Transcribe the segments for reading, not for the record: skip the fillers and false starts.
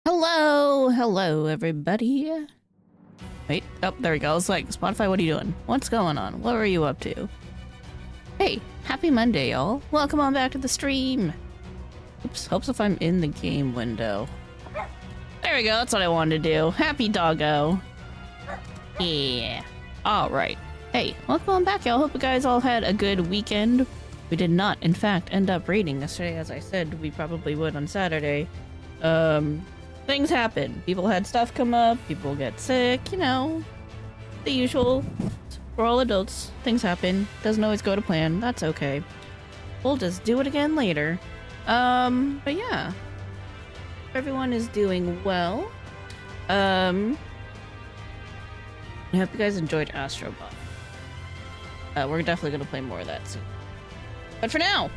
Hello everybody. Wait, oh, there we go. It's like, Spotify, what are you doing? What's going on? What were you up to? Hey, happy Monday, y'all. Welcome on back to the stream. Oops, hopes if I'm in the game window. There we go, that's what I wanted to do. Happy doggo. Yeah. Alright. Hey, welcome on back, y'all. Hope you guys all had a good weekend. We did not, in fact, end up raiding yesterday, as I said we probably would on Saturday. Things happen. People had stuff come up, people get sick, you know, the usual. We're all adults. Things happen. Doesn't always go to plan. That's okay. We'll just do it again later. But yeah. Everyone is doing well. I hope you guys enjoyed Astro Bot. We're definitely gonna play more of that soon. But for now,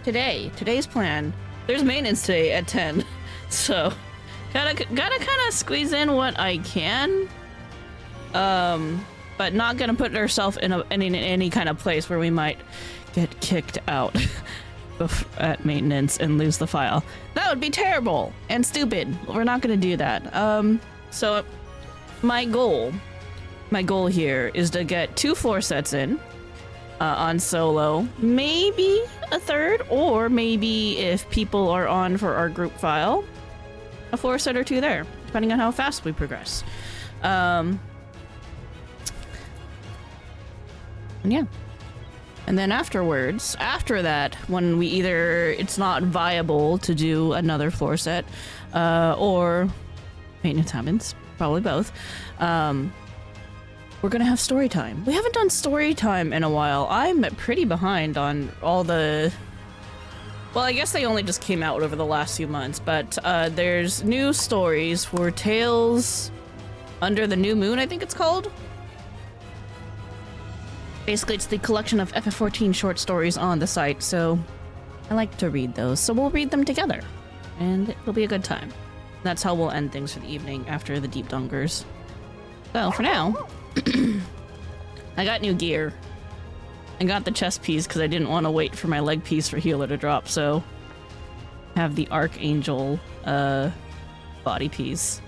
today's plan, there's maintenance today at 10. So gotta kind of squeeze in what I can, but not gonna put ourselves in any kind of place where we might get kicked out at maintenance and lose the file. That would be terrible and stupid. We're not gonna do that. So my goal here is to get 2 floor sets in on solo, maybe a third, or maybe if people are on for our group file, a floor set or 2 there, depending on how fast we progress. And yeah. And then afterwards, after that, when we either it's not viable to do another floor set, or maintenance happens, probably both, we're gonna have story time. We haven't done story time in a while. I'm pretty behind on all the... Well, I guess they only just came out over the last few months, but there's new stories for Tales Under the New Moon, I think it's called. Basically, it's the collection of FF14 short stories on the site, so I like to read those. So we'll read them together, and it'll be a good time. That's how we'll end things for the evening after the Deep Dungers. So, for now, I got new gear. I got the chest piece because I didn't want to wait for my leg piece for healer to drop, so have the Archangel body piece.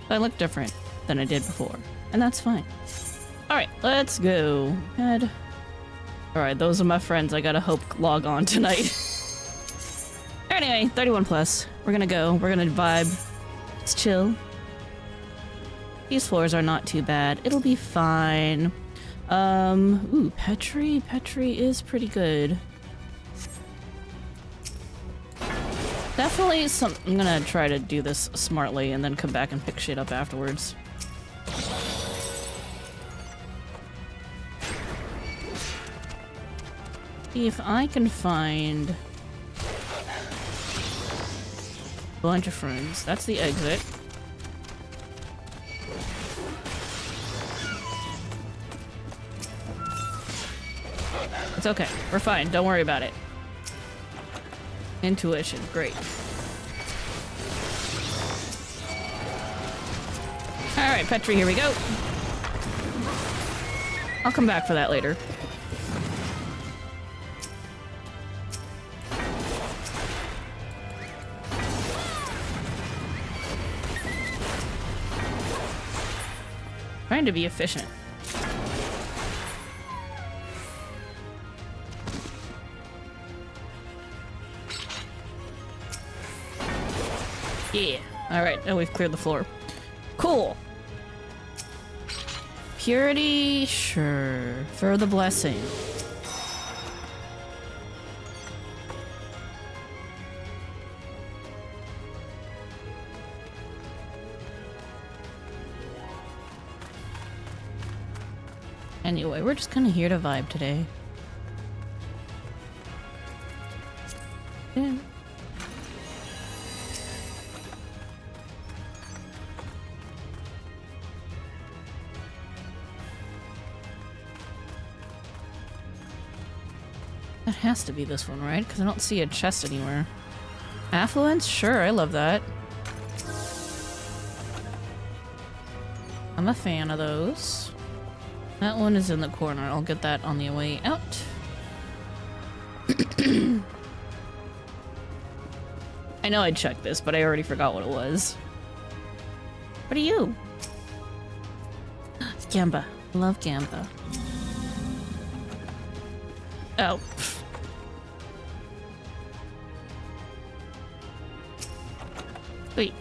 I look different than I did before, and that's fine. Alright, let's go. Head. Alright, those are my friends. I gotta hope log on tonight. Anyway, 31 plus. We're gonna go. We're gonna vibe. Just chill. These floors are not too bad. It'll be fine. Ooh, Petri? Petri is pretty good. Definitely I'm gonna try to do this smartly and then come back and pick shit up afterwards. See if I can find a bunch of friends. That's the exit. It's okay. We're fine. Don't worry about it. Intuition. Great. Alright, Petri, here we go. I'll come back for that later. Trying to be efficient. Yeah. Alright, now we've cleared the floor. Cool. Purity? Sure. For the blessing. Anyway, we're just kind of here to vibe today. Yeah. That has to be this one, right? Because I don't see a chest anywhere. Affluence? Sure, I love that. I'm a fan of those. That one is in the corner. I'll get that on the way out. I know I checked this, but I already forgot what it was. What are you? Gamba. Love Gamba. Oh. Wait.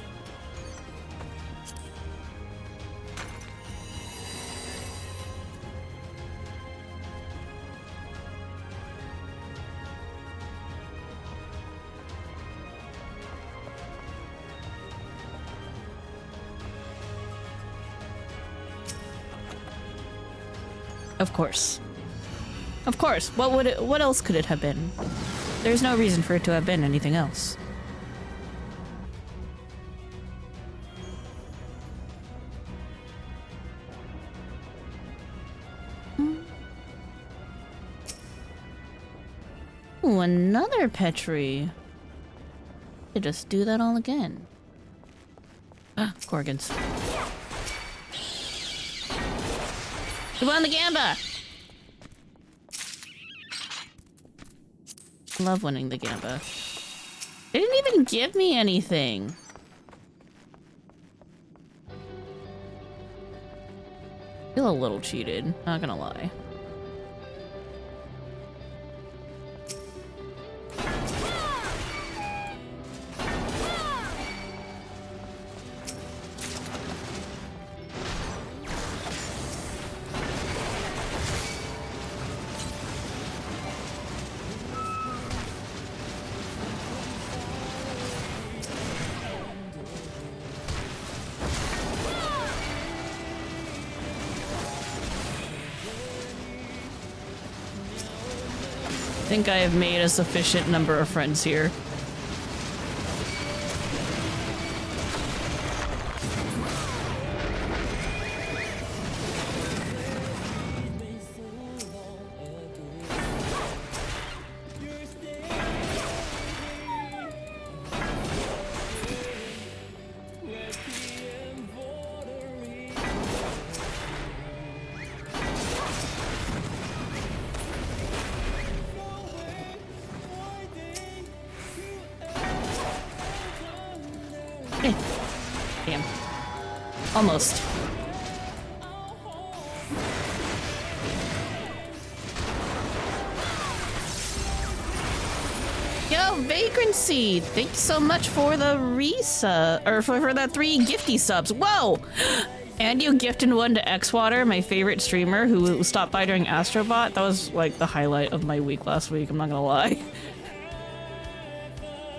Of course. Of course. What else could it have been? There's no reason for it to have been anything else. Ooh, another Petri. To just do that all again. Ah, Gorgons. We won the Gamba! Love winning the Gamba. They didn't even give me anything. Feel a little cheated, not gonna lie. I think I have made a sufficient number of friends here. Damn. Almost. Yo, Vagrancy! Thank you so much for the resub, or for the 3 gifty subs. Whoa! And you gifted one to XIV, my favorite streamer, who stopped by during Astrobot. That was like the highlight of my week last week, I'm not gonna lie.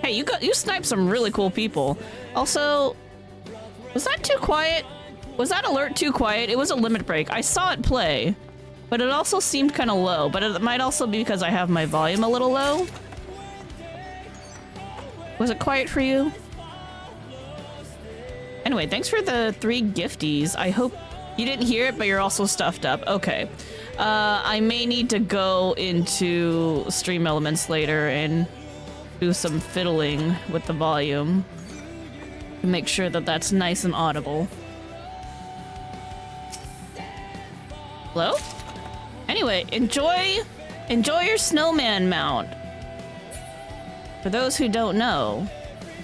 Hey, you sniped some really cool people. Also, was that too quiet? Was that alert too quiet? It was a limit break. I saw it play, but it also seemed kind of low, but it might also be because I have my volume a little low. Was it quiet for you? Anyway, thanks for the 3 gifties. I hope you didn't hear it, but you're also stuffed up. Okay. I may need to go into Stream Elements later and do some fiddling with the volume to make sure that that's nice and audible. Hello? Anyway, enjoy your snowman mount. For those who don't know,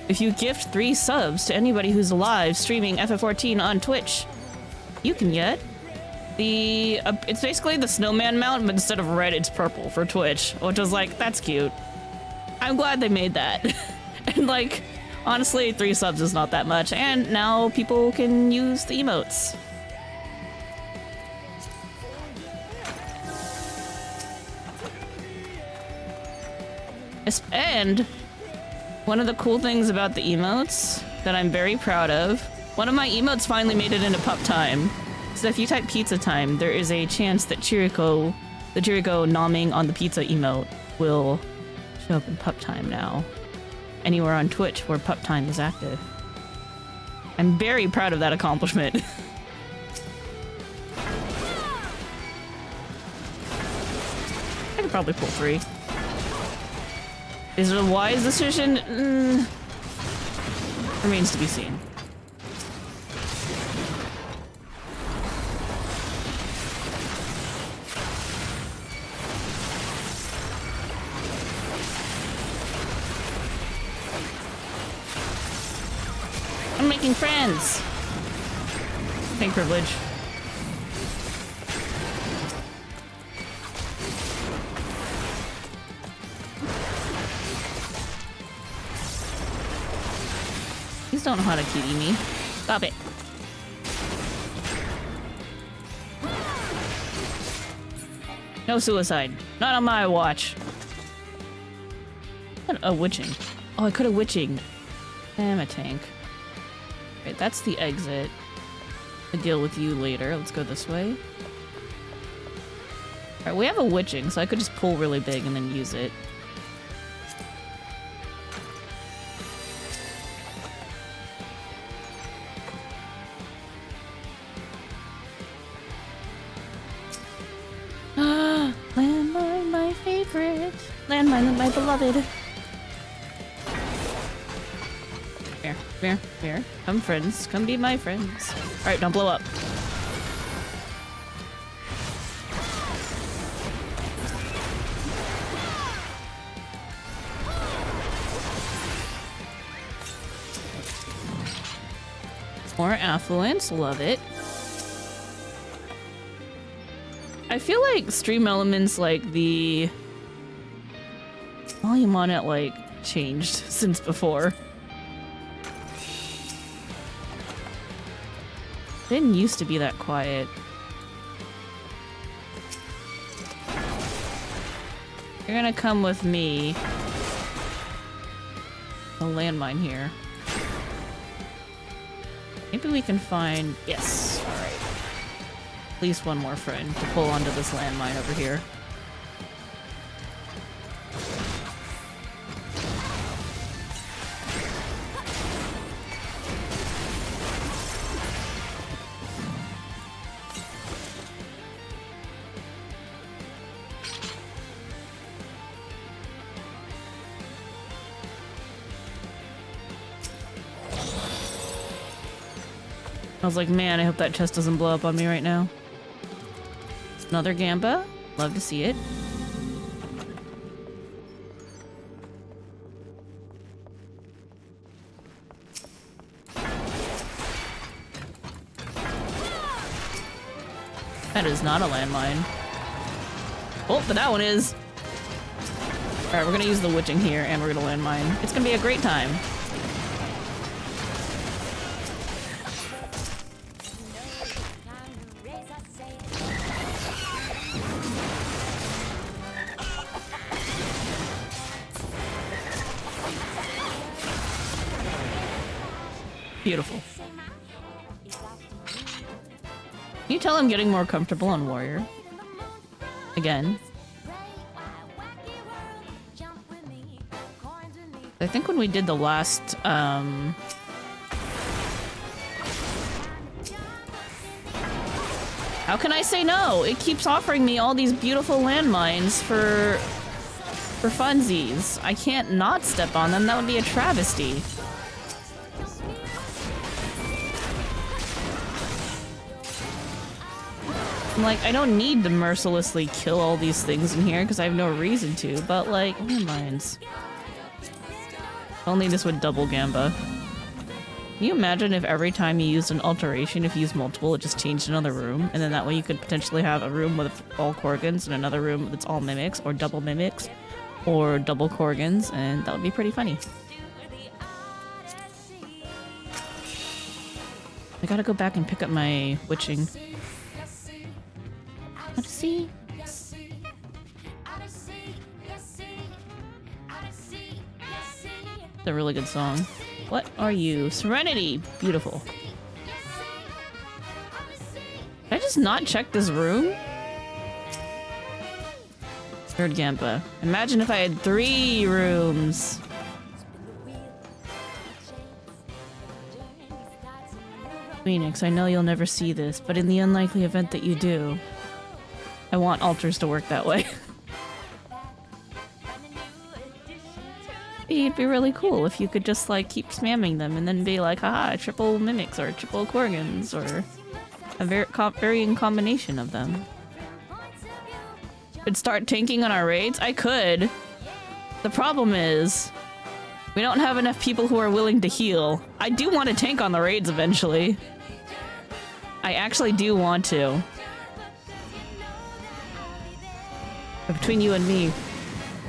if you gift 3 subs to anybody who's live streaming FF14 on Twitch, you can get the it's basically the snowman mount, but instead of red, it's purple for Twitch, which is like, that's cute. I'm glad they made that. And like, honestly, 3 subs is not that much, and now people can use the emotes. And one of the cool things about the emotes that I'm very proud of, one of my emotes finally made it into pup time. So if you type pizza time, there is a chance that Chiriko, the Chiriko nomming on the pizza emote, will show up in pup time now. Anywhere on Twitch where pup time is active. I'm very proud of that accomplishment. I could probably pull 3. Is it a wise decision? Remains to be seen. I'm making friends. Pink privilege. Please don't know how to cutie me. Stop it. No suicide. Not on my watch. A witching. Oh, I could have witching. I'm a tank. Right, that's the exit. I'll deal with you later. Let's go this way. Alright, we have a witching, so I could just pull really big and then use it. Landmine, my favorite. Landmine, my beloved. Here. Come friends. Come be my friends. Alright, don't blow up. More affluence. Love it. I feel like Stream Elements, like, the volume on it, like, changed since before. It didn't used to be that quiet. You're gonna come with me. A landmine here. Maybe we can find... Yes, alright. At least one more friend to pull onto this landmine over here. I was like, man, I hope that chest doesn't blow up on me right now. Another Gamba. Love to see it. That is not a landmine. Oh, but that one is. Alright, we're gonna use the witching here, and we're gonna landmine. It's gonna be a great time. Beautiful. Can you tell I'm getting more comfortable on Warrior? Again. I think when we did the last, how can I say no? It keeps offering me all these beautiful landmines for funsies. I can't not step on them. That would be a travesty. Like, I don't need to mercilessly kill all these things in here because I have no reason to, but like, landmines. Only this would double Gamba. Can you imagine if every time you used an alteration, if you used multiple, it just changed another room, and then that way you could potentially have a room with all Korgans and another room that's all mimics, or double mimics, or double Korgans, and that would be pretty funny. I gotta go back and pick up my witching. See? It's a really good song. What are you? Serenity! Beautiful. Did I just not check this room? Third Gamba. Imagine if I had 3 rooms. Phoenix, I know you'll never see this, but in the unlikely event that you do, I want altars to work that way. It'd be really cool if you could just like keep spamming them and then be like, haha, triple mimics or triple Korgans or a varying combination of them. Could start tanking on our raids? I could. The problem is We don't have enough people who are willing to heal. I do want to tank on the raids eventually. I actually do want to. But between you and me,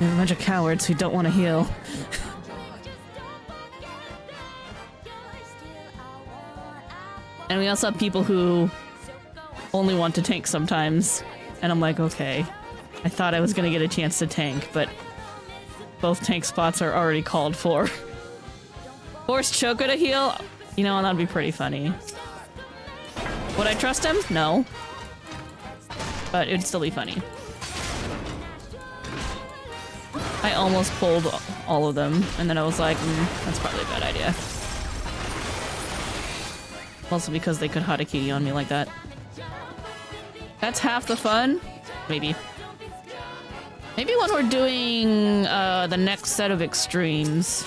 we have a bunch of cowards who don't want to heal. And we also have people who only want to tank sometimes. And I'm like, okay. I thought I was gonna get a chance to tank, but both tank spots are already called for. Force Choco to heal? You know, that'd be pretty funny. Would I trust him? No. But it'd still be funny. I almost pulled all of them, and then I was like, that's probably a bad idea. Also because they could Harakiri on me like that. That's half the fun? Maybe. Maybe when we're doing the next set of extremes,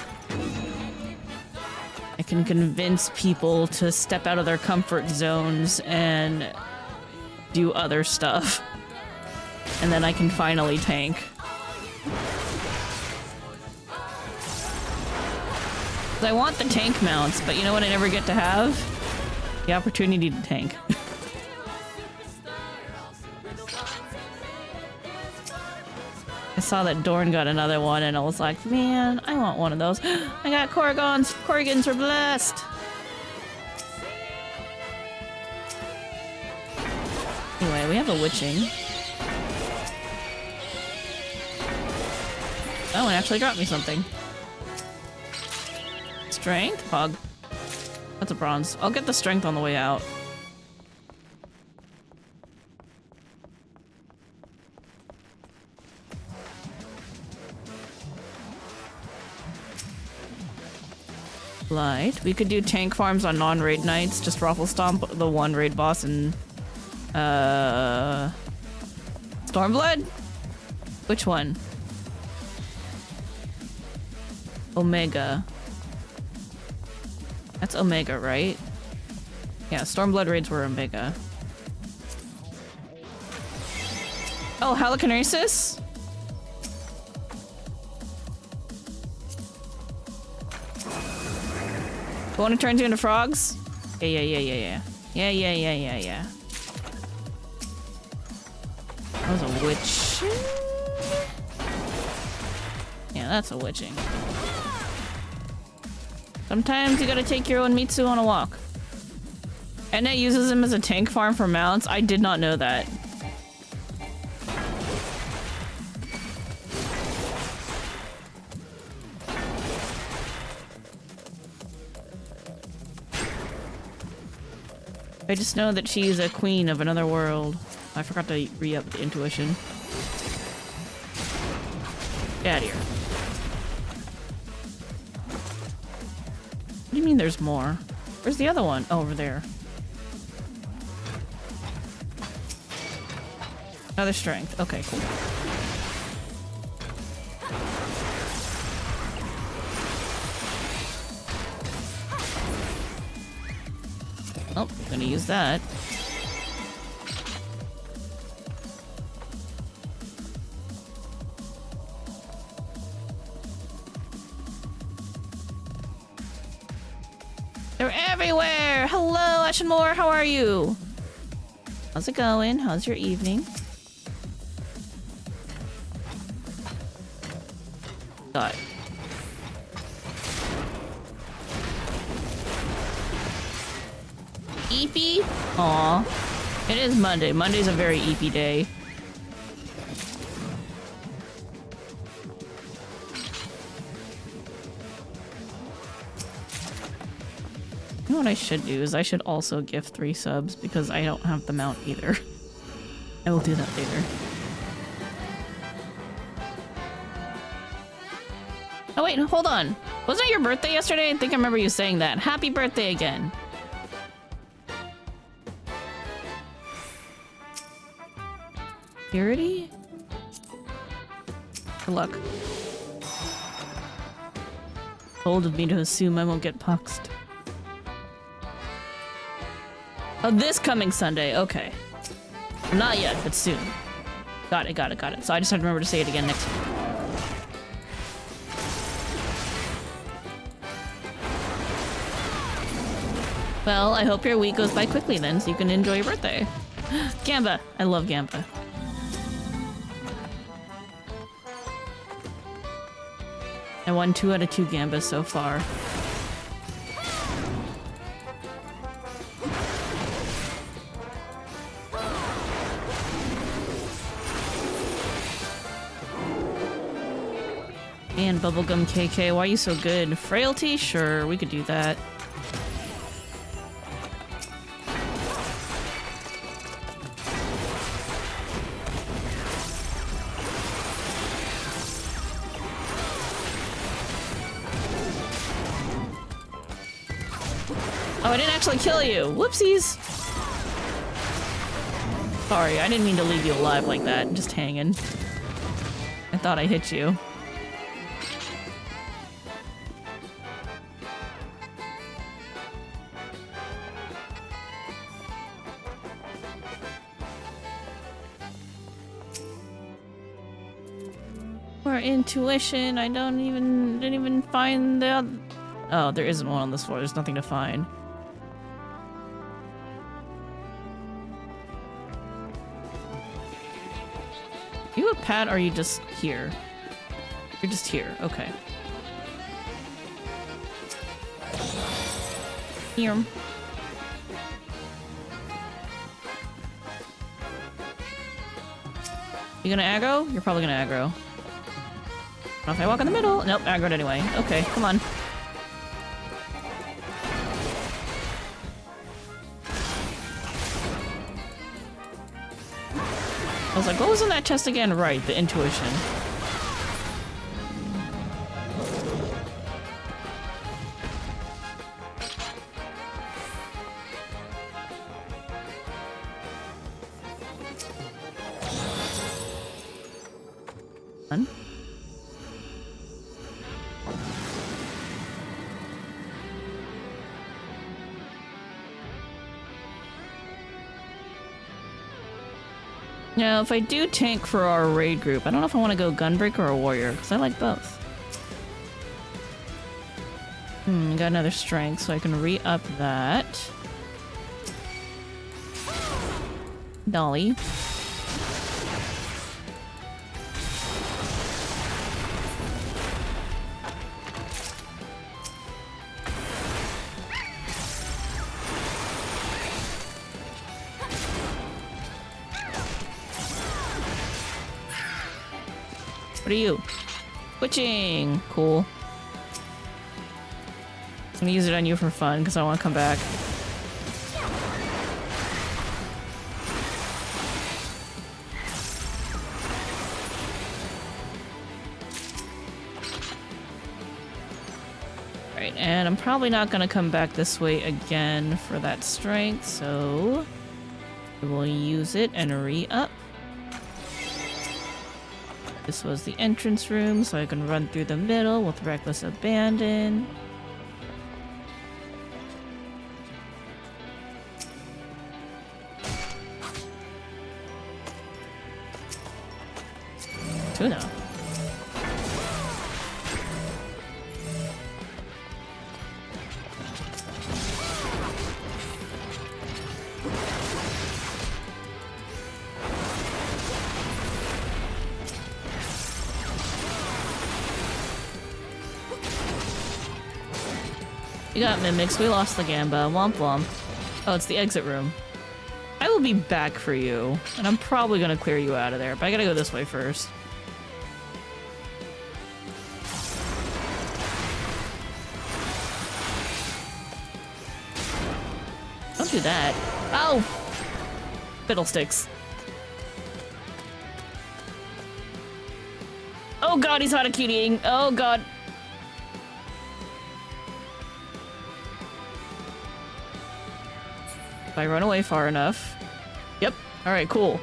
I can convince people to step out of their comfort zones and do other stuff. And then I can finally tank. I want the tank mounts, but you know what I never get to have? The opportunity to tank. I saw that Dorn got another one and I was like, man, I want one of those. I got Korrigans. Korrigans are blessed. Anyway, we have a witching. Oh, it actually got me something. Strength? Pog. That's a bronze. I'll get the strength on the way out. Light. We could do tank farms on non-raid nights. Just Ruffle Stomp the one raid boss and Stormblood? Which one? Omega. That's Omega, right? Yeah, Stormblood raids were Omega. Oh, Halicarnassus? The one who turns you into frogs? Yeah. Yeah. That was a witch. Yeah, that's a witching. Sometimes you gotta take your own Mitsu on a walk. And it uses him as a tank farm for mounts. I did not know that. I just know that she's a queen of another world. I forgot to re-up the intuition. Get out of here. What do you mean there's more? Where's the other one? Oh, over there. Another strength. Okay, cool. Oh, gonna use that. They're everywhere! Hello, Ashenmore, how are you? How's it going? How's your evening? Got it. Eepy? Aw. It is Monday. Monday's a very eepy day. You know what I should do is I should also gift 3 subs because I don't have the mount either. I will do that later. Oh wait, hold on. Wasn't it your birthday yesterday? I think I remember you saying that. Happy birthday again. Purity? Good luck. Bold of me to assume I won't get puxed. Oh, this coming Sunday. Okay. Not yet, but soon. Got it. So I just have to remember to say it again next week. Well, I hope your week goes by quickly then, so you can enjoy your birthday. Gamba! I love Gamba. I won 2 out of 2 Gambas so far. And Bubblegum KK, why are you so good? Frailty? Sure, we could do that. Oh, I didn't actually kill you! Whoopsies! Sorry, I didn't mean to leave you alive like that, just hanging. I thought I hit you. For intuition, I didn't even find the... Oh, there isn't one on this floor, there's nothing to find. Are you a pet or are you just here? You're just here, okay. Here. You gonna aggro? You're probably gonna aggro. If I walk in the middle? Nope, aggroed anyway. Okay, come on. I was like, what was in that chest again? Right, the intuition. Fun. Now, if I do tank for our raid group, I don't know if I want to go Gunbreaker or Warrior, because I like both. Got another strength, so I can re-up that. Dolly. What are you? Twitching! Cool. I'm gonna use it on you for fun, because I want to come back. Right, and I'm probably not gonna come back this way again for that strength, so... we'll use it and re-up. This was the entrance room, so I can run through the middle with Reckless Abandon. Tuna. You got mimics, we lost the Gamba. Womp womp. Oh, it's the exit room. I will be back for you, and I'm probably gonna clear you out of there, but I gotta go this way first. Don't do that. Oh! Fiddlesticks. Oh god, he's out of cutying. Oh god. If I run away far enough. Yep. Alright, cool.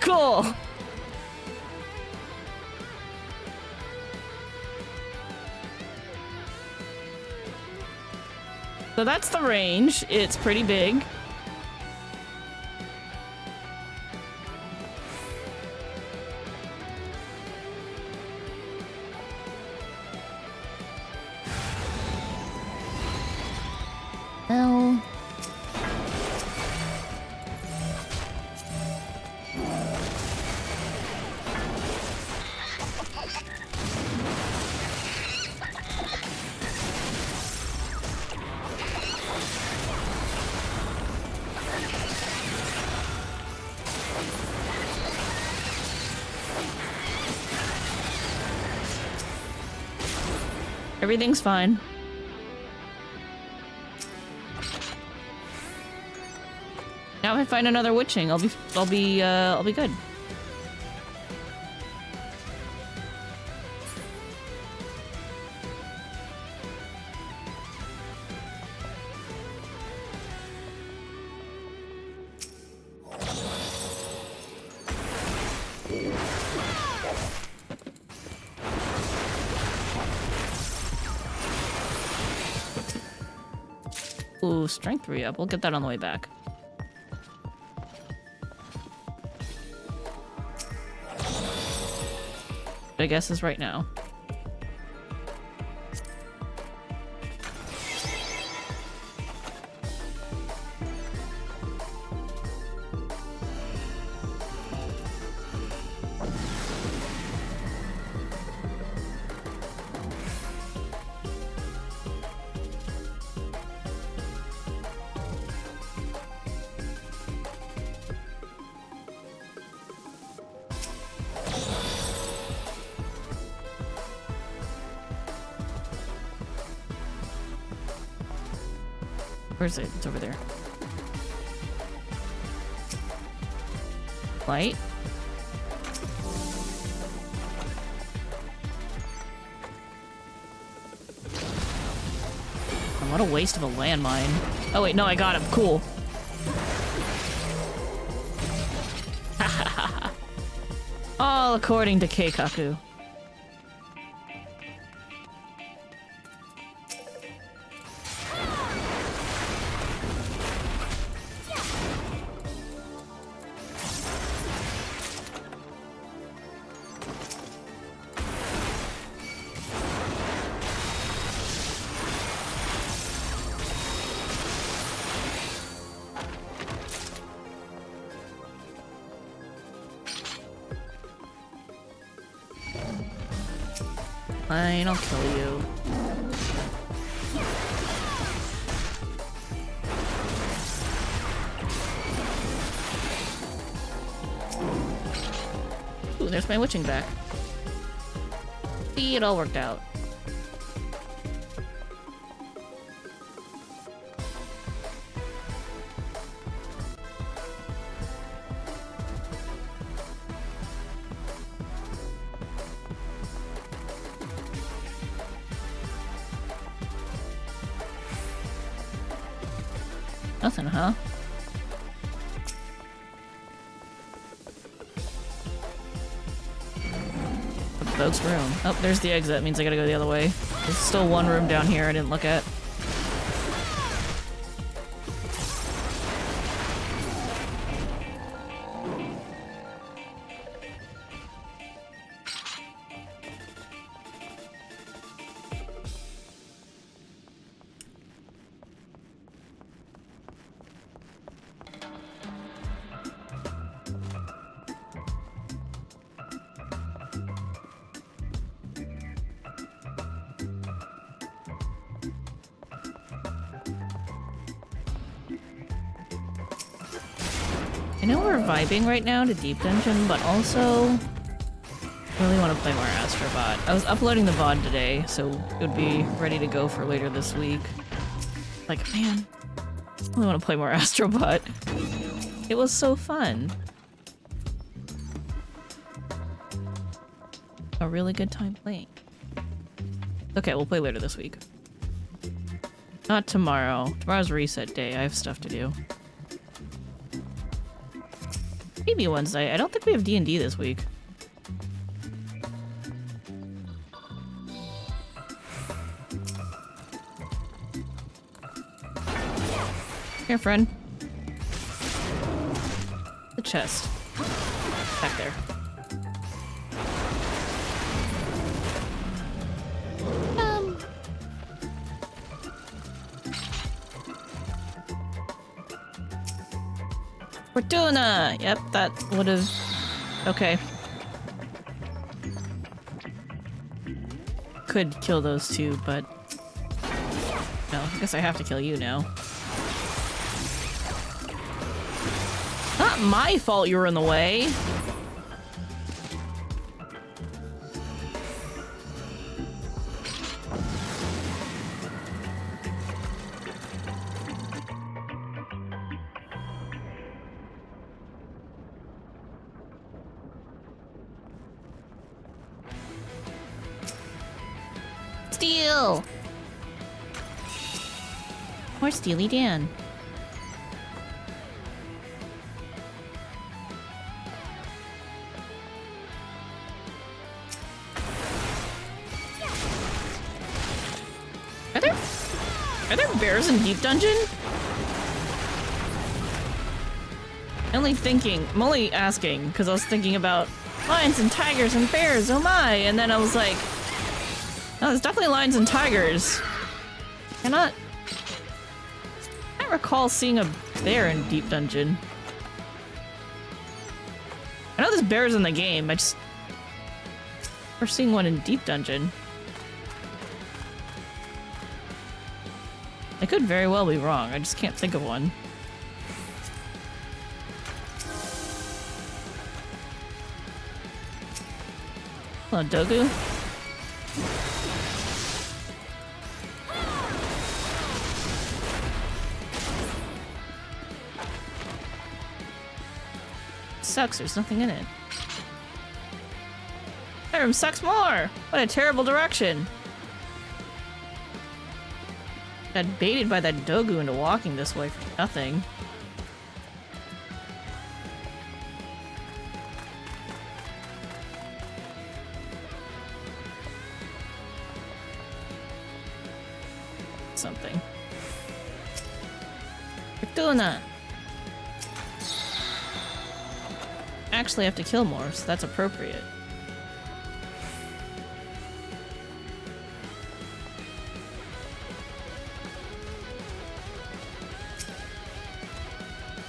Cool! So that's the range. It's pretty big. Everything's fine. Now if I find another witching, I'll be good. Ooh, strength 3 up. We'll get that on the way back. I guess is right now. Where's it? It's over there. Light. Oh, what a waste of a landmine. Oh wait, no, I got him. Cool. All according to Keikaku. Fine, I'll kill you. Ooh, there's my witching back. See, it all worked out. Nothing, huh? The boat's room. Oh, there's the exit. That means I gotta go the other way. There's still one room down here I didn't look at. I know we're vibing right now to Deep Dungeon, but also really want to play more Astrobot. I was uploading the VoD today, so it would be ready to go for later this week. Like, man, I really want to play more Astrobot. It was so fun. A really good time playing. Okay, we'll play later this week. Not tomorrow. Tomorrow's reset day. I have stuff to do. Maybe Wednesday. I don't think we have D&D this week. Here, friend. The chest. Back there. Fortuna! Yep, that would've... Okay. Could kill those two, but... No, I guess I have to kill you now. Not my fault you were in the way! Steal! Or Steely Dan. Are there bears in Deep Dungeon? I'm only asking, because I was thinking about lions and tigers and bears, oh my! And then I was like, oh, there's definitely lions and tigers. I can't recall seeing a bear in Deep Dungeon. I know there's bears in the game, I just... never seen one in Deep Dungeon. I could very well be wrong, I just can't think of one. Hello, Dogu. Sucks, there's nothing in it. That room sucks more! What a terrible direction! Got baited by that Dogu into walking this way for nothing. Something. Fortuna! Actually have to kill more, so that's appropriate.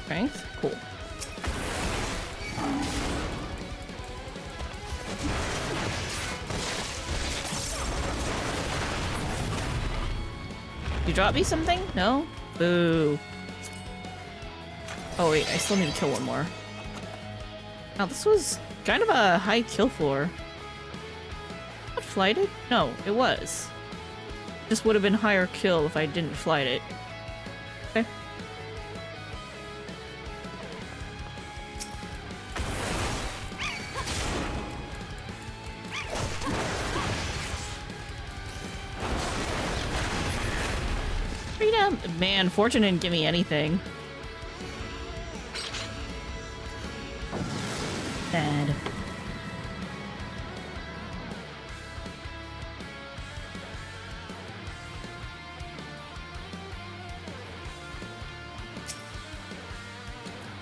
Strength? Cool. You drop me something? No? Boo. Oh wait, I still need to kill one more. Now this was kind of a high kill floor. Not flighted? No, it was. This would have been higher kill if I didn't flight it. Okay. Freedom! Man, Fortune didn't give me anything. Bad.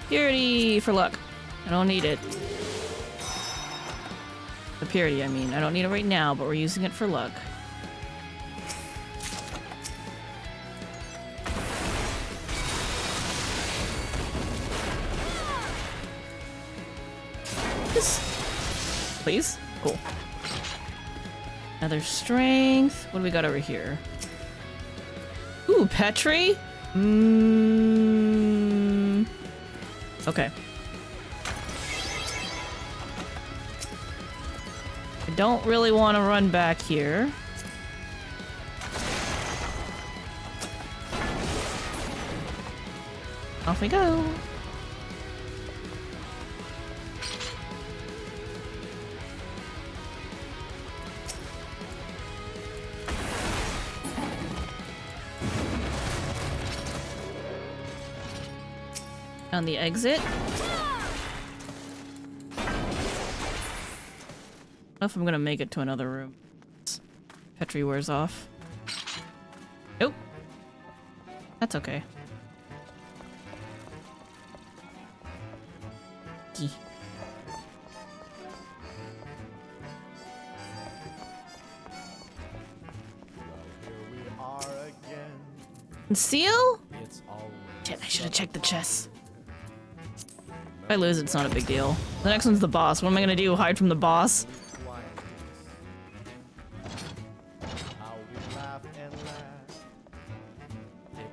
Purity for luck. I don't need it. The purity, I mean. I don't need it right now, but we're using it for luck. Please? Cool. Another strength. What do we got over here? Ooh, Petri? Okay. I don't really want to run back here. Off we go. On the exit. I don't know if I'm gonna make it to another room. Petri wears off. Nope. That's okay. Gee. Conceal? Shit, I should have checked the chest. If I lose, it's not a big deal. The next one's the boss. What am I gonna do? Hide from the boss?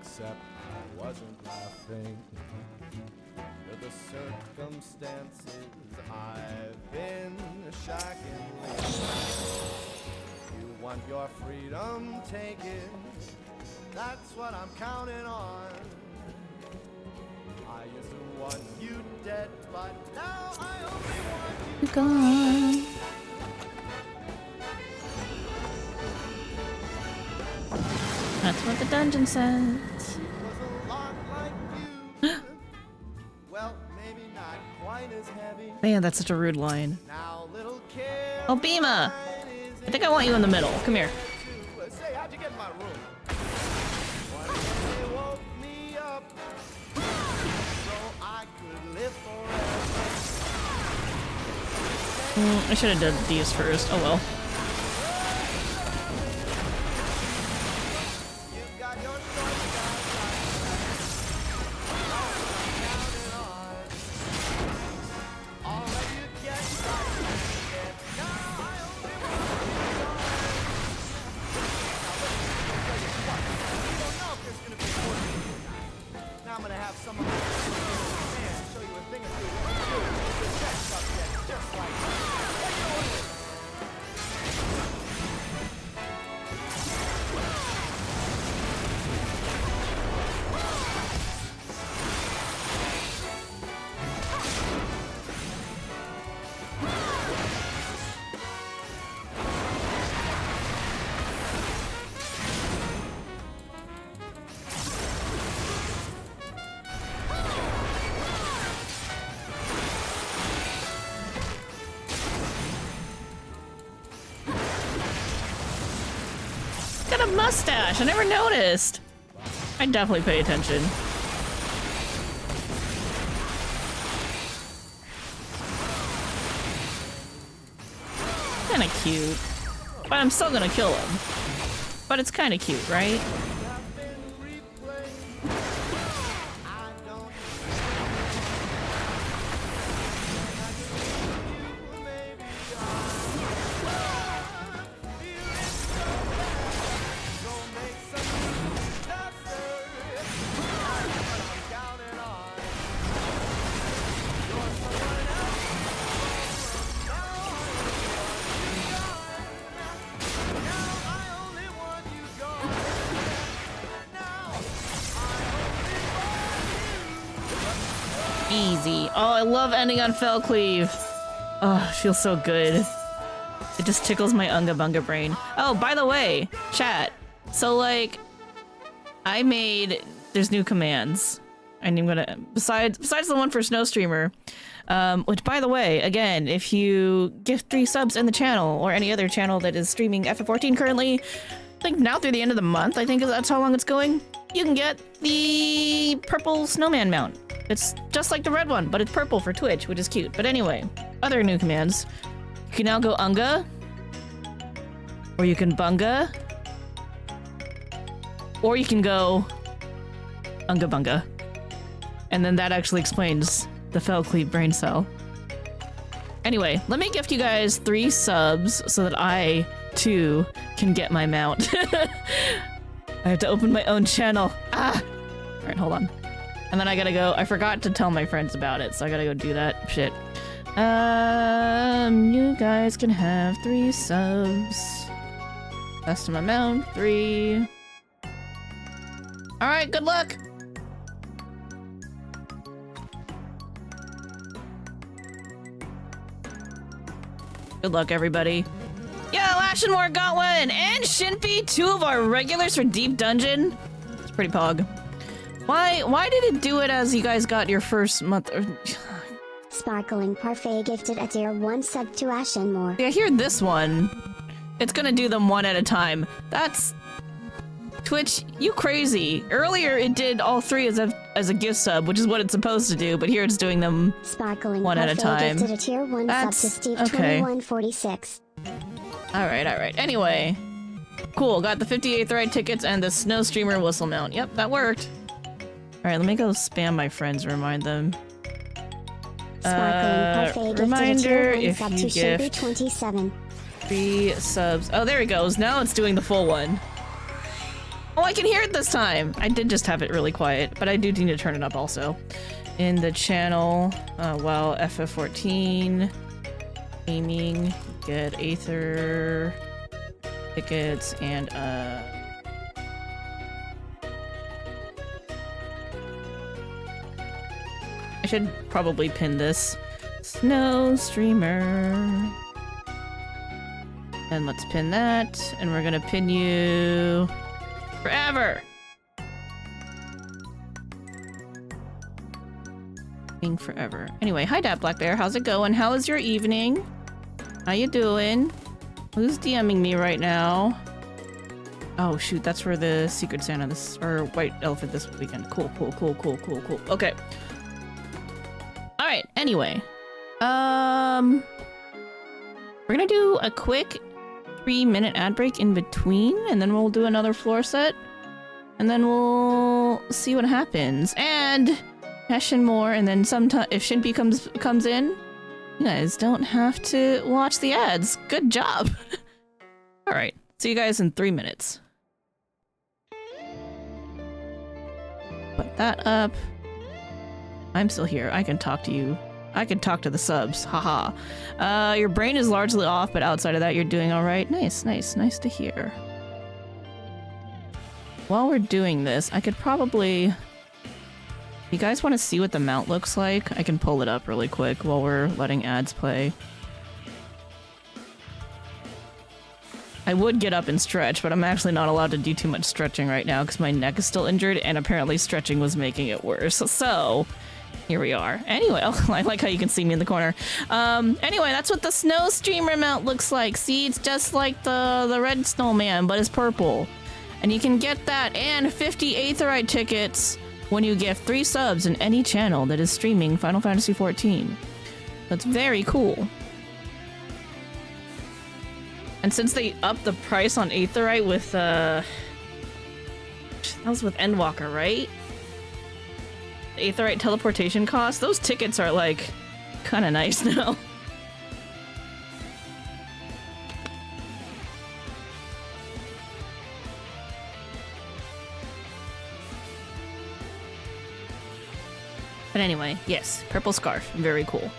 Except I wasn't laughing. Under the circumstances I've been shacking. You want your freedom taken. That's what I'm counting on. I used to want you dead, but now I only want you gone. That's what the dungeon says. Was a lot like you. Well, maybe not quite as heavy. Man, that's such a rude line. Now, little care. Oh, Bima! I think I want you in the middle. Come here. Say, how'd you get in my room? One day they woke me up so I could live forever. I should have done these first. Oh well. You've got your choice, all that you get, now I only want you don't know if there's gonna be a portion. Now I'm gonna have some of my fans show you a thing or two what to do with that subject, just like that. Got a mustache. I never noticed. I definitely pay attention. Kinda cute. But I'm still gonna kill him. But it's kinda cute, right? Easy. Oh, I love ending on Fell Cleave. Oh, it feels so good. It just tickles my Unga Bunga brain. Oh, by the way, chat. So, like, I made... There's new commands. And I'm gonna... Besides the one for Snowstreamer, which, by the way, again, if you gift 3 subs in the channel, or any other channel that is streaming FF14 currently, I think now through the end of the month, I think that's how long it's going, you can get the purple snowman mount. It's just like the red one, but it's purple for Twitch, which is cute. But anyway, other new commands. You can now go Unga, or you can Bunga, or you can go Unga Bunga. And then that actually explains the Fell Cleave brain cell. Anyway, let me gift you guys 3 subs so that I, too, can get my mount. I have to open my own channel. Ah! Alright, hold on. And then I gotta go. I forgot to tell my friends about it, so I gotta go do that. Shit. You guys can have 3 subs. Custom amount, 3. Alright, good luck! Good luck, everybody. Yo, Ashenmore got one! And Shinpy, 2 of our regulars for Deep Dungeon. It's pretty pog. Why did it do it as you guys got your first month? Sparkling Parfait gifted a tier 1 sub to Ashenmore. Yeah, here this one. It's gonna do them one at a time. That's... Twitch, you crazy. Earlier it did all 3 as a gift sub, which is what it's supposed to do, but here it's doing them Sparkling one Parfait at a time. gifted a tier 1 That's... sub to Steve okay. 2146. Alright. Anyway. Cool, got the 58th ride tickets and the Snowstreamer whistle mount. Yep, that worked. Alright, let me go spam my friends, remind them. Reminder, if you gift 27. 3 subs. Oh, there he goes. Now it's doing the full one. Oh, I can hear it this time! I did just have it really quiet, but I do need to turn it up also. In the channel, while FF14, aiming, get Aether, tickets, and I should probably pin this. Snowstreamer. And let's pin that, and we're gonna pin you Forever! Forever. Anyway, hi Dad Black Bear, how's it going? How was your evening? How you doing? Who's DMing me right now? Oh shoot, that's for the Secret Santa this or White Elephant this weekend. Cool. Okay. Alright, anyway. We're gonna do a quick 3-minute ad break in between, and then we'll do another floor set. And then we'll see what happens. And cash in more, and then sometime if Shinpy comes in, you guys don't have to watch the ads. Good job. All right, see you guys in 3 minutes. Put that up. I'm still here. I can talk to you. I can talk to the subs. Haha. Your brain is largely off, but outside of that, you're doing all right. Nice to hear. While we're doing this, I could probably. You guys want to see what the mount looks like? I can pull it up really quick while we're letting ads play. I would get up and stretch, but I'm actually not allowed to do too much stretching right now because my neck is still injured, and apparently stretching was making it worse. So, here we are. Anyway, I like how you can see me in the corner. Anyway, that's what the snow streamer mount looks like. See, it's just like the red snowman, but it's purple. And you can get that and 50 Aetherite tickets when you get 3 subs in any channel that is streaming Final Fantasy XIV. That's very cool. And since they upped the price on Aetherite with, that was with Endwalker, right? The Aetherite teleportation cost, those tickets are, like, kinda nice now. But anyway, yes, purple scarf, very cool.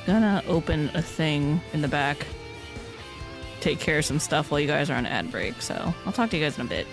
Gonna open a thing in the back. Take care of some stuff while you guys are on ad break, so I'll talk to you guys in a bit.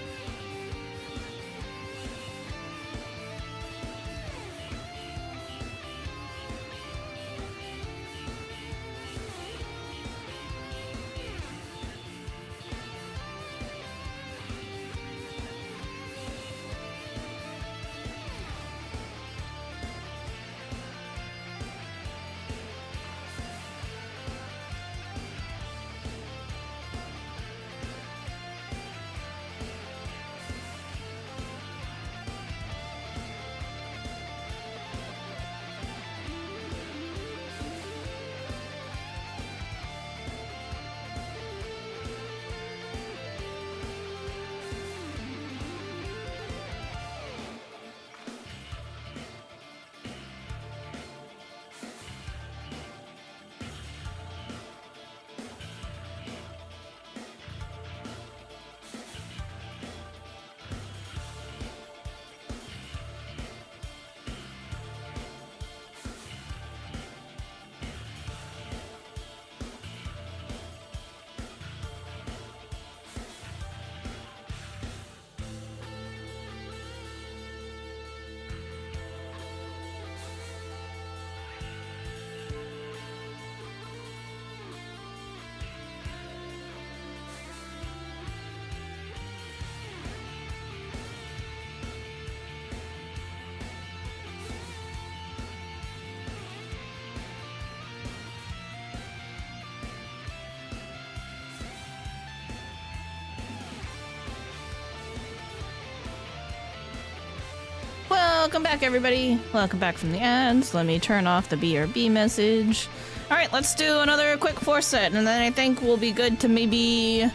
Welcome back, everybody. Welcome back from the ads. Let me turn off the BRB message. All right, let's do another quick 4 set, and then I think we'll be good to maybe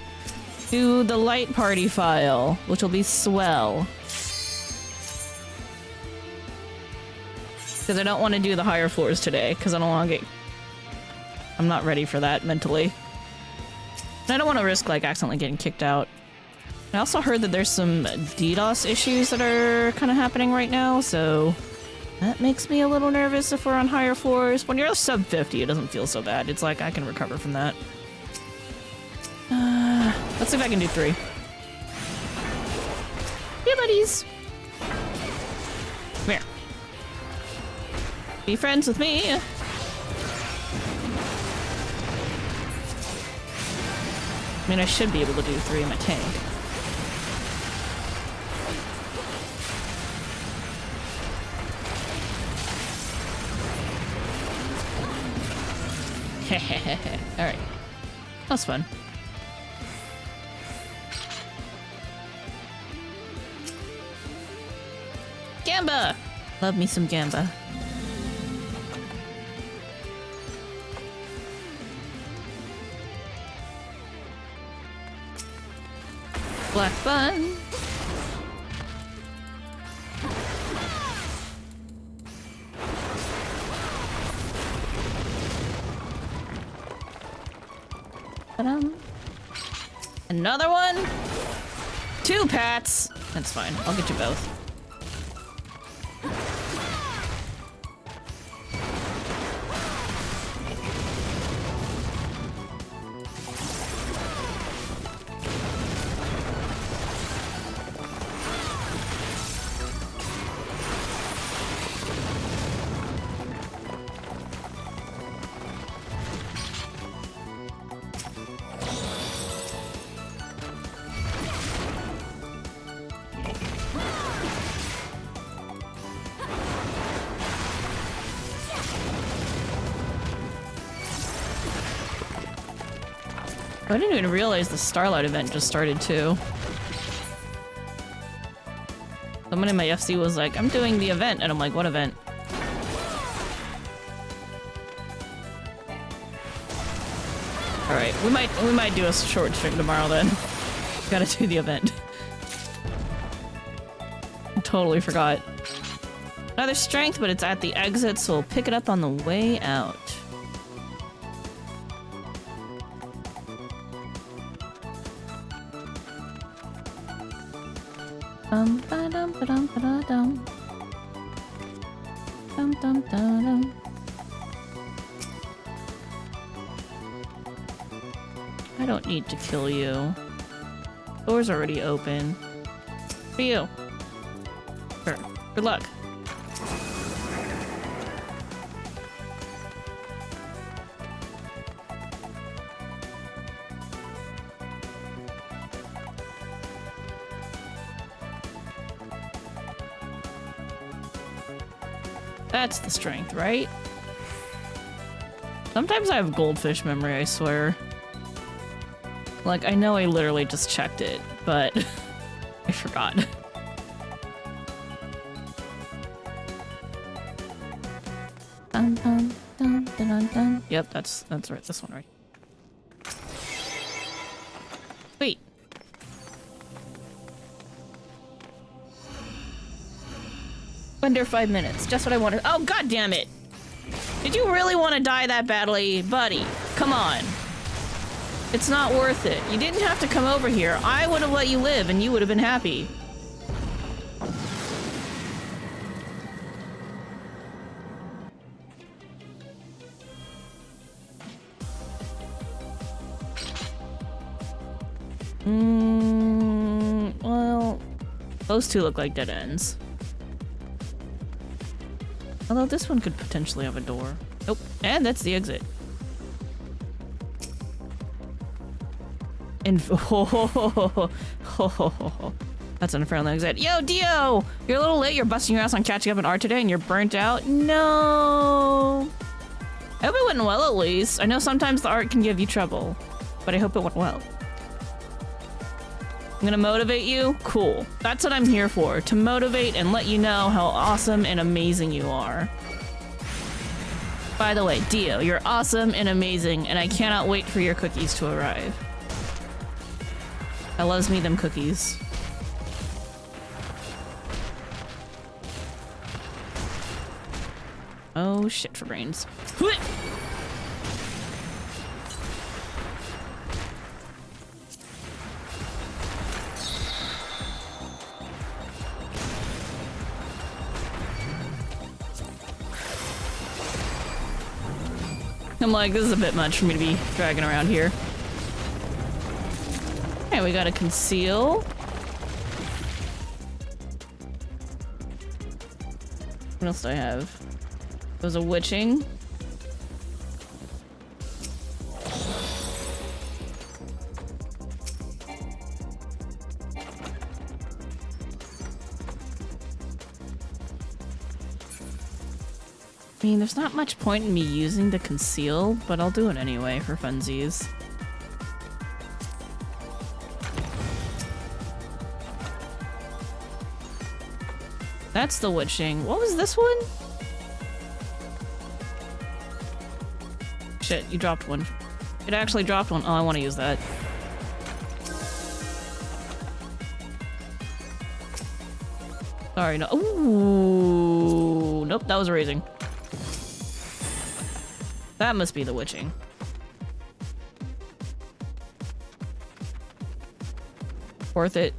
do the light party file, which will be swell. Because I don't want to do the higher floors today, because I don't want to get... I'm not ready for that mentally. And I don't want to risk, like, accidentally getting kicked out. I also heard that there's some DDoS issues that are kind of happening right now, so That makes me a little nervous if we're on higher floors. When you're sub 50, it doesn't feel so bad. It's like I can recover from that. Let's see if I can do 3. Yeah, buddies. Come here. Be friends with me. I mean, I should be able to do 3 in my tank. Alright. That was fun. Gamba! Love me some Gamba. Black bun. Another one? 2 pats! That's fine. I'll get you both. I didn't even realize the Starlight event just started too. Someone in my FC was like, I'm doing the event, and I'm like, what event? Alright, we might do a short stream tomorrow then. Gotta do the event. Totally forgot. Another strength, but it's at the exit, so we'll pick it up on the way out. I don't need to kill you. Door's already open. For you. Sure. Good luck. That's the strength, right? Sometimes I have goldfish memory, I swear. Like, I know I literally just checked it, but I forgot. Dun, dun, dun, dun, dun, dun. Yep, that's right. This one, right? Sweet. Under 5 minutes. Just what I wanted. Oh, god damn it! Did you really want to die that badly? Buddy, come on. It's not worth it. You didn't have to come over here. I would have let you live and you would have been happy. Well, those two look like dead ends. Although this one could potentially have a door. Nope. And that's the exit. And that's an unfriendly exit. Yo, Dio! You're a little late. You're busting your ass on catching up on art today and you're burnt out. No. I hope it went well at least. I know sometimes the art can give you trouble, but I hope it went well. I'm gonna motivate you? Cool. That's what I'm here for. To motivate and let you know how awesome and amazing you are. By the way, Dio, you're awesome and amazing, and I cannot wait for your cookies to arrive. I loves me them cookies. Oh shit for brains. I'm like, this is a bit much for me to be dragging around here. Okay, we gotta conceal. What else do I have? There's a witching. I mean, there's not much point in me using the conceal, but I'll do it anyway for funsies. That's the witching. What was this one? Shit, you dropped one. It actually dropped one. Oh, I want to use that. Sorry, no. Ooh, nope, that was raising. That must be the witching. Worth it.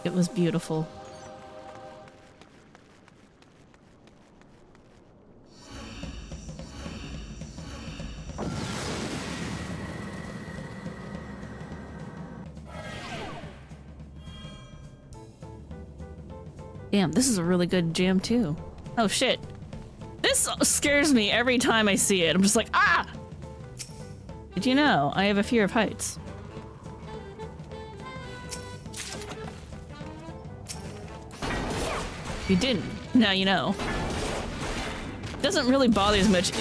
It was beautiful. Damn, this is a really good jam too. Oh shit. This scares me every time I see it. I'm just like, ah! Did you know I have a fear of heights? If you didn't, now you know. It doesn't really bother as much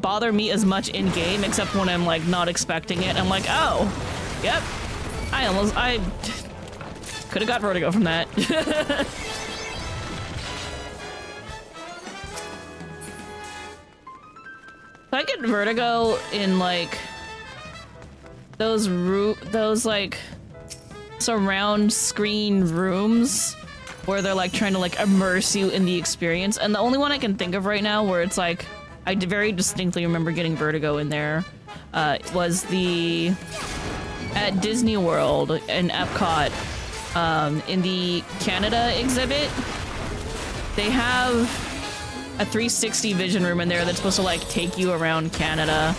bother me as much in game, except when I'm like not expecting it. I'm like, oh, yep. I could have got vertigo from that. I get vertigo in like those like surround screen rooms where they're like trying to like immerse you in the experience. And the only one I can think of right now where it's like I very distinctly remember getting vertigo in there was at Disney World in Epcot. In the Canada exhibit, they have a 360 vision room in there that's supposed to like take you around Canada,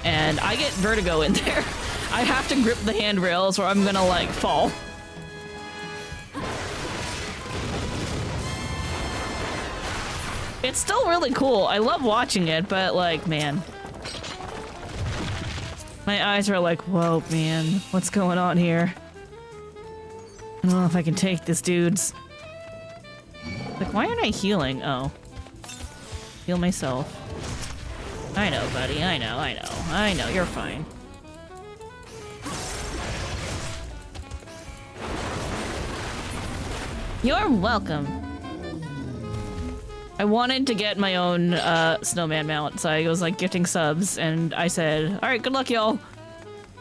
and I get vertigo in there. I have to grip the handrails or I'm gonna like fall. It's still really cool. I love watching it, but like, man. My eyes are like, whoa, man, what's going on here? I don't know if I can take this, dudes. Like, why aren't I healing? Oh. Heal myself. I know, buddy. I know. You're fine. You're welcome. I wanted to get my own snowman mount, so I was like gifting subs, and I said, alright, good luck, y'all.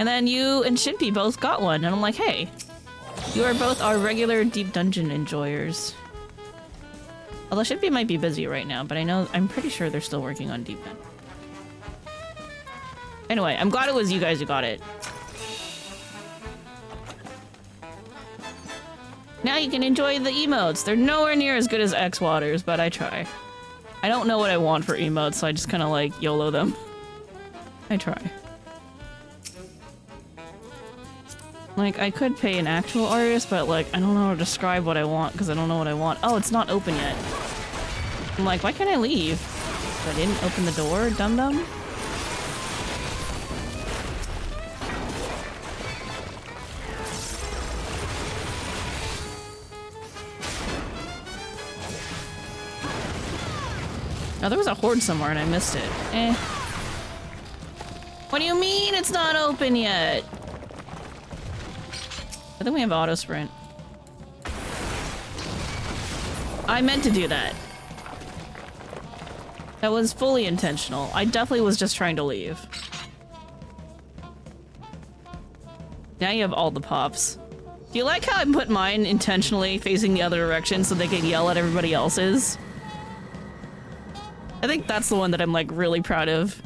And then you and Shinpy both got one, and I'm like, hey. You are both our regular deep dungeon enjoyers. Although Shippy might be busy right now, but I'm pretty sure they're still working on deep dungeon. Anyway, I'm glad it was you guys who got it. Now you can enjoy the emotes. They're nowhere near as good as X Waters, but I try. I don't know what I want for emotes, so I just kind of like YOLO them. I try. Like, I could pay an actual artist, but like, I don't know how to describe what I want because I don't know what I want. Oh, it's not open yet. I'm like, why can't I leave? I didn't open the door, dum-dum? Oh, there was a horde somewhere and I missed it. Eh. What do you mean it's not open yet? I think we have auto sprint. I meant to do that. That was fully intentional. I definitely was just trying to leave. Now you have all the pops. Do you like how I put mine intentionally facing the other direction so they can yell at everybody else's? I think that's the one that I'm like really proud of.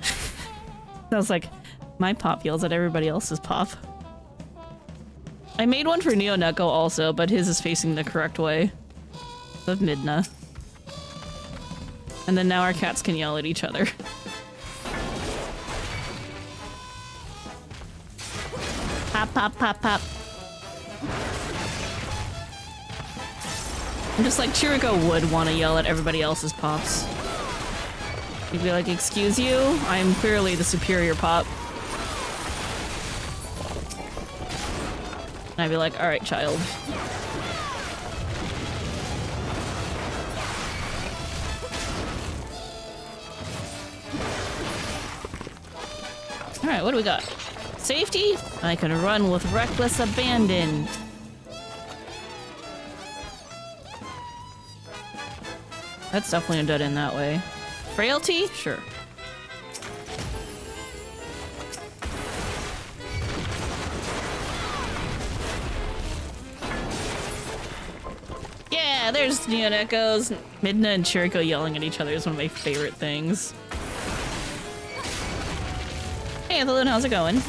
Sounds like my pop yells at everybody else's pop. I made one for Neo Neko also, but his is facing the correct way of Midna. And then now our cats can yell at each other. Pop, pop, pop, pop. I'm just like, Chiriko would want to yell at everybody else's pops. You'd be like, excuse you? I am clearly the superior pop. And I'd be like, alright, child. Alright, what do we got? Safety? I can run with reckless abandon. That's definitely a dead end that way. Frailty? Sure. Yeah, there's Neo Neko's. Midna and Chiriko yelling at each other is one of my favorite things. Hey, Evelyn, how's it going?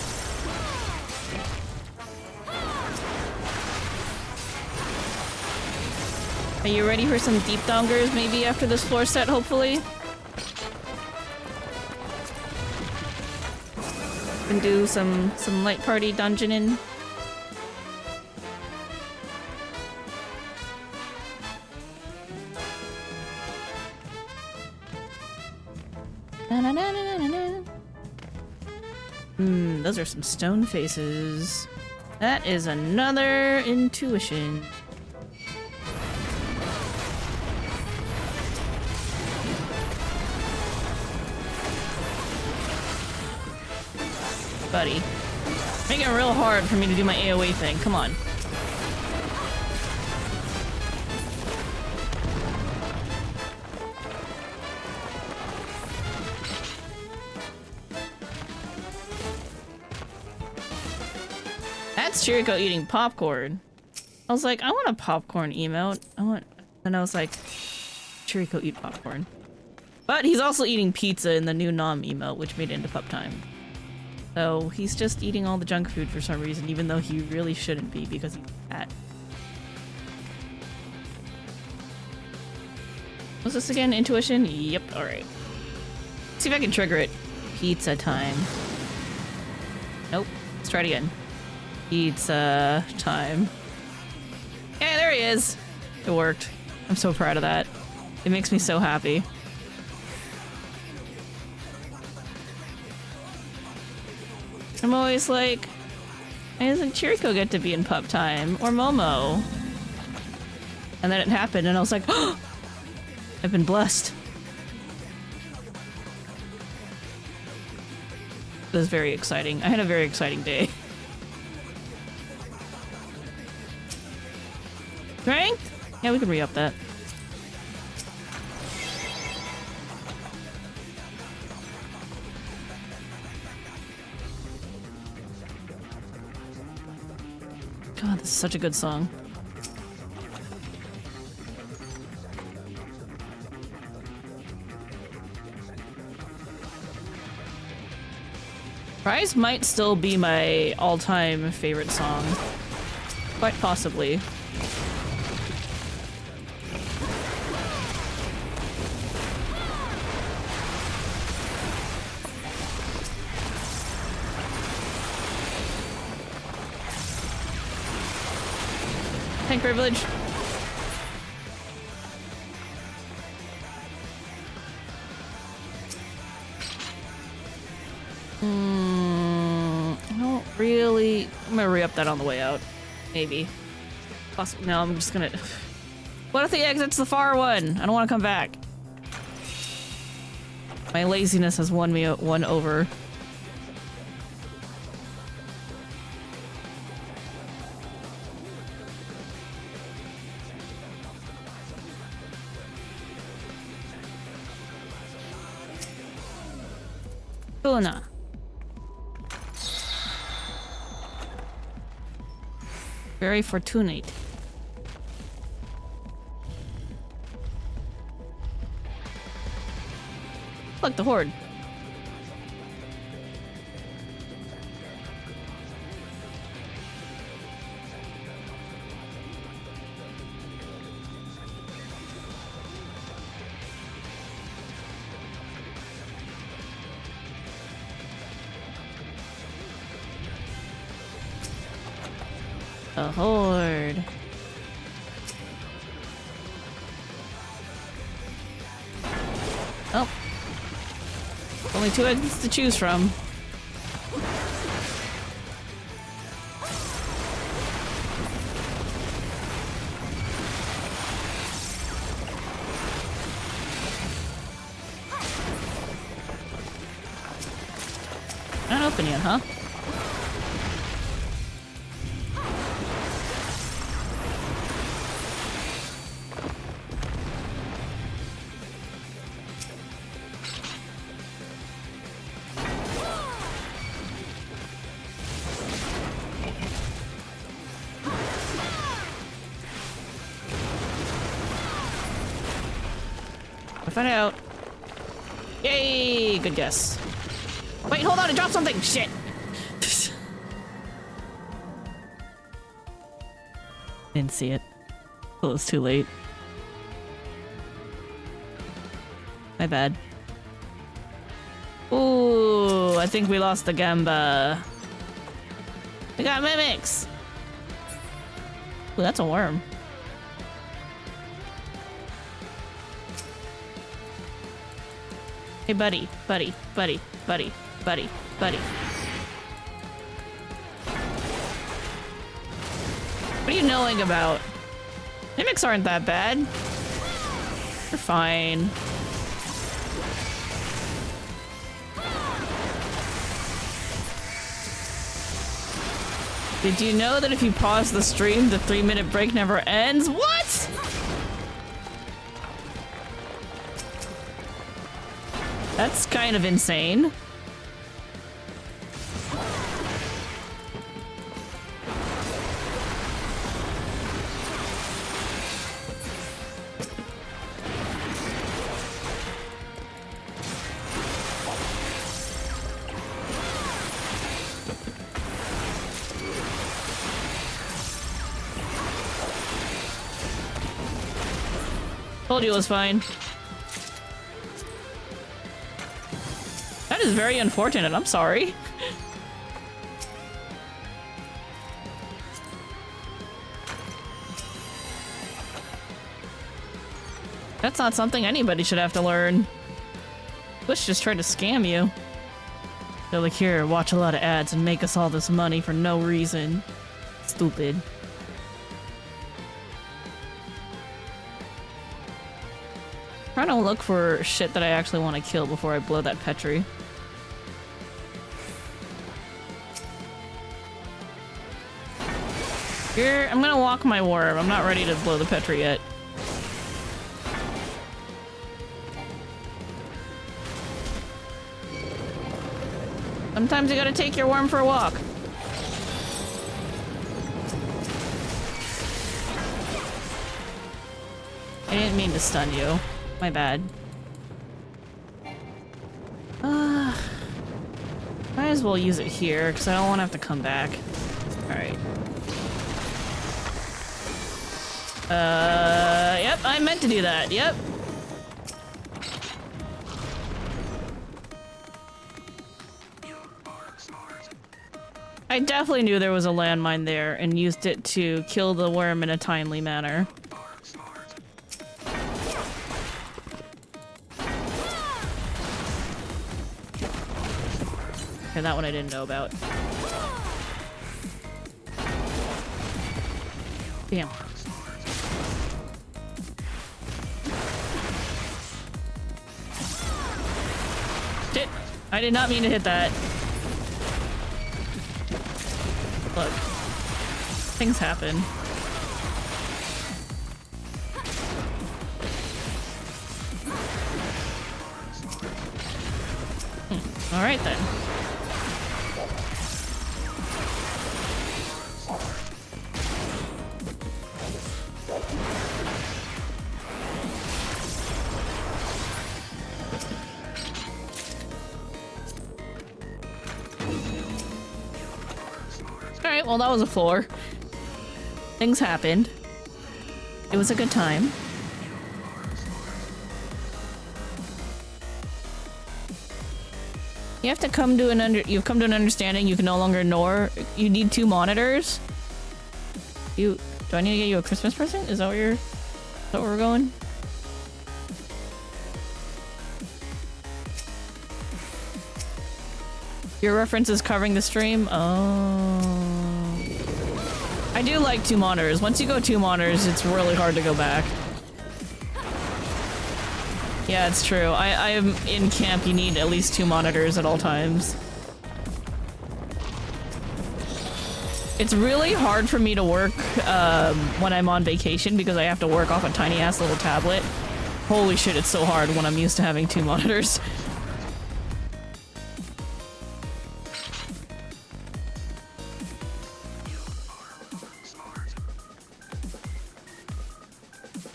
Are you ready for some deep dongers maybe after this floor set, hopefully? And do some light party dungeoning. Those are some stone faces. That is another intuition. Buddy. Making it real hard for me to do my AoE thing. Come on. That's Chiriko eating popcorn. I was like, I want a popcorn emote. And I was like, Chiriko eat popcorn. But he's also eating pizza in the new Nom emote, which made it into pup time. So he's just eating all the junk food for some reason, even though he really shouldn't be because he's fat. What's this again? Intuition? Yep, alright. See if I can trigger it. Pizza time. Nope. Let's try it again. Pizza time. Yeah, there he is! It worked. I'm so proud of that. It makes me so happy. I'm always like, why doesn't Chiriko get to be in pup time? Or Momo? And then it happened and I was like, oh! I've been blessed. It was very exciting. I had a very exciting day. Strength? Yeah, we can re-up that. God, this is such a good song. Rise might still be my all-time favorite song. Quite possibly. Tank privilege. I don't really... I'm gonna re-up that on the way out. Maybe. Possibly. No, I'm just gonna... What if the exit's the far one? I don't want to come back. My laziness has won me one over. Luna. Very fortunate. Look, the horde. A horde. Oh. Only 2 exits to choose from. Not open yet, huh? Find out. Yay! Good guess. Wait, hold on, I dropped something! Shit! Didn't see it. Well, it was too late. My bad. Ooh, I think we lost the Gamba. We got mimics! Ooh, that's a worm. Hey, buddy, buddy, buddy, buddy, buddy, buddy. What are you knowing about? Mimics aren't that bad. They're fine. Did you know that if you pause the stream, the 3-minute break never ends? What? That's kind of insane. Told you it was fine. That is very unfortunate. I'm sorry. That's not something anybody should have to learn. Twitch just tried to scam you. They're like, here, watch a lot of ads and make us all this money for no reason. Stupid. Trying to look for shit that I actually want to kill before I blow that Petri. Here, I'm gonna walk my worm. I'm not ready to blow the Petri yet. Sometimes you gotta take your worm for a walk. I didn't mean to stun you. My bad. Might as well use it here, because I don't want to have to come back. Alright. Yep, I meant to do that. Yep. I definitely knew there was a landmine there and used it to kill the worm in a timely manner. Okay, that one I didn't know about. Damn. Shit! I did not mean to hit that. Look. Things happen. Alright then. Alright, well that was a floor. Things happened. It was a good time. You have to come to you've come to an understanding you can no longer ignore. You need 2 monitors. Do I need to get you a Christmas present? Is that where we're going? Your reference is covering the stream? Oh. I do like 2 monitors. Once you go 2 monitors, it's really hard to go back. Yeah, it's true. I am in camp, you need at least 2 monitors at all times. It's really hard for me to work when I'm on vacation because I have to work off a tiny ass little tablet. Holy shit, it's so hard when I'm used to having 2 monitors.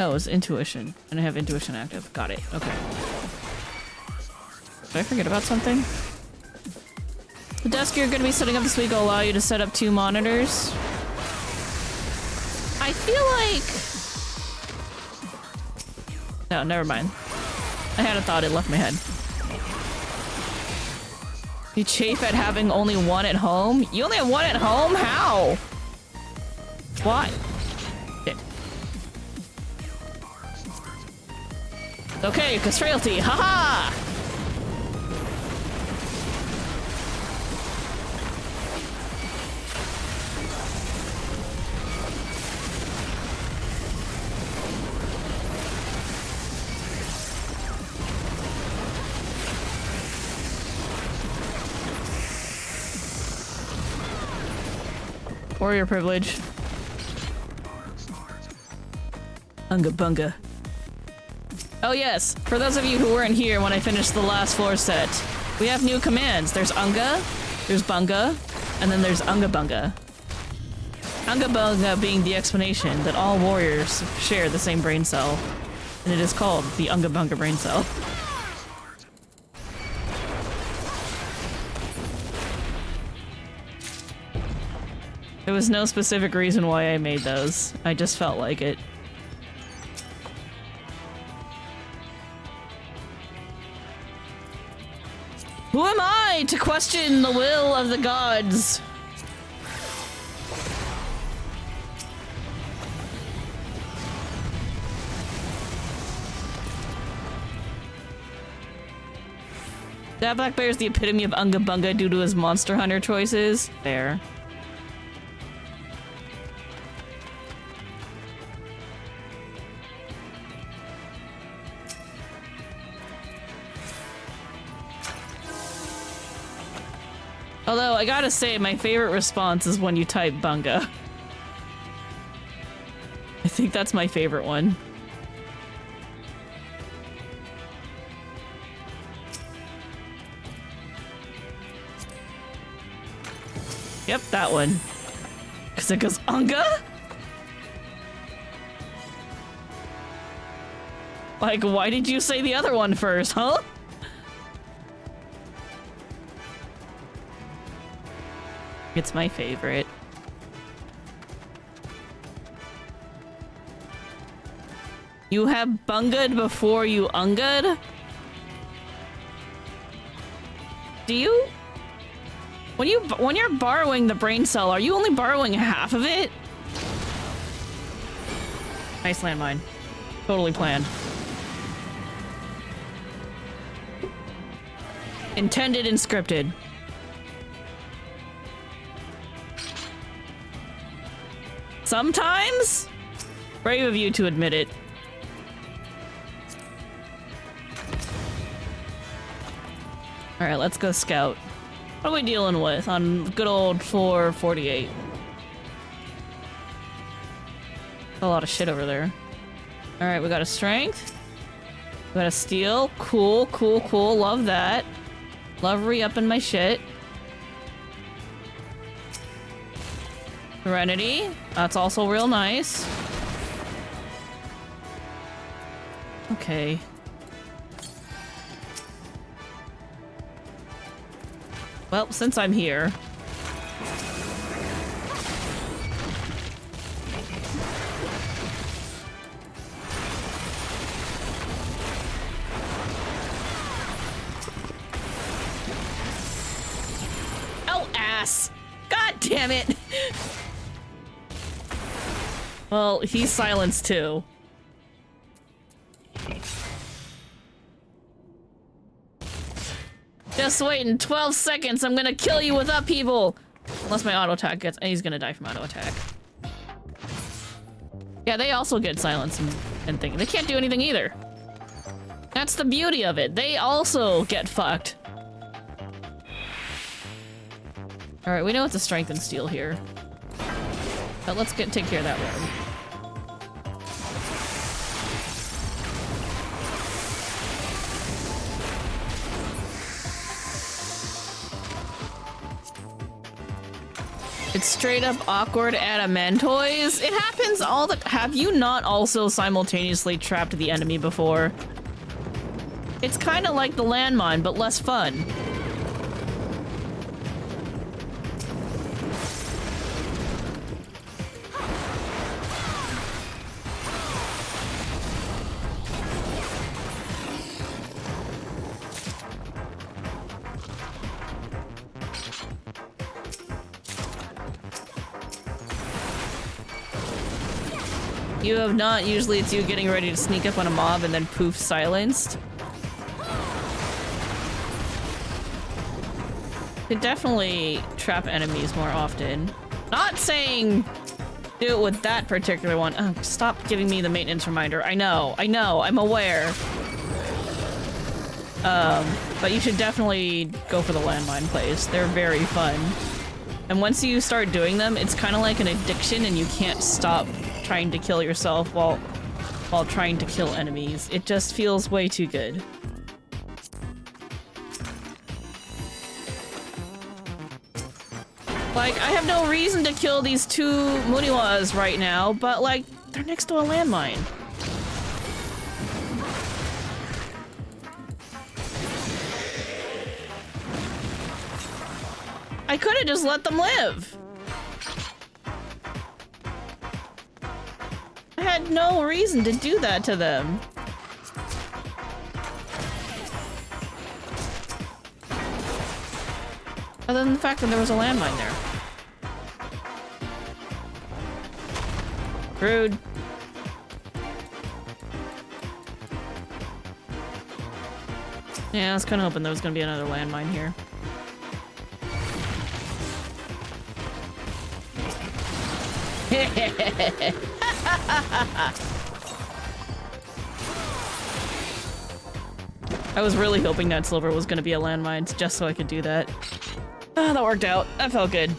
Oh, it's intuition. And I have intuition active. Got it. Okay. Did I forget about something? The desk you're going to be setting up this week will allow you to set up 2 monitors. I feel like... No, never mind. I had a thought, it left my head. You chafe at having only 1 at home? You only have 1 at home? How? Why? Okay, castrailty, haha! Warrior privilege. Unga bunga. Oh yes, for those of you who weren't here when I finished the last floor set, we have new commands. There's Unga, there's Bunga, and then there's Unga Bunga. Unga Bunga being the explanation that all warriors share the same brain cell, and it is called the Unga Bunga brain cell. There was no specific reason why I made those. I just felt like it. Who am I to question the will of the gods? That black bear is the epitome of Unga Bunga due to his monster hunter choices. Fair. Although, I gotta say, my favorite response is when you type Bunga. I think that's my favorite one. Yep, that one. Because it goes, Unga? Like, why did you say the other one first, huh? It's my favorite. You have bungad before you ungad? Do you? When you're borrowing the brain cell, are you only borrowing half of it? Nice landmine. Totally planned. Intended and scripted. Sometimes? Brave of you to admit it. Alright, let's go scout. What are we dealing with on good old 448? A lot of shit over there. Alright, we got a strength. We got a steel. Cool, cool, cool. Love that. Love re-upping my shit. Serenity. That's also real nice. Okay. Well, since I'm here. Oh, ass! God damn it! Well, he's silenced too. Just wait in 12 seconds, I'm gonna kill you with upheaval! Unless my auto attack gets- he's gonna die from auto attack. Yeah, they also get silenced and thing. They can't do anything either. That's the beauty of it. They also get fucked. Alright, we know it's a strength and steel here. But let's take care of that room. It's straight up awkward adamantoids. It happens all the- have you not also simultaneously trapped the enemy before? It's kind of like the landmine, but less fun. You have not. Usually it's you getting ready to sneak up on a mob and then poof, silenced. Could definitely trap enemies more often. Not saying do it with that particular one. Oh, stop giving me the maintenance reminder. I know, I'm aware. But you should definitely go for the landmine plays. They're very fun. And once you start doing them, it's kind of like an addiction and you can't stop trying to kill yourself while trying to kill enemies. It just feels way too good. Like, I have no reason to kill these two Muniwas right now, but like, they're next to a landmine. I could have just let them live. I had no reason to do that to them. Other than the fact that there was a landmine there. Rude. Yeah, I was kind of hoping there was going to be another landmine here. I was really hoping that silver was going to be a landmine just so I could do that. Ah, that worked out. That felt good.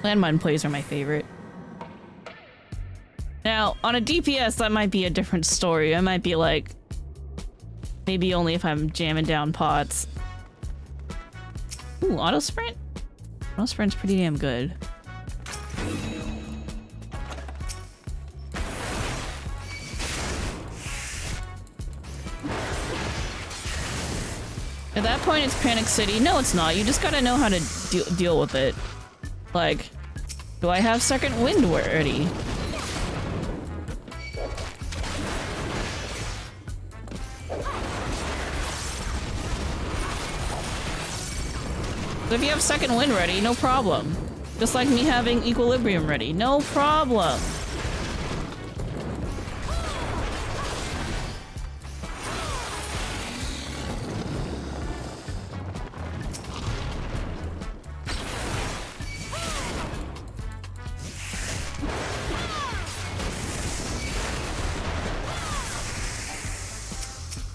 Landmine plays are my favorite. Now, on a DPS, that might be a different story. I might be like, maybe only if I'm jamming down pots. Ooh, auto sprint? Auto sprint's pretty damn good. At that point, it's Panic City. No, it's not. You just gotta know how to deal with it. Like, do I have second wind ready? If you have second wind ready, no problem. Just like me having equilibrium ready, no problem.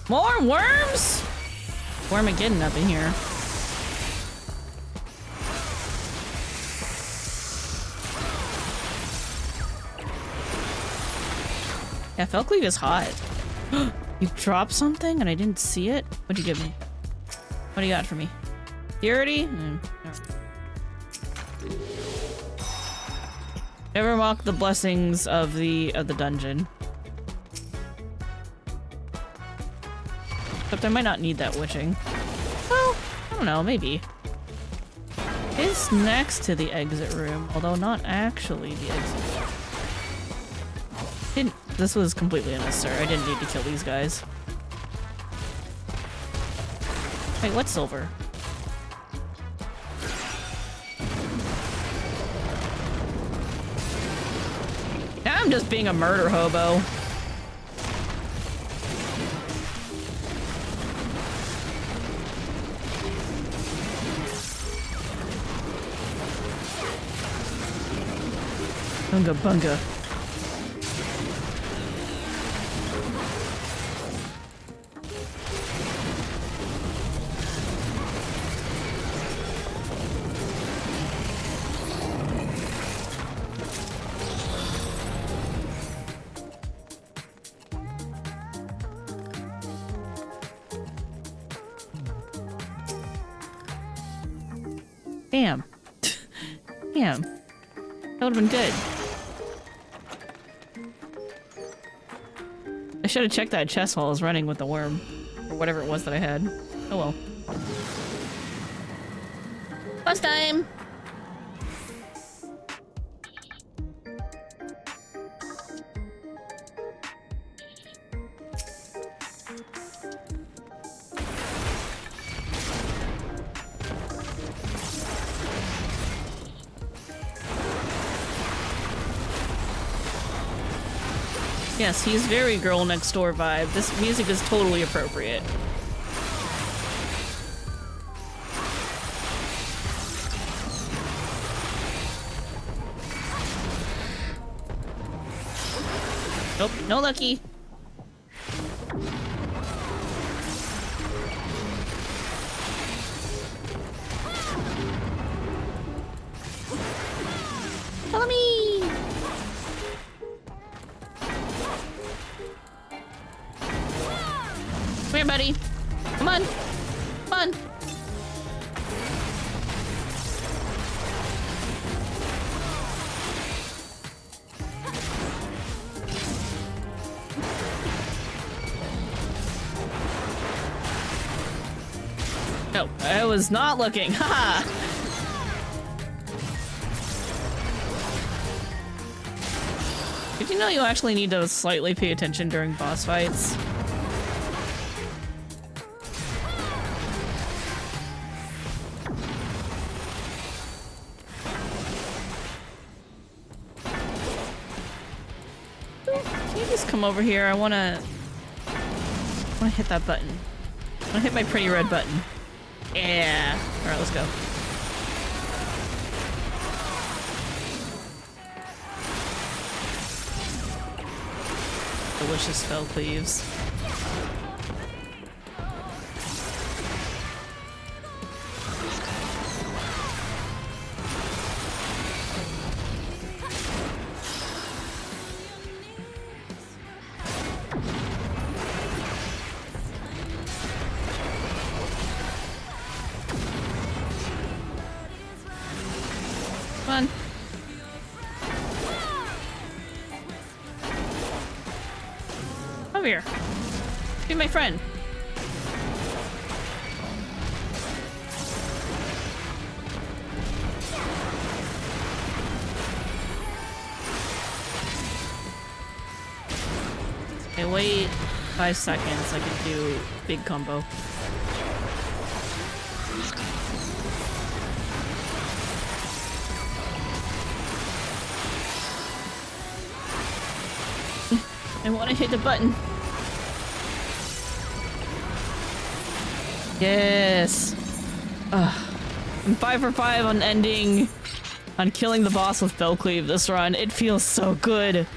More worms? Wormageddon up in here. Yeah, Felcleave is hot. You dropped something and I didn't see it? What'd you give me? What do you got for me? Purity? No. Never mock the blessings of the dungeon. Except I might not need that witching. Well, I don't know, maybe. It's next to the exit room, although not actually the exit room. This was completely unnecessary. I didn't need to kill these guys. Wait, what's silver? I'm just being a murder hobo. Bunga bunga. Damn. Damn. That would've been good. I should have checked that chest while I was running with the worm. Or whatever it was that I had. Oh well. Bus time! Yes, he's very girl next door vibe. This music is totally appropriate. Nope, no lucky. Follow me! Come here, buddy. Come on. Come on. No, I was not looking. Haha. Did you know you actually need to slightly pay attention during boss fights? Come over here. I wanna hit that button. I wanna hit my pretty red button. Yeah. Alright, let's go. Delicious spell cleaves. Come on. Over here. Be my friend. Okay, wait 5 seconds. I can do big combo. I want to hit the button. Yes. I'm 5 for 5 on ending, on killing the boss with Bellcleave this run. It feels so good.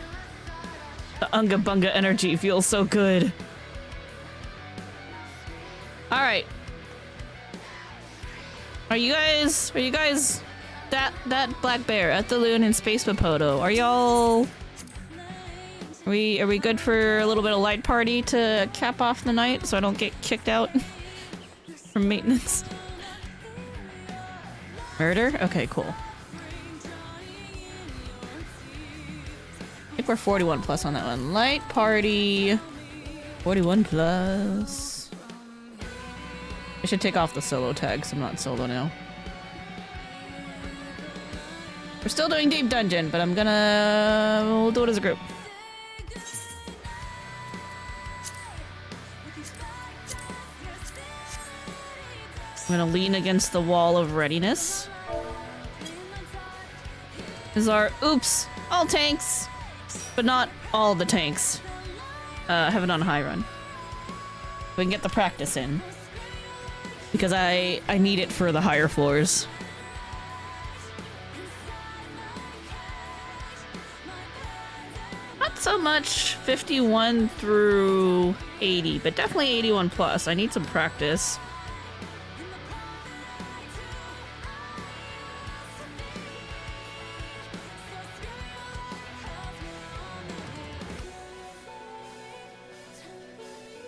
The Unga Bunga energy feels so good. All right. Are you guys that black bear at the loon and Space Popoto? Are y'all? Are we good for a little bit of light party to cap off the night so I don't get kicked out from maintenance? Murder? Okay, cool. I think we're 41 plus on that one. Light party. 41 plus. I should take off the solo tags. I'm not solo now. We're still doing Deep Dungeon, but we'll do it as a group. I'm gonna lean against the wall of readiness. This is our oops, all tanks. but not all the tanks. Have it on a high run. We can get the practice in. Because I need it for the higher floors. Not so much 51 through 80, but definitely 81 plus. I need some practice.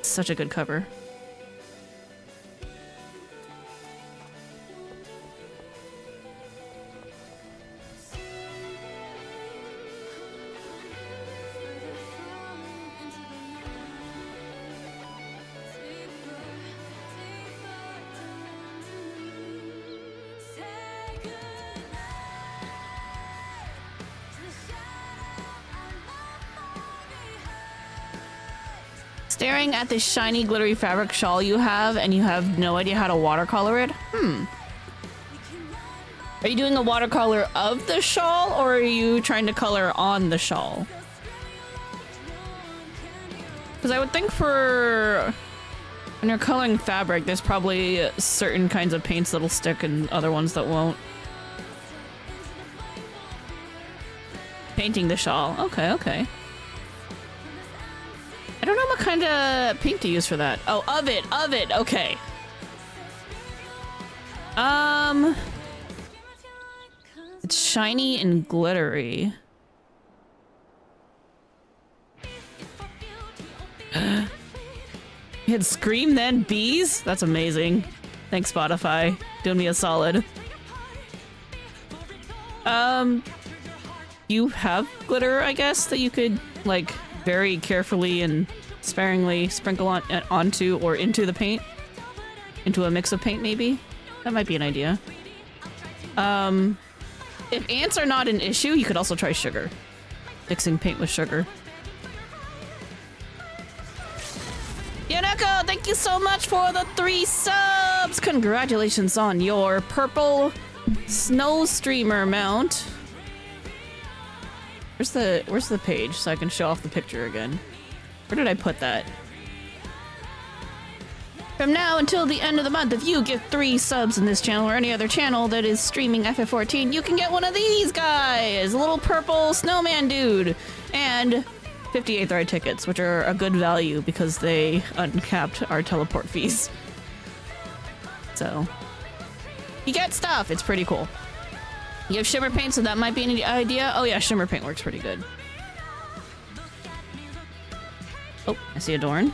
Such a good cover. Staring at this shiny glittery fabric shawl you have and you have no idea how to watercolor it? Are you doing a watercolor of the shawl or are you trying to color on the shawl? Because I would think for when you're coloring fabric, there's probably certain kinds of paints that'll stick and other ones that won't. Painting the shawl. Okay, okay. I don't know what kind of paint to use for that. Oh, of it, okay. It's shiny and glittery. You had Scream then Bees? That's amazing. Thanks, Spotify. Doing me a solid. You have glitter, I guess, that you could, like, very carefully and sparingly sprinkle onto or into the paint? Into a mix of paint, maybe? That might be an idea. If ants are not an issue, you could also try sugar. Mixing paint with sugar. Yoneko, thank you so much for the 3 subs! Congratulations on your purple snow streamer mount. Where's the page so I can show off the picture again? Where did I put that? From now until the end of the month, if you get 3 subs in this channel or any other channel that is streaming FF14, you can get one of these guys! A little purple snowman dude! And 58th ride tickets, which are a good value because they uncapped our teleport fees. So, you get stuff! It's pretty cool. You have shimmer paint, so that might be an idea. Oh yeah, shimmer paint works pretty good. Oh, I see a Dorn.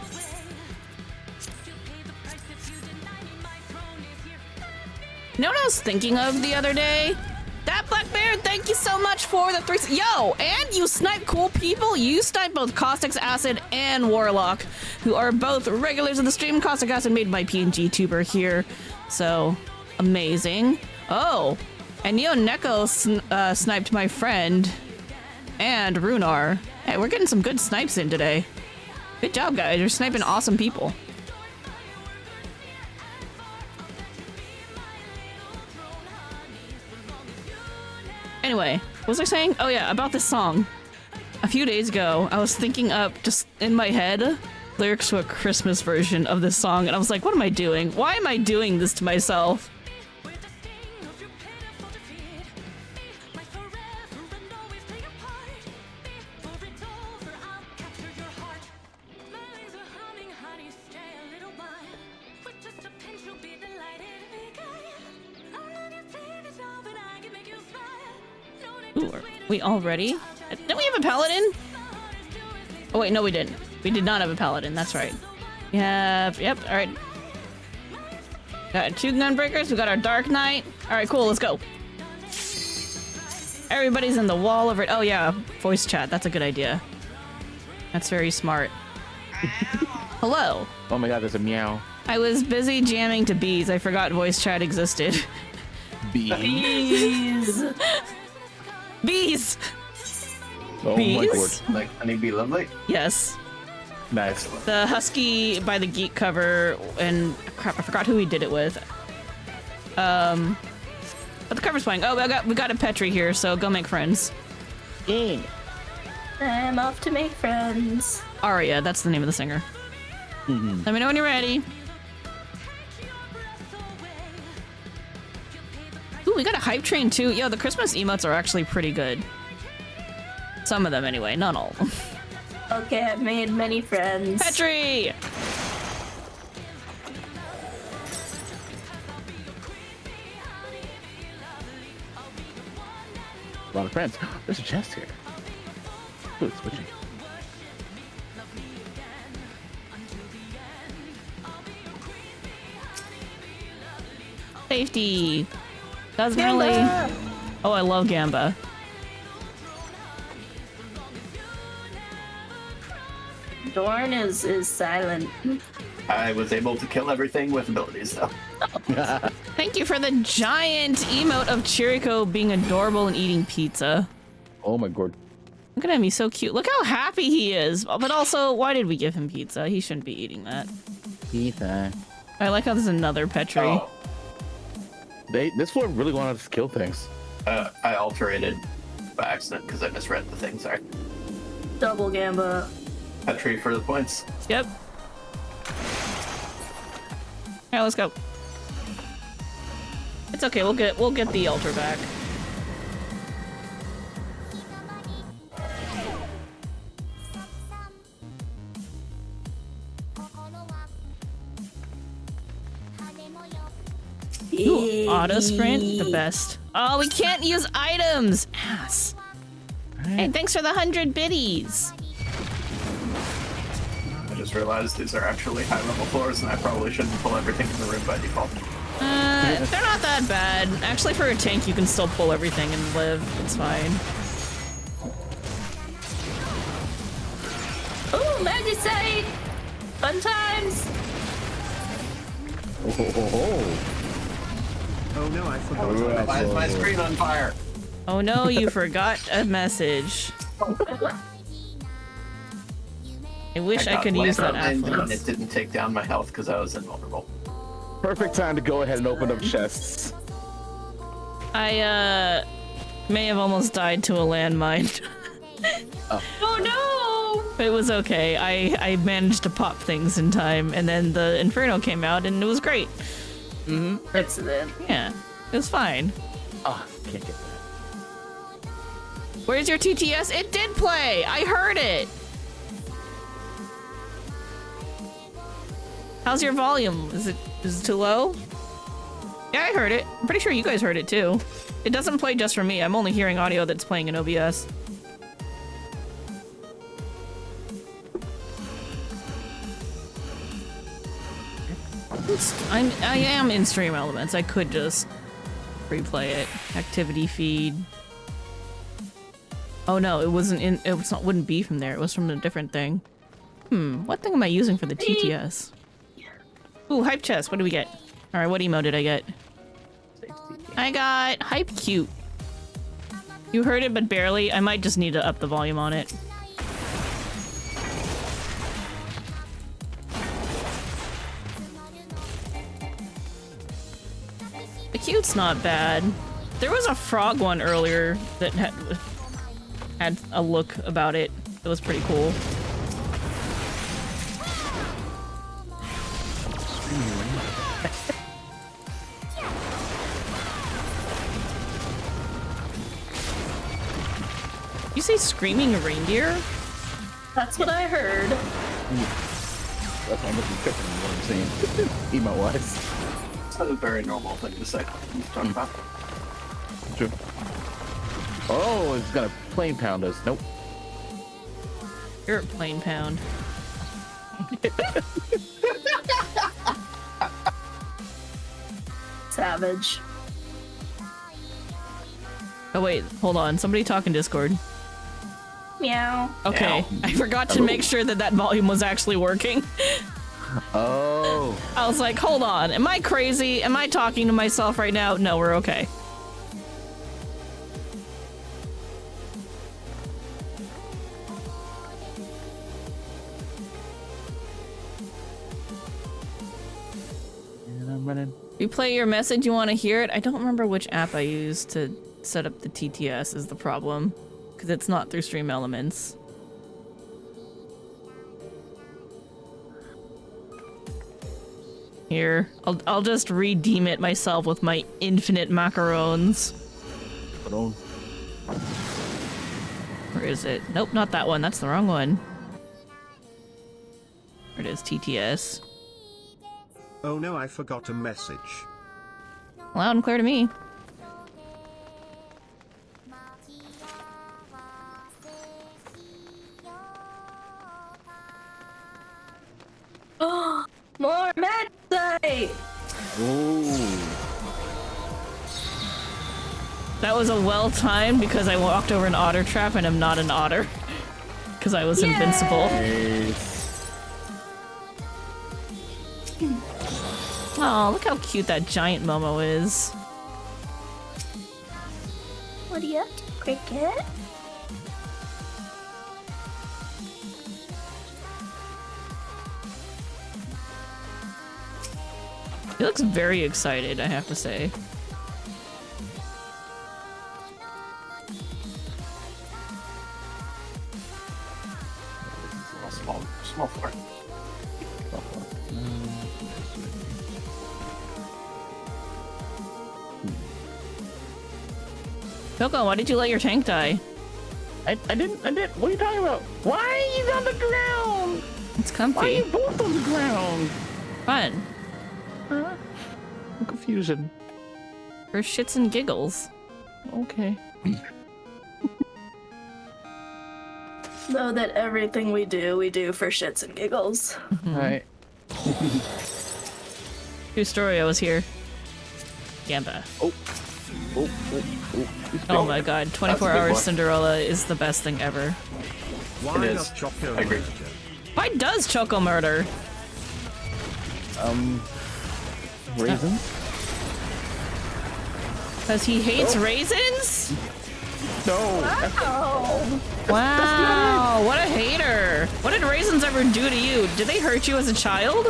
You know what I was thinking of the other day? That Black Bear, thank you so much for the 3... Yo, and you snipe cool people. You snipe both Caustic Acid and Warlock, who are both regulars of the stream. Caustic Acid made by PNG Tuber here. So, amazing. Oh, and Neo Neko sniped my friend and Runar. Hey, we're getting some good snipes in today. Good job, guys. You're sniping awesome people. Anyway, what was I saying? Oh yeah, about this song. A few days ago, I was thinking up, just in my head, lyrics to a Christmas version of this song, and I was like, what am I doing? Why am I doing this to myself? Ooh, are we all ready? Didn't we have a paladin? Oh wait, no we didn't. We did not have a paladin, that's right. Yep, alright. Got 2 gunbreakers, we got our Dark Knight. Alright, cool, let's go. Everybody's in the wall over it. Oh yeah, voice chat, that's a good idea. That's very smart. Hello. Oh my god, there's a meow. I was busy jamming to bees, I forgot voice chat existed. Bees. Bees! Oh Bees? my god. Like Honeybee Lovely? Yes. Nice. The Husky by the Geek cover, and crap, I forgot who he did it with. But the cover's playing. Oh, we got a Petri here, so go make friends. Yeah. I'm off to make friends. Aria, that's the name of the singer. Mm-hmm. Let me know when you're ready. Ooh, we got a hype train too. Yo, the Christmas emotes are actually pretty good. Some of them anyway, not all of them. Okay, I've made many friends. Petri! A lot of friends. There's a chest here. Ooh, it's switching. Safety. Doesn't really. Oh, I love Gamba. Dorn is silent. I was able to kill everything with abilities, though. Thank you for the giant emote of Chirico being adorable and eating pizza. Oh my god. Look at him, he's so cute. Look how happy he is. But also, why did we give him pizza? He shouldn't be eating that. Pizza. I like how there's another Petri. Oh, This floor really wanted us to kill things. I alterated by accident because I misread the thing. Sorry. Double Gamba. Petri for the points. Yep. Alright, let's go. It's okay, we'll get the altar back. Ooh, auto sprint, the best. Oh, we can't use items! Ass. Hey, thanks for the 100 biddies. I just realized these are actually high-level floors, and I probably shouldn't pull everything in the room by default. They're not that bad. Actually, for a tank, you can still pull everything and live. It's fine. Ooh, Magicite! Fun times! Oh no, I forgot. Why is my screen on fire? Oh no, you forgot a message. I wish I could use that and affluence. it didn't take down my health because I was invulnerable. Perfect time to go ahead and open up chests. I, may have almost died to a landmine. Oh no! But it was okay. I managed to pop things in time, and then the Inferno came out, and it was great. Excellent. Yeah, it was fine. Ah, can't get that. Where's your TTS? It did play! I heard it! How's your volume? Is it too low? Yeah, I heard it. I'm pretty sure you guys heard it too. It doesn't play just for me. I'm only hearing audio that's playing in OBS. I am in Stream Elements. I could just replay it. Activity feed. Oh no, it wasn't in. Wouldn't be from there. It was from a different thing. What thing am I using for the TTS? Ooh, hype chest. What do we get? All right, what emo did I get? I got hype cute. You heard it, but barely. I might just need to up the volume on it. The cute's not bad. There was a frog one earlier that had a look about it that was pretty cool. You say screaming reindeer? That's what I heard. That's almost different than what I'm saying. Emo-wise. It's a very normal thing to say. Talk about. True. Oh, it's got a plane pound us. Nope. You're a plane pound. Savage. Oh wait, hold on. Somebody talk in Discord. Meow. Okay, Meow. I forgot to make sure that that volume was actually working. Oh. I was like, hold on. Am I crazy? Am I talking to myself right now? No, we're okay. And I'm running. Replay your message, you want to hear it? I don't remember which app I used to set up the TTS is the problem. Because it's not through Stream Elements. Here, I'll just redeem it myself with my infinite macarons. But on. Where is it? Nope, not that one. That's the wrong one. There it is, TTS. Oh no, I forgot a message. Loud and clear to me. Oh, more medicine! Ooh. That was a well-timed because I walked over an otter trap and I'm not an otter. Because I was invincible. Nice. Oh, look how cute that giant Momo is. What do you have to, Cricket? He looks very excited, I have to say. Small floor. Coco, why did you let your tank die? I didn't. What are you talking about? Why are you on the ground? It's Why are comfy. you both on the ground? Fun. Huh? I'm confusion. For shits and giggles. Okay. Know that everything we do for shits and giggles. Alright. True story, I was here. Gamba. Oh. Oh my god, 24 good Hours one. Cinderella is the best thing ever. Why It is. not Choco I agree. Murder? Why does Choco murder? Raisins? Because he hates raisins? No. Oh, Wow, what a hater. What did raisins ever do to you? Did they hurt you as a child?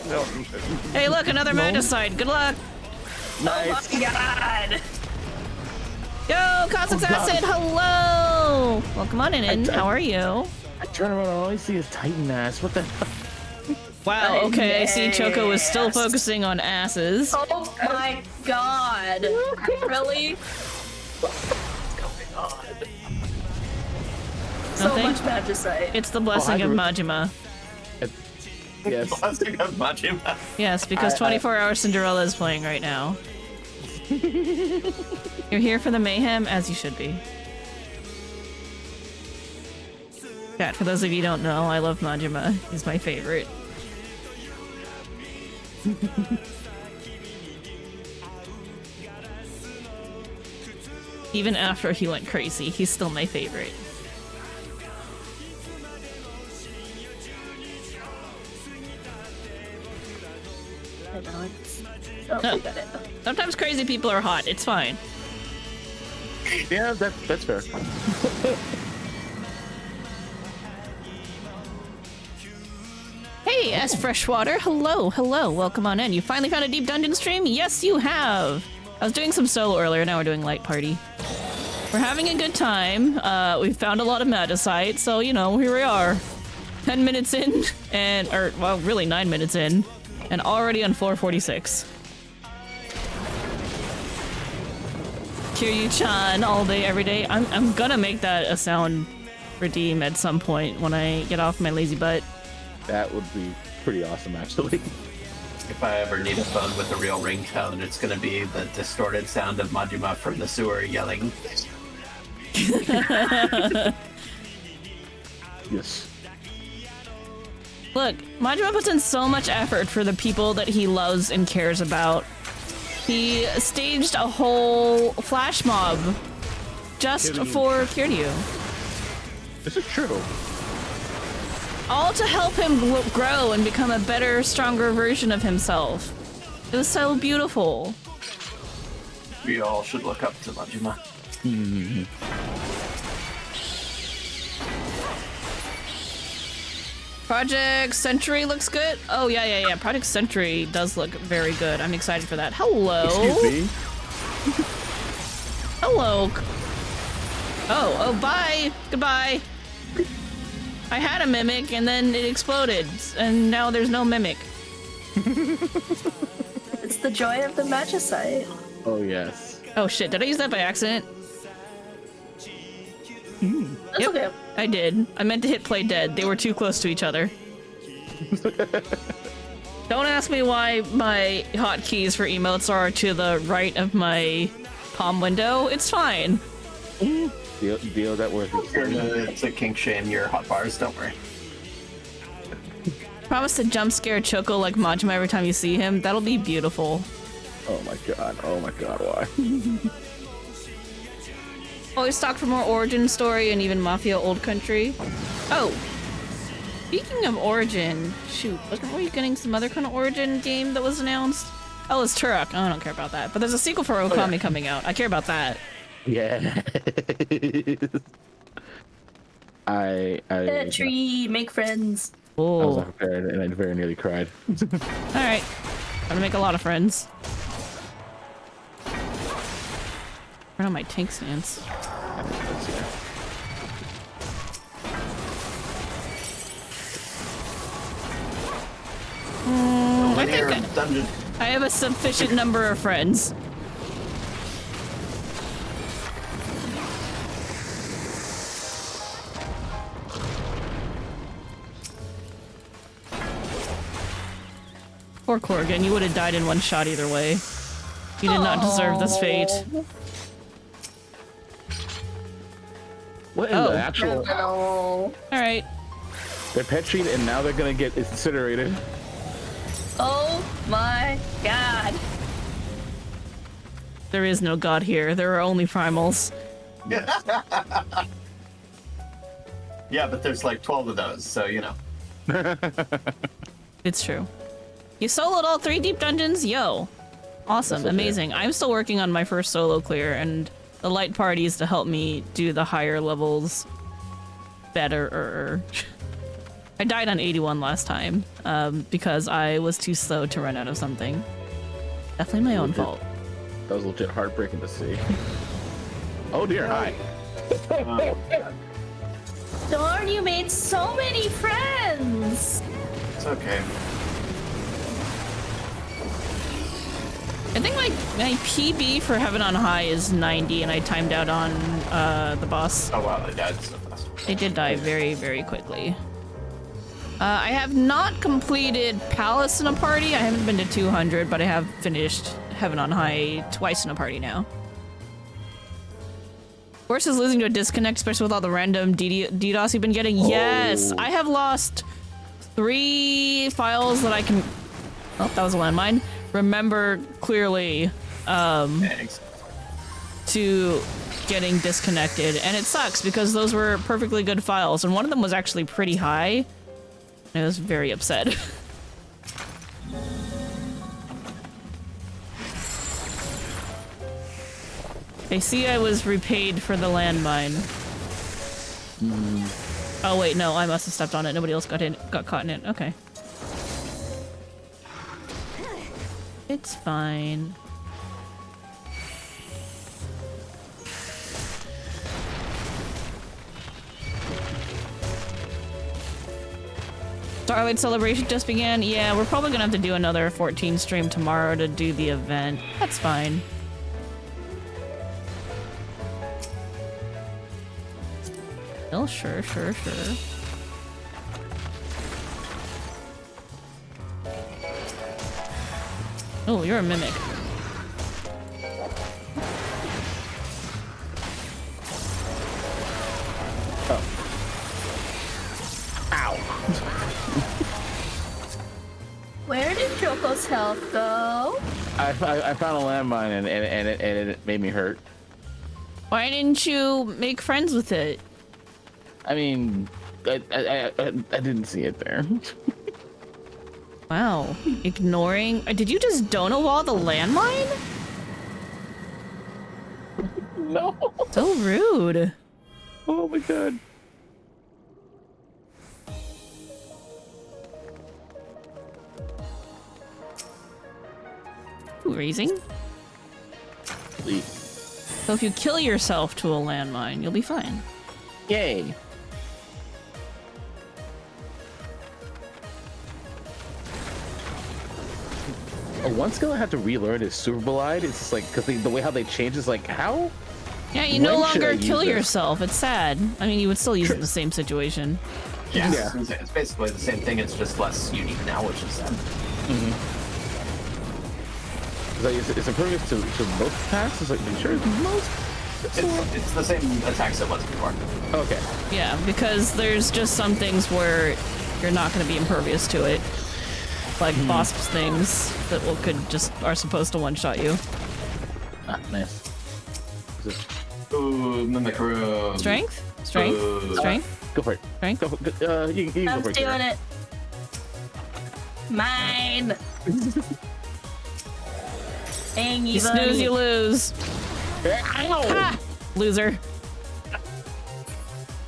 No. Hey, look, another magicite. Good luck. Nice. my God! Yo, Cosmic's Acid, hello! Welcome on in. How are you? I turn around and all I see is Titan ass. What the hell? Wow, okay, I see Choco was still Yes. focusing on asses. Oh my God! Really? So Nothing? much magicite. It's the blessing of grew- Majima. Yes. Blessing of Majima. Yes, because 24 Hour Cinderella is playing right now. You're here for the mayhem, as you should be. Chat, for those of you who don't know, I love Majima. He's my favorite. Even after he went crazy, he's still my favorite. I know it's. Oh, No. we got it. Sometimes crazy people are hot. It's fine. Yeah, that's fair. Hey, S Freshwater. Hello, hello. Welcome on in. You finally found a deep dungeon stream? Yes, you have. I was doing some solo earlier. Now we're doing light party. We're having a good time. We found a lot of magicite, so you know, here we are. 10 minutes in, or well, really 9 minutes in, and already on floor 46. Kiryu-chan all day, every day. I'm gonna make that a sound redeem at some point when I get off my lazy butt. That would be pretty awesome, actually. If I ever need a phone with a real ringtone, it's gonna be the distorted sound of Majima from the sewer yelling. Yes. Look, Majima puts in so much effort for the people that he loves and cares about. He staged a whole flash mob just for Kiryu. This is true. All to help him grow and become a better, stronger version of himself. It was so beautiful. We all should look up to Majima. Project Century looks good. Oh, yeah. Project Century does look very good. I'm excited for that. Hello. Excuse me. Hello. Oh, bye. Goodbye. I had a mimic and then it exploded, and now there's no mimic. It's the joy of the magicite. Oh yes. Oh shit, did I use that by accident? That's okay. I did. I meant to hit play dead. They were too close to each other. Don't ask me why my hotkeys for emotes are to the right of my palm window. It's fine. Deal that worth it. It's a kink shame your hot bars, don't worry. Promise to jump scare Choco like Majima every time you see him. That'll be beautiful. Oh my god, why? Always stock for more Origin story and even Mafia Old Country. Oh, speaking of Origin, shoot, wasn't we getting some other kind of Origin game that was announced? Oh, it's Turok. Oh, I don't care about that. But there's a sequel for Okami coming out. I care about that. Yeah. I Petri, make friends. I was Oh, unprepared and I very nearly cried. all right. I'm gonna make a lot of friends. Turn on my tank stance. Let's see. I Linear think dungeon. I have a sufficient number of friends. Poor Corrigan, you would have died in one shot either way. You did not deserve this fate. What in Oh. the actual? No. Alright. They're petried and now they're gonna get incinerated. Oh my god. There is no god here. There are only primals. Yeah, but there's like 12 of those, so you know. It's true. You soloed all 3 deep dungeons? Yo. Awesome. That's okay. Amazing. I'm still working on my first solo clear, and the light parties to help me do the higher levels better. I died on 81 last time, because I was too slow to run out of something. Definitely my own fault. That was legit heartbreaking to see. Oh dear, hi. Darn, you made so many friends. It's okay. I think my PB for Heaven on High is 90, and I timed out on the boss. Oh wow, they died so fast. They did die very, very quickly. I have not completed Palace in a party. I haven't been to 200, but I have finished Heaven on High twice in a party now. Worse is losing to a disconnect, especially with all the random DDoS you've been getting. Oh. Yes, I have lost 3 files that I can... Oh, that was a landmine. Remember clearly Thanks. to getting disconnected, and it sucks because those were perfectly good files, and one of them was actually pretty high. I was very upset. I see I was repaid for the landmine. Oh wait, no, I must have stepped on it. Nobody else got caught in it. Okay. It's fine. Starlight Celebration just began. Yeah, we're probably gonna have to do another 14 stream tomorrow to do the event. That's fine. Oh, sure. Oh, you're a mimic. Oh. Ow. Where did Choco's health go? I found a landmine and it made me hurt. Why didn't you make friends with it? I mean, I didn't see it there. Wow. Ignoring... Did you just donut wall the landmine? No. So rude. Oh my god. Ooh, raising? Please. So if you kill yourself to a landmine, you'll be fine. Yay. One skill I had to relearn is Super Blide. It's just like, because the way how they change is like, how? Yeah, you no When should I longer use kill this? yourself. It's sad. I mean, you would still use it in the same situation. Yeah, Yeah. it's basically the same thing. It's just less unique now, which is sad. It's like, it's impervious to most attacks. It's like, are you sure it's most? It's the same attacks it was before. Okay. Yeah, because there's just some things where you're not going to be impervious to it. Like boss things that are supposed to one-shot you. Ah, nice. Is this- Ooh, Mimic Room. Strength? Strength? Go for it. Strength? Go for it. You can I'm go for it. stealing Kara. it. Mine. Dang You snooze, you lose. Ha! Loser.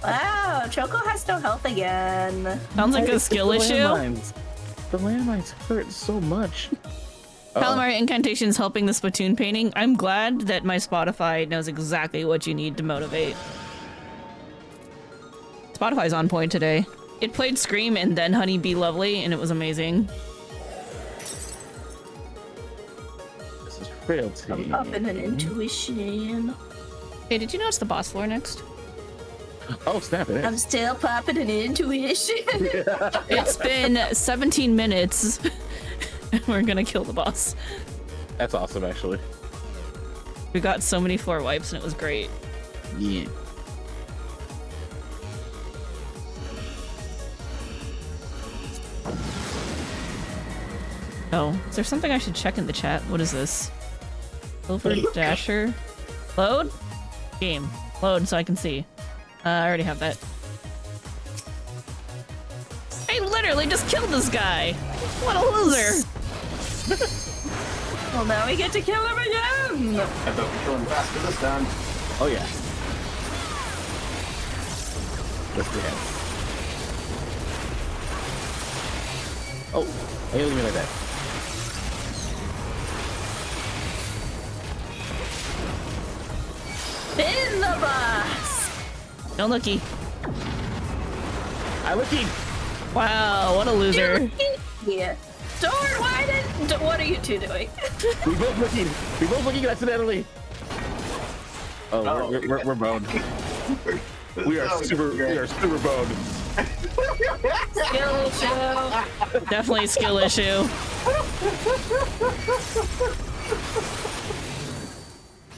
Wow, Choco has no health again. Sounds like a skill The issue. landmines. The landmines hurt so much. Calamari incantation is helping the Splatoon painting. I'm glad that my Spotify knows exactly what you need to motivate. Spotify's on point today. It played Scream and then Honey Be Lovely, and it was amazing. This is frailty. I'm up in an intuition. Hey, did you know it's the boss floor next? Oh, snap it. I'm still popping an intuition. It's been 17 minutes. We're gonna kill the boss. That's awesome, actually. We got so many floor wipes and it was great. Yeah. Oh, is there something I should check in the chat? What is this? Silver Dasher? Load? Game. Load so I can see. I already have that. I literally just killed this guy! What a loser! Well, now we get to kill him again. I thought we were going faster this time. Oh, yeah. Let's do that. Oh, I don't even like that. Pin the boss. No looky. I looking. Wow, what a loser. Yeah. Dorn, what are you two doing? We both looking. We both looking accidentally. Oh, we're boned. We are super boned. Skill issue. Definitely a skill issue.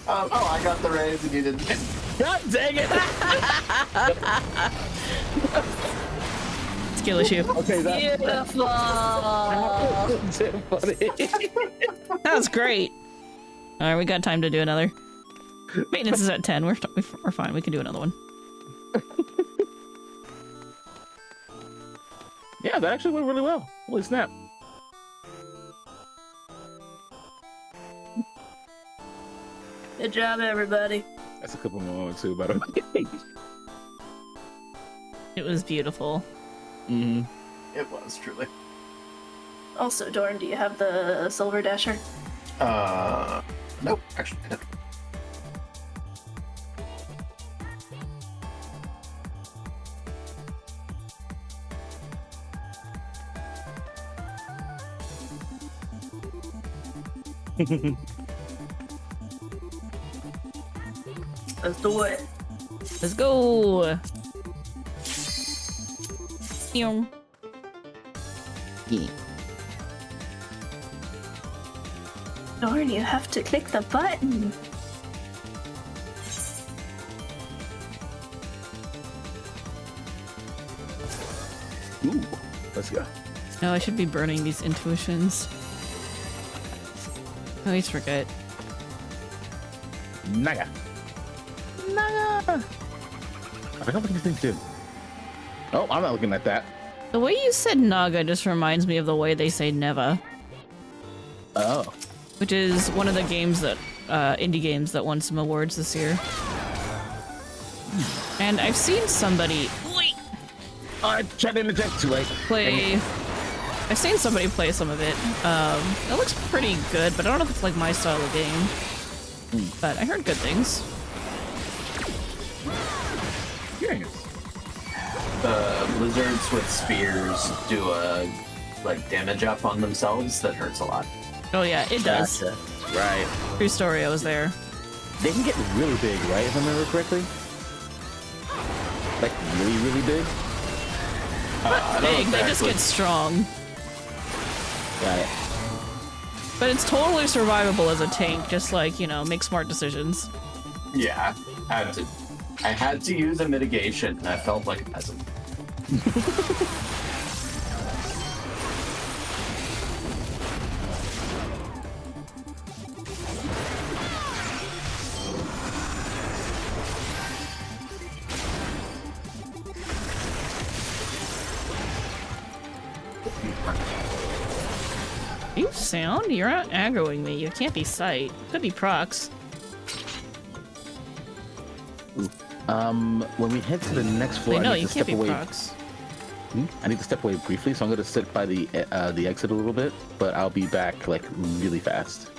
Oh, I got the raise and you didn't. God dang it! Skill issue. Okay, Beautiful. that's funny. That was great. Alright, we got time to do another. Maintenance is at 10. We're fine. We can do another one. Yeah, that actually went really well. Holy snap. Good job, everybody. That's a couple moments too, by the way. It was beautiful. Mm-hmm. It was truly. Also, Dorn, do you have the Silver Dasher? Nope, actually. I don't. Let's do it. Let's go. Ew. Dorn, you have to click the button. Ooh, let's go. No, I should be burning these intuitions. I always forget. Naga. Naga. I don't think these things do. Oh, I'm not looking at that. The way you said Naga just reminds me of the way they say Neva, Oh. which is one of the games that, indie games that won some awards this year. And I've seen somebody I tried to interject too late. play. I've seen somebody play some of it. It looks pretty good, but I don't know if it's like my style of game. But I heard good things. Curious. The lizards with spears do a like damage up on themselves that hurts a lot. Oh yeah, it does. Gotcha. Right. True story, I was there. They can get really big, right? If I remember correctly. Like really, really big. I don't Big, they just exactly- get strong. Got it. But it's totally survivable as a tank, just like, you know, make smart decisions. Yeah, I had to use a mitigation, and I felt like a peasant. You sound? You're out aggroing me. You can't be sight. Could be procs. When we head to the next floor, Wait, no, I need you to can't step be away. procs. I need to step away briefly, so I'm gonna sit by the exit a little bit, but I'll be back like really fast.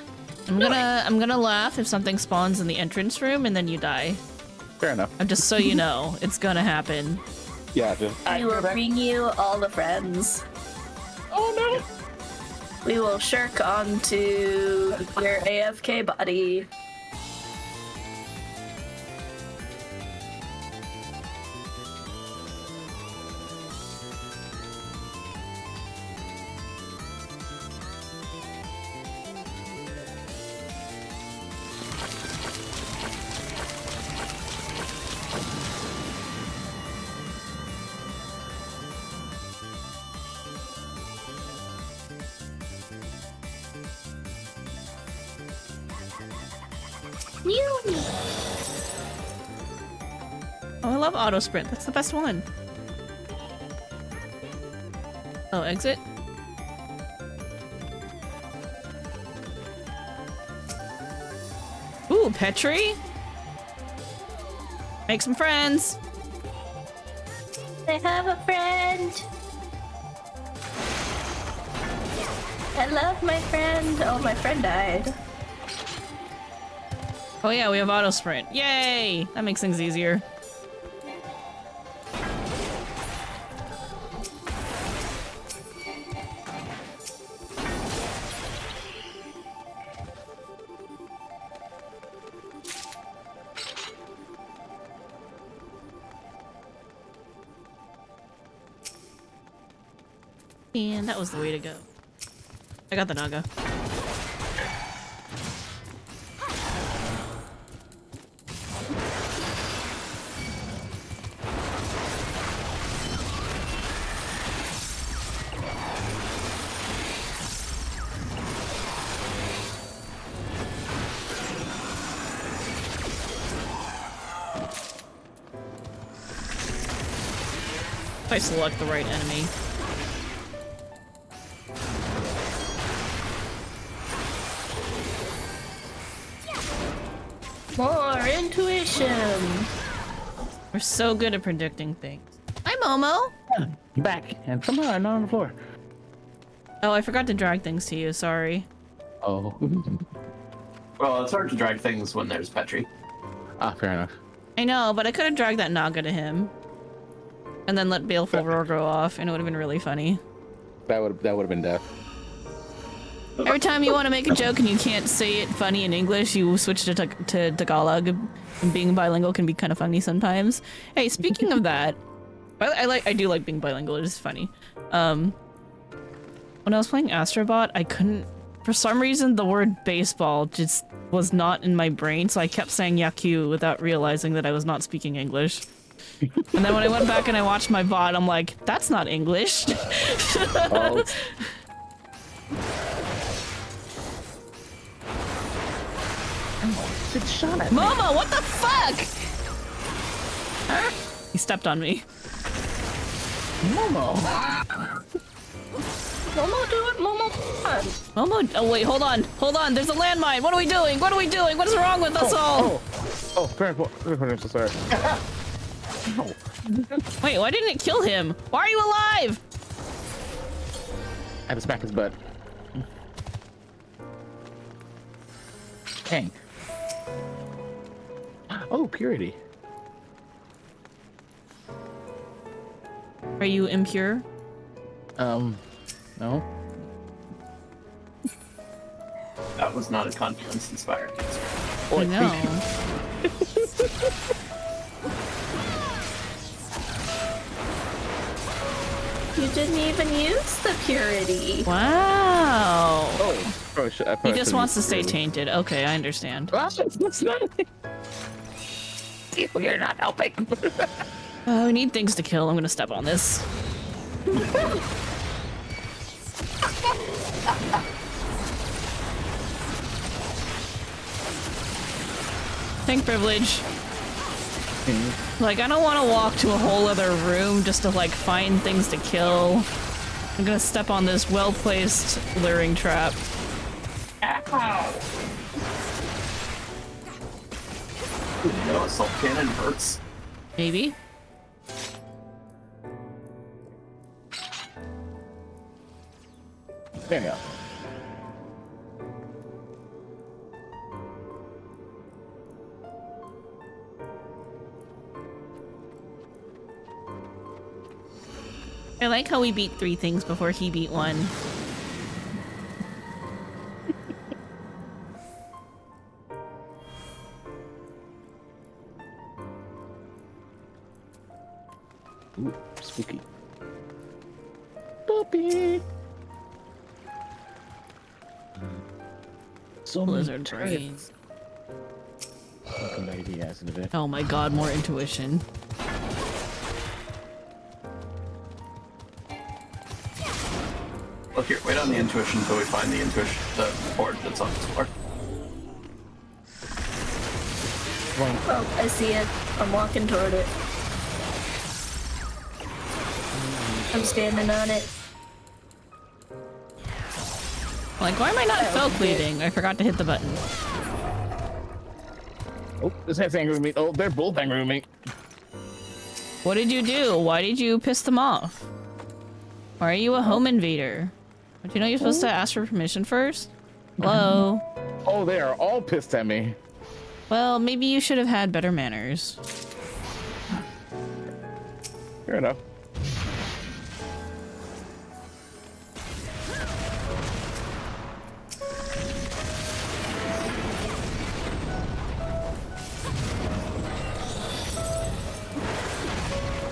I'm gonna laugh if something spawns in the entrance room and then you die. Fair enough. Just so you know, it's gonna happen. Yeah. We will bring you all the friends. Oh no! We will shirk onto your AFK body. Oh, I love auto sprint. That's the best one. Oh, exit? Ooh, Petri? Make some friends. I have a friend. I love my friend. Oh, my friend died. Oh yeah, we have auto sprint. Yay! That makes things easier. And that was the way to go. I got the Naga. If I select the right enemy. More intuition. We're so good at predicting things. Hi, Momo! I'm back, and somehow I'm not on the floor. Oh, I forgot to drag things to you, sorry. Oh. Well, it's hard to drag things when there's Petri. Fair enough. I know, but I could have dragged that Naga to him. And then let Baleful Roar go off, and it would have been really funny. That would have been death. Every time you want to make a joke and you can't say it funny in English, you switch to Tagalog. And being bilingual can be kind of funny sometimes. Hey, speaking of that, I do like being bilingual. It is funny. When I was playing Astrobot, I couldn't. For some reason, the word baseball just was not in my brain, so I kept saying Yaku without realizing that I was not speaking English. And then when I went back and I watched my VoD, I'm like, that's not English. Oh. It's shot at me. Momo, what the fuck? Huh? He stepped on me. Momo. Momo, do it, Momo. Momo, oh wait, hold on. There's a landmine. What are we doing? What is wrong with us all? Fair enough. I'm so sorry. No. Wait, why didn't it kill him? Why are you alive? I had to smack his butt. Dang. Oh, purity. Are you impure? No. That was not a confidence-inspiring answer. I know. You didn't even use the purity. Wow. Oh, He just wants to stay tainted. Okay, I understand. That's not. You're not helping. We need things to kill. I'm gonna step on this. Tank privilege. Like, I don't want to walk to a whole other room just to, like, find things to kill. I'm gonna step on this well-placed luring trap. Ow! No, assault cannon hurts. Maybe. There you go. I like how we beat 3 things before he beat 1. Ooh, spooky. Puppy. So Blizzard brain. Fucking lady ass in a bit. Oh my god, more intuition. Look here, wait on the intuition until we find the board that's on this floor. Oh, I see it. I'm walking toward it. I'm standing on it. Like, why am I not felt bleeding? I forgot to hit the button. Oh, this head's angry with me. Oh, they're both angry with me. What did you do? Why did you piss them off? Why are you a home invader? Don't you know you're supposed to ask for permission first? Hello? Oh, they are all pissed at me. Well, maybe you should have had better manners. Fair enough.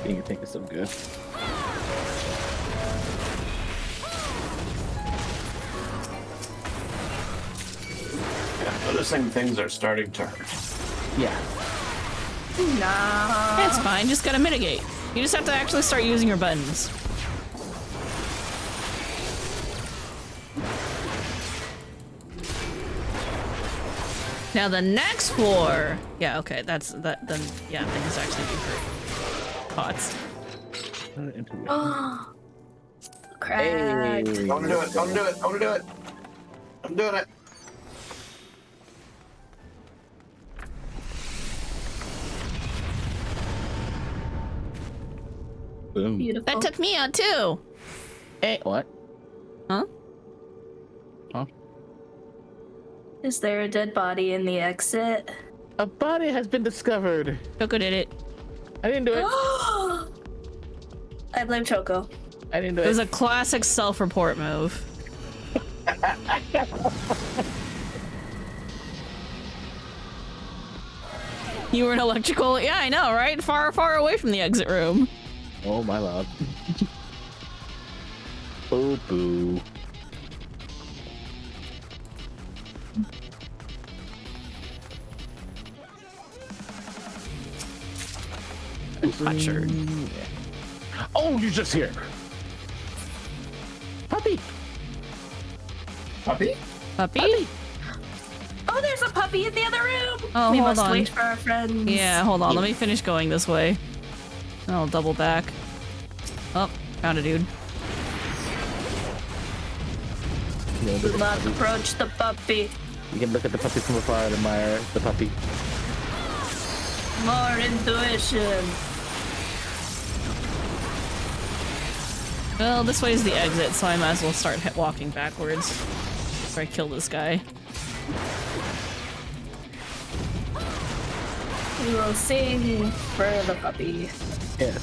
You think it's so good. Yeah, noticing things are starting to hurt. Yeah. Nah. It's fine, just gotta mitigate. You just have to actually start using your buttons. Now the next floor. Yeah, okay, that's that. Then yeah, things actually do hurt. Pots. Oh. Cracked. I want to do it, I want to do it, I want to do it. I'm doing it. Boom. Beautiful. That took me out too. Hey, what? Huh? Huh? Is there a dead body in the exit? A body has been discovered. Choco did it. I didn't do it. I blame Choco. I didn't do It was it. a classic self-report move. You were in electrical? Yeah, I know, right? Far, far away from the exit room. Oh my lord. Boo boo. Not sure. Oh, you're just here. Puppy. Puppy? Puppy? Oh, there's a puppy in the other room. Oh, we hold must on. wait for our friends. Yeah, hold on. Let me finish going this way. I'll double back. Oh, found a dude. Do not approach the puppy. You can look at the puppy from afar and admire the puppy. More intuition. Well, this way is the exit, so I might as well start walking backwards before I kill this guy. We will sing for the puppy. Yes.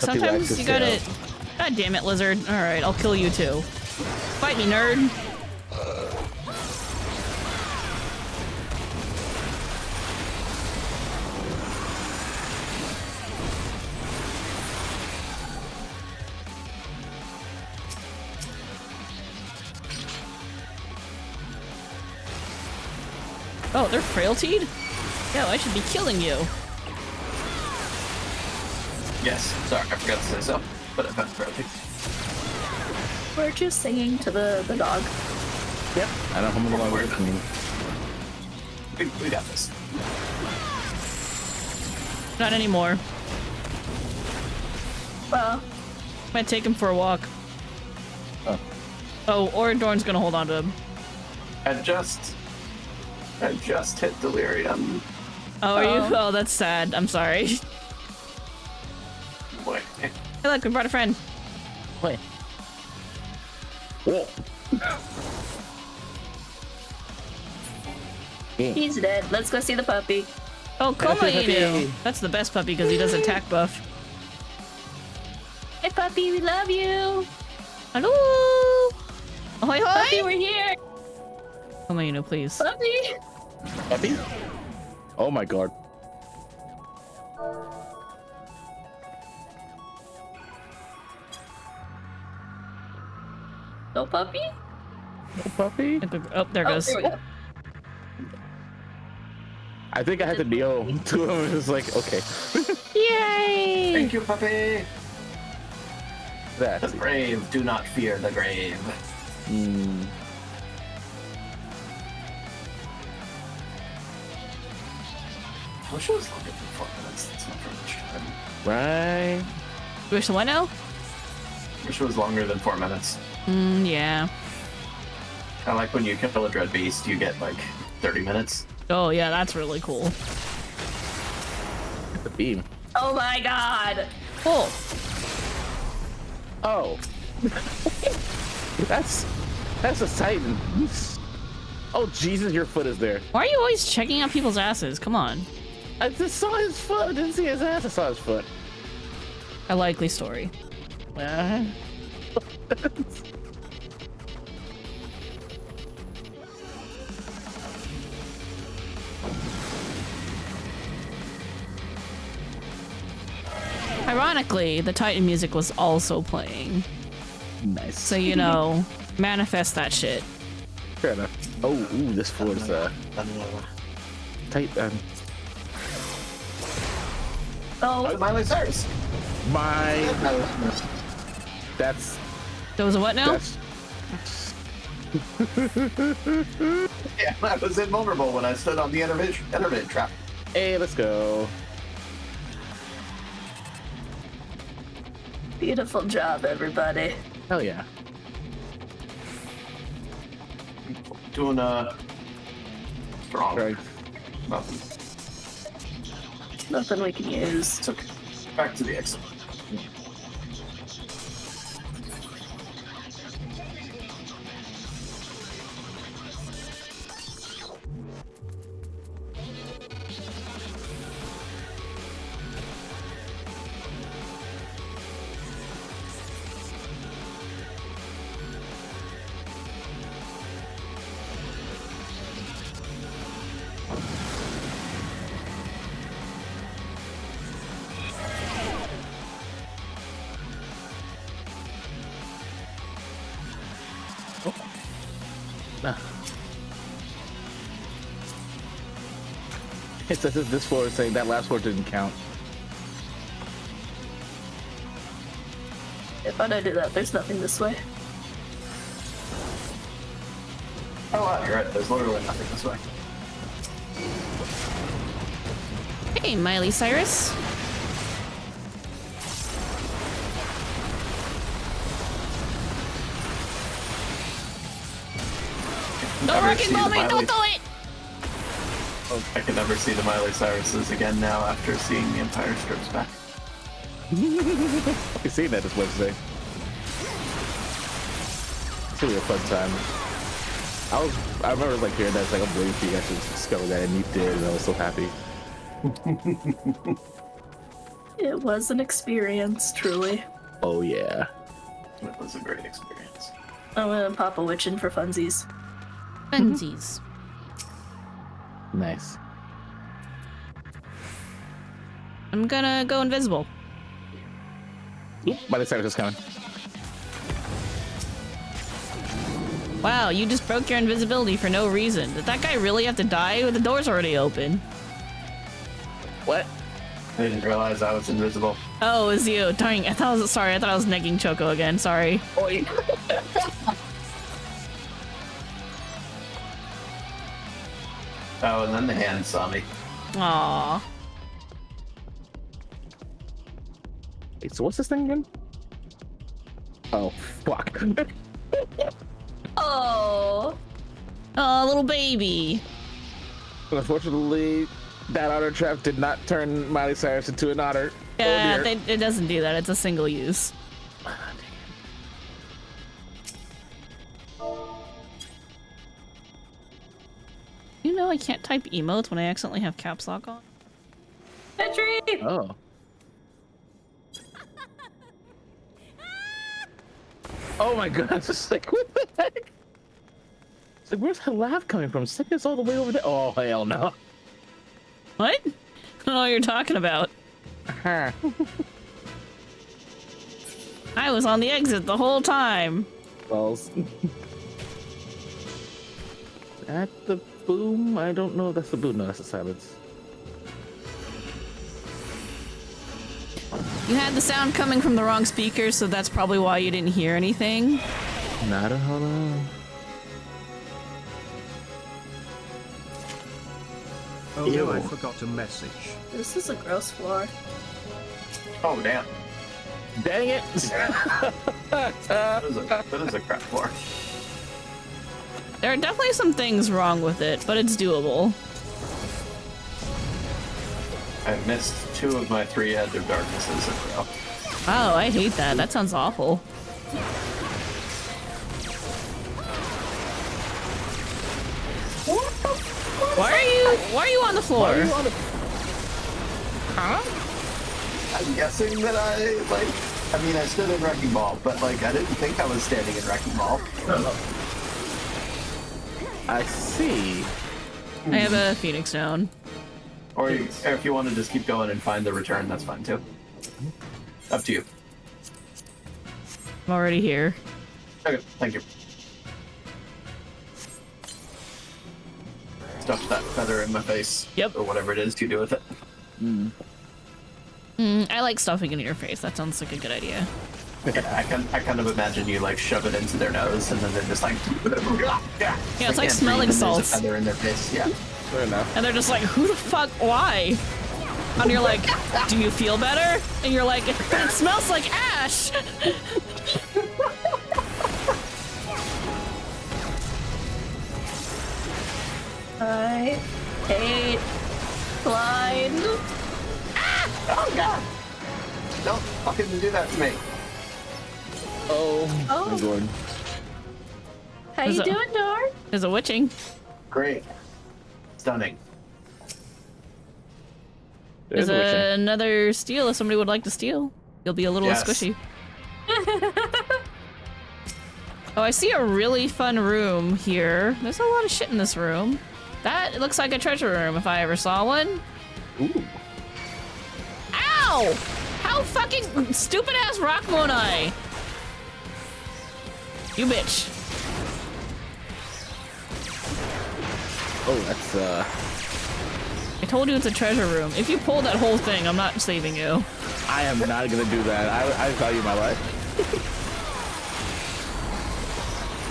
sometimes you gotta... God damn it, lizard. Alright, I'll kill you too. Fight me, nerd. Oh, they're frailtied? Yo, I should be killing you. Yes, sorry, I forgot to say so, but I've been frailty. We're just singing to the dog. Yep. I don't hum along with me. We got this. Not anymore. Well, Might take him for a walk. Oh, Orendorn's gonna hold on to him. I just hit delirium. Oh, are you? Oh, that's sad. I'm sorry. Boy. Hey, look, we brought a friend. Wait. Whoa. he's dead. Let's go see the puppy. Oh, Koma Happy. Inu. That's the best puppy because he does attack buff. Hey, puppy, we love you. Hello! Ahoy, Puppy, hoy! we're here. Koma Inu, please. Puppy. Puppy? Oh my god. No puppy? No puppy? Oh, there goes. There we go. I think I had to kneel to him. It's like, okay. Yay! Thank you, puppy! The That's brave do not fear the grave. I wish it was longer than 4 minutes. That's not very much time. right. You wish the what now? Wish it was longer than 4 minutes. Yeah. I like when you kill a dread beast, you get like 30 minutes. Oh, yeah, that's really cool. The beam. Oh my god. Cool. Oh. that's a Titan. Oh Jesus, your foot is there. Why are you always checking out people's asses? Come on. I just saw his foot. I didn't see his ass. I saw his foot. A likely story. Ironically, the Titan music was also playing. Nice. So, you know, manifest that shit. Fair enough. Oh, ooh, this floor is tight. Oh, Miley Cyrus. That's There was a what now? that's Yeah, I was invulnerable when I stood on the intermittent trap. hey, let's go. beautiful job, everybody. Hell yeah. Doing strong. Right. Nothing. Nothing we can use. It's okay. Back to the exit. It says that this floor is saying that last floor didn't count. If I don't do that, there's nothing this way. Oh wow, you're right. There's literally nothing this way. Hey, Miley Cyrus. Don't Never wrecking see ball the me! Miley- Don't do it! I can never see the Miley Cyruses again now after seeing the Empire Strips Back. I've seen that this Wednesday. It's gonna be a fun time. I remember like hearing that, it's like I'm waiting for you guys to discover that, and you did, and I was so happy. It was an experience, truly. Oh yeah. It was a great experience. I'm gonna pop a witch in for funsies. Funsies. Nice. I'm gonna go invisible. Oop, Miley Cyrus is coming. Wow, you just broke your invisibility for no reason. Did that guy really have to die? The door's already open. What? I didn't realize I was invisible. Oh, it was you. Dang, I thought I was negging Choco again. Sorry. Oi. Oh, and then the hand saw me. Aww. Wait, so what's this thing again? Oh, fuck. Oh. Oh, little baby. Unfortunately, that otter trap did not turn Miley Cyrus into an otter. Yeah, Oh, dear. it doesn't do that. It's a single use. You know I can't type emotes when I accidentally have caps lock on? Petrie! Oh. Oh my god, it's just like, what the heck? It's like, where's her laugh coming from? It's like it's all the way over there. Oh, hell no. What? I don't know what you're talking about. Huh. I was on the exit the whole time. Balls. At the boom? I don't know if that's the boom. No, that's the silence. You had the sound coming from the wrong speaker, so that's probably why you didn't hear anything. Not a hold on. Oh Ew. no, I forgot a message. This is a gross floor. Oh, damn. Dang it! That is a crap floor. There are definitely some things wrong with it, but it's doable. I missed 2 of my 3 Edge of Darknesses in a row. Oh, I hate that. That sounds awful. Why are you on the floor? Huh? I'm guessing that I mean, I stood in Wrecking Ball, but, like, I didn't think I was standing in Wrecking Ball. I see. I have a Phoenix Stone. Or if you want to just keep going and find the return, that's fine, too. Up to you. I'm already here. Okay, thank you. Stuff that feather in my face. Yep. Or whatever it is you do with it. I like stuffing it in your face. That sounds like a good idea. Yeah, I kind of imagine you like shove it into their nose and then they're just like Yeah, it's like can't smelling breathe, and salts. There's a feather in their face. Yeah. Fair enough. And they're just like, who the fuck, why? And you're like, do you feel better? And you're like, but it smells like ash. I hate blind. Oh god! Don't fucking do that to me. Oh, Oh. I'm going. How you doing, Dar? There's a witching. Great. Stunning. There's a witching. another steal if somebody would like to steal. You'll be a little Yes. squishy. Oh, I see a really fun room here. There's a lot of shit in this room. That looks like a treasure room if I ever saw one. Ooh. Ow! How fucking stupid ass rock won't I? You bitch. Oh, that's I told you it's a treasure room. If you pull that whole thing, I'm not saving you. I am not gonna do that. I value my life.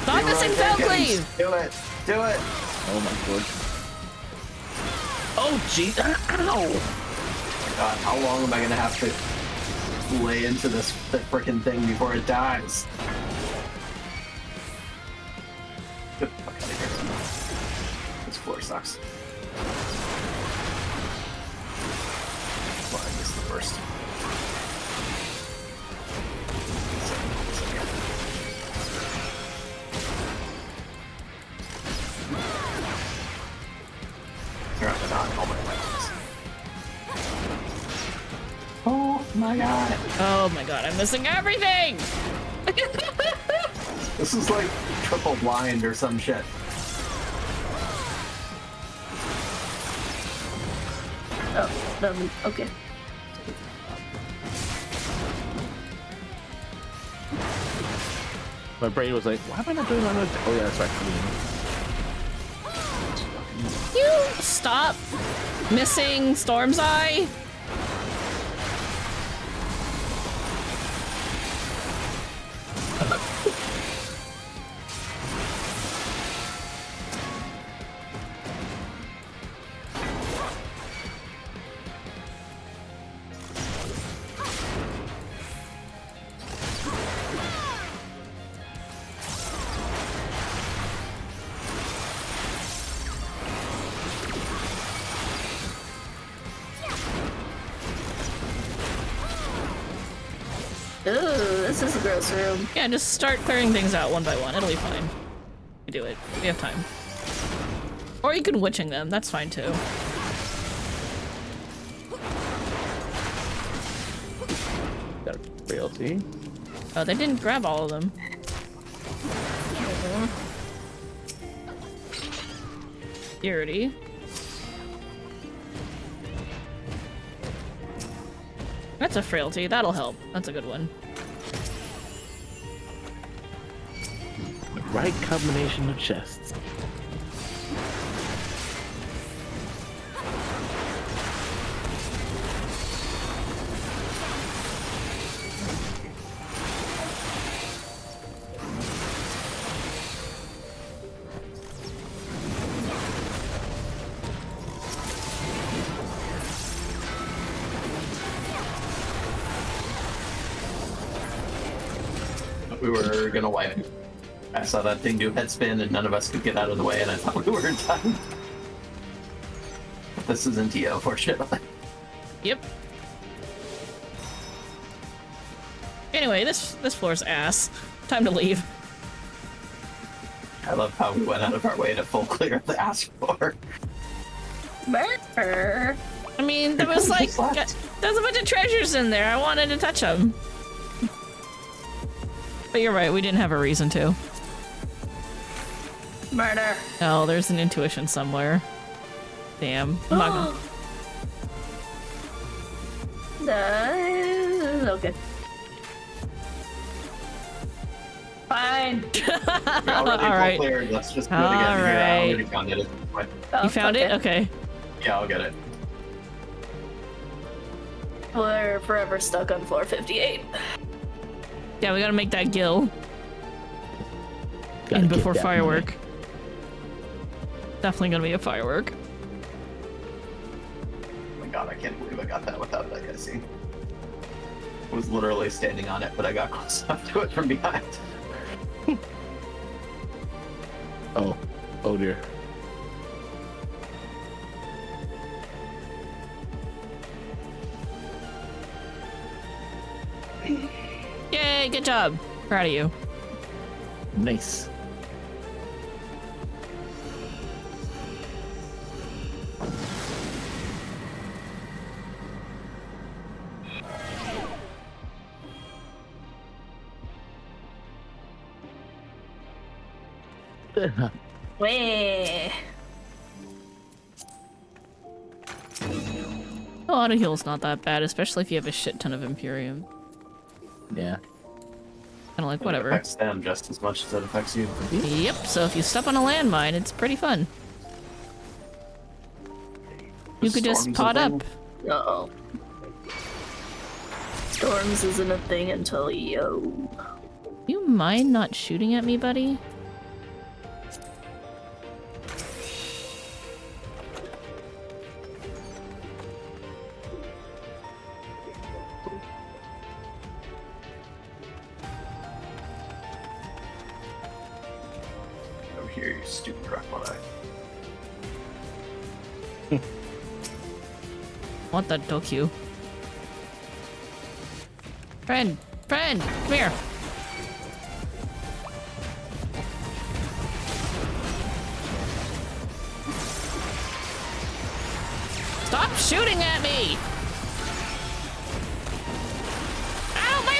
Stop this in Falclave! Do it. Do it. Oh my god. Oh jeez. Ow! God, how long am I gonna have to lay into this frickin' thing before it dies? Get the fuck out of here. This floor sucks. Well, I missed the first. You're not on all my weapons. Oh, my god. Oh my god, I'm missing everything! This is like triple blind or some shit. Oh, okay. My brain was like, why am I not doing my other? Oh yeah, that's right. You stop missing Storm's Eye. Ooh, this is a gross room. Yeah, just start clearing things out one by one. It'll be fine. We do it. We have time. Or you can witching them. That's fine too. Got frailty. Oh, they didn't grab all of them. Purity. That's a frailty. That'll help. That's a good one. The right combination of chests. We were gonna wipe. I saw that thing do head spin and none of us could get out of the way and I thought we were done. But this isn't TO, fortunately. Yep. Anyway, this floor's ass. Time to leave. I love how we went out of our way to full clear the ass floor. Murder. I mean, there was like, there's a bunch of treasures in there. I wanted to touch them. But you're right, we didn't have a reason to. Murder. Oh, there's an intuition somewhere. Damn. I'm not gonna... Okay. Fine. We already Alright. full cleared, let's just do it again. Yeah, I Alright. already found it. Oh, You found it? Okay. Yeah, I'll get it. We're forever stuck on floor 58. Yeah, we gotta make that gill. Gotta And get before that firework. Definitely gonna be a firework. Oh my god, I can't believe I got that without that guy seeing. I was literally standing on it, but I got close enough to it from behind. Oh. Oh dear. Yay, good job. Proud of you. Nice. Way. Oh, auto heal's not that bad, especially if you have a shit ton of Imperium. Yeah. Kinda like, It whatever. affects them just as much as it affects you. Yep, so if you step on a landmine, it's pretty fun. You could just Storms pot a up. thing? Uh-oh. Storms isn't a thing until yo. You mind not shooting at me, buddy? Over here, you stupid crocodile. Want that Dokyu. Friend! Friend! Come here! Stop shooting at me!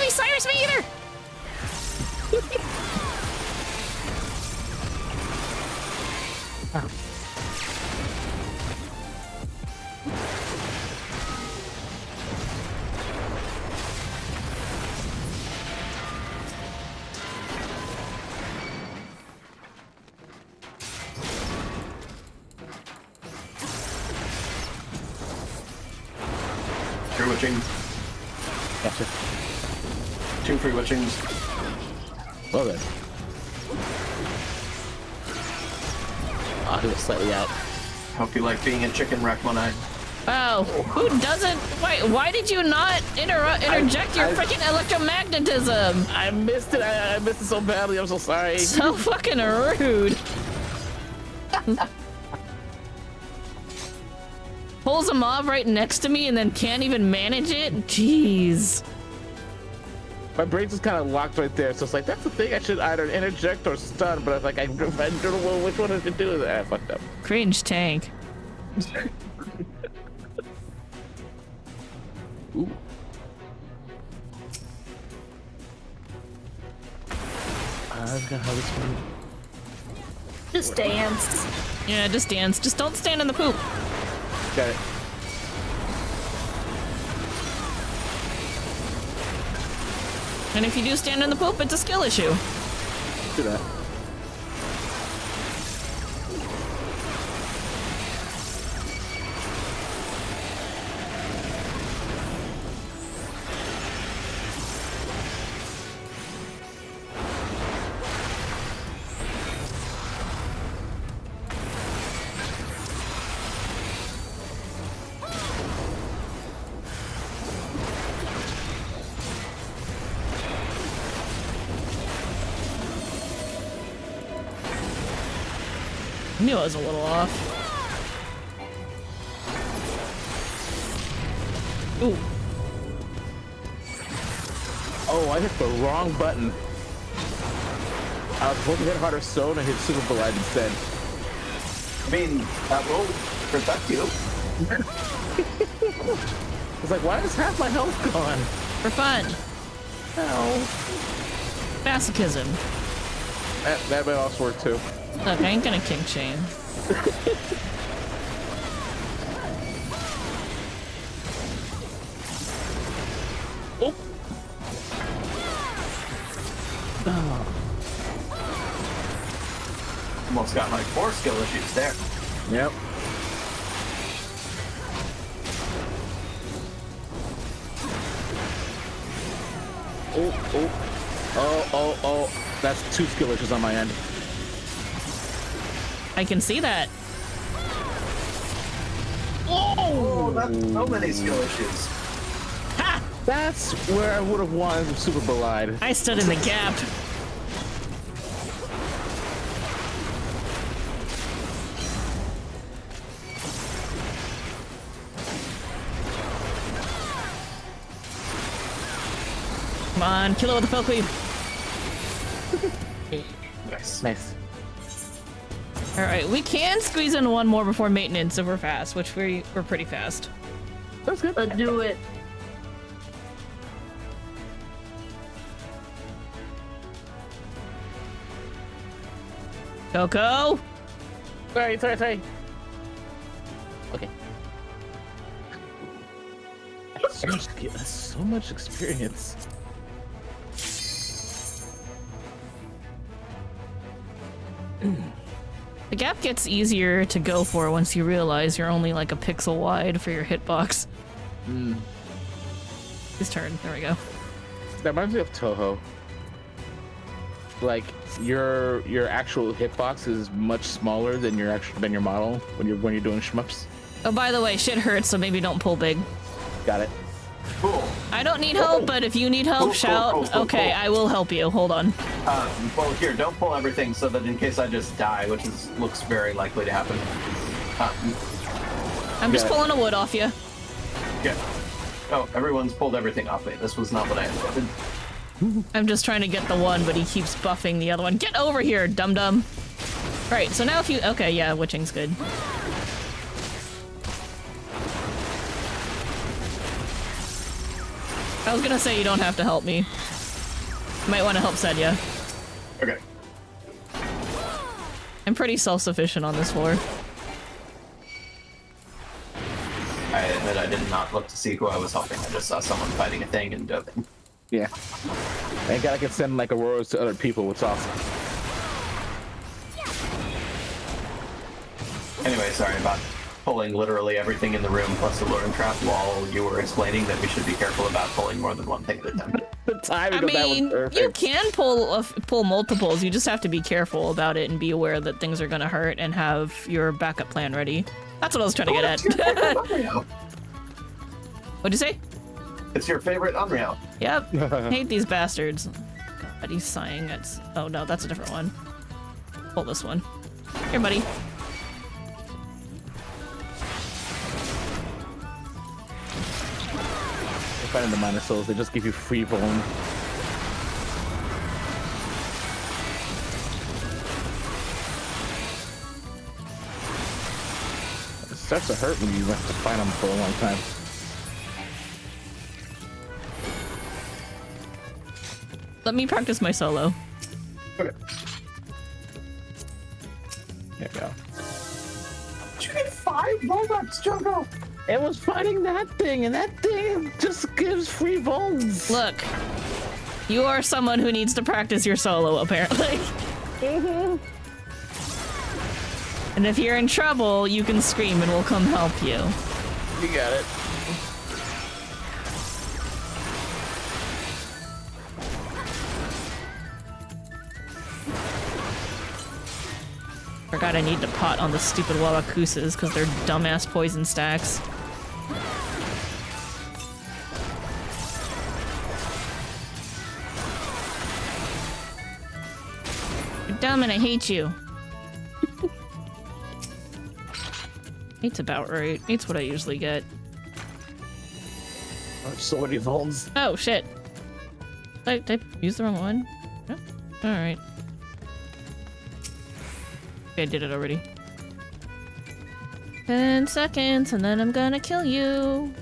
enemy Cyrus me either! Free witching. Gotcha. 2 free witchings. Well then. Oh, he was slightly out. Hope you like being a chicken wreck one eye. Oh, who doesn't? Why did you not interject your freaking electromagnetism? I missed it. I missed it so badly. I'm so sorry. So fucking rude. Pulls a mob right next to me and then can't even manage it? Jeez. My brain's just kind of locked right there. So it's like, that's the thing. I should either interject or stun. But I was like, I don't know which one to do. I fucked up. Cringe tank. Ooh. I've got how this one. Just dance. Yeah, just dance. Just don't stand in the poop. Got it. And if you do stand in the poop, it's a skill issue. Do that. I knew I was a little off. Ooh. Oh, I hit the wrong button. I was supposed to hit harder so and I hit super polite instead. I mean, that will protect you. It's like, why is half my health gone? For fun. Oh. Masochism. That might also work too. Look, I ain't gonna kink shame. Oh. Oh. Almost got like 4 skill issues there. Yep. Oh. That's 2 skill issues on my end. I can see that. Oh, that's so many skill issues. Ha! That's where I would have wanted some super bolide. I stood in the gap. Come on, kill it with the fell cleave. Nice. All right, we can squeeze in one more before maintenance if we're fast, which we're pretty fast. That's good. Let's do it. Coco. Sorry. Okay. That's so much experience. The gap gets easier to go for once you realize you're only like a pixel wide for your hitbox. His turn. There we go. That reminds me of Toho. Like your actual hitbox is much smaller than your model when you're doing shmups. Oh, by the way, shit hurts, so maybe don't pull big. Got it. Cool. I don't need help, but if you need help, shout. Cool. Okay, I will help you. Hold on. Well, here, don't pull everything so that in case I just die, which looks very likely to happen. I'm just pulling a wood off you. Yeah. Oh, everyone's pulled everything off me. This was not what I intended. I'm just trying to get the one, but he keeps buffing the other one. Get over here, dum-dum. Right, so now if you... Okay, yeah, witching's good. I was gonna say you don't have to help me. You might want to help Sedya. Okay. I'm pretty self-sufficient on this floor. I admit I did not look to see who I was helping. I just saw someone fighting a thing and doping. Yeah. Thank God I can send like auroras to other people. It's awesome. Anyway, sorry about pulling literally everything in the room plus the luring trap while you were explaining that we should be careful about pulling more than one thing at a time. The timing I of that was mean, perfect. you can pull multiples. You just have to be careful about it and be aware that things are gonna hurt and have your backup plan ready. That's what I was trying to get at. What'd you say? It's your favorite Unreal. Yep. Hate these bastards. God, he's sighing. Oh no, that's a different one. Pull this one. Here, buddy. Finding the minor souls, they just give you free bone. It starts to hurt when you have to fight them for a long time. Let me practice my solo. Okay. There we go. Did you get 5 Robux, Joko? It was fighting that thing, and that thing just gives free bones. Look, you are someone who needs to practice your solo, apparently. And if you're in trouble, you can scream and we'll come help you. You got it. Forgot I need to pot on the stupid Wawakusas because they're dumbass poison stacks. You're dumb and I hate you. Eight's about right. Eight's what I usually get. So many bones. Oh shit. Did I use the wrong one? No? Alright. Okay, I did it already. 10 seconds and then I'm gonna kill you.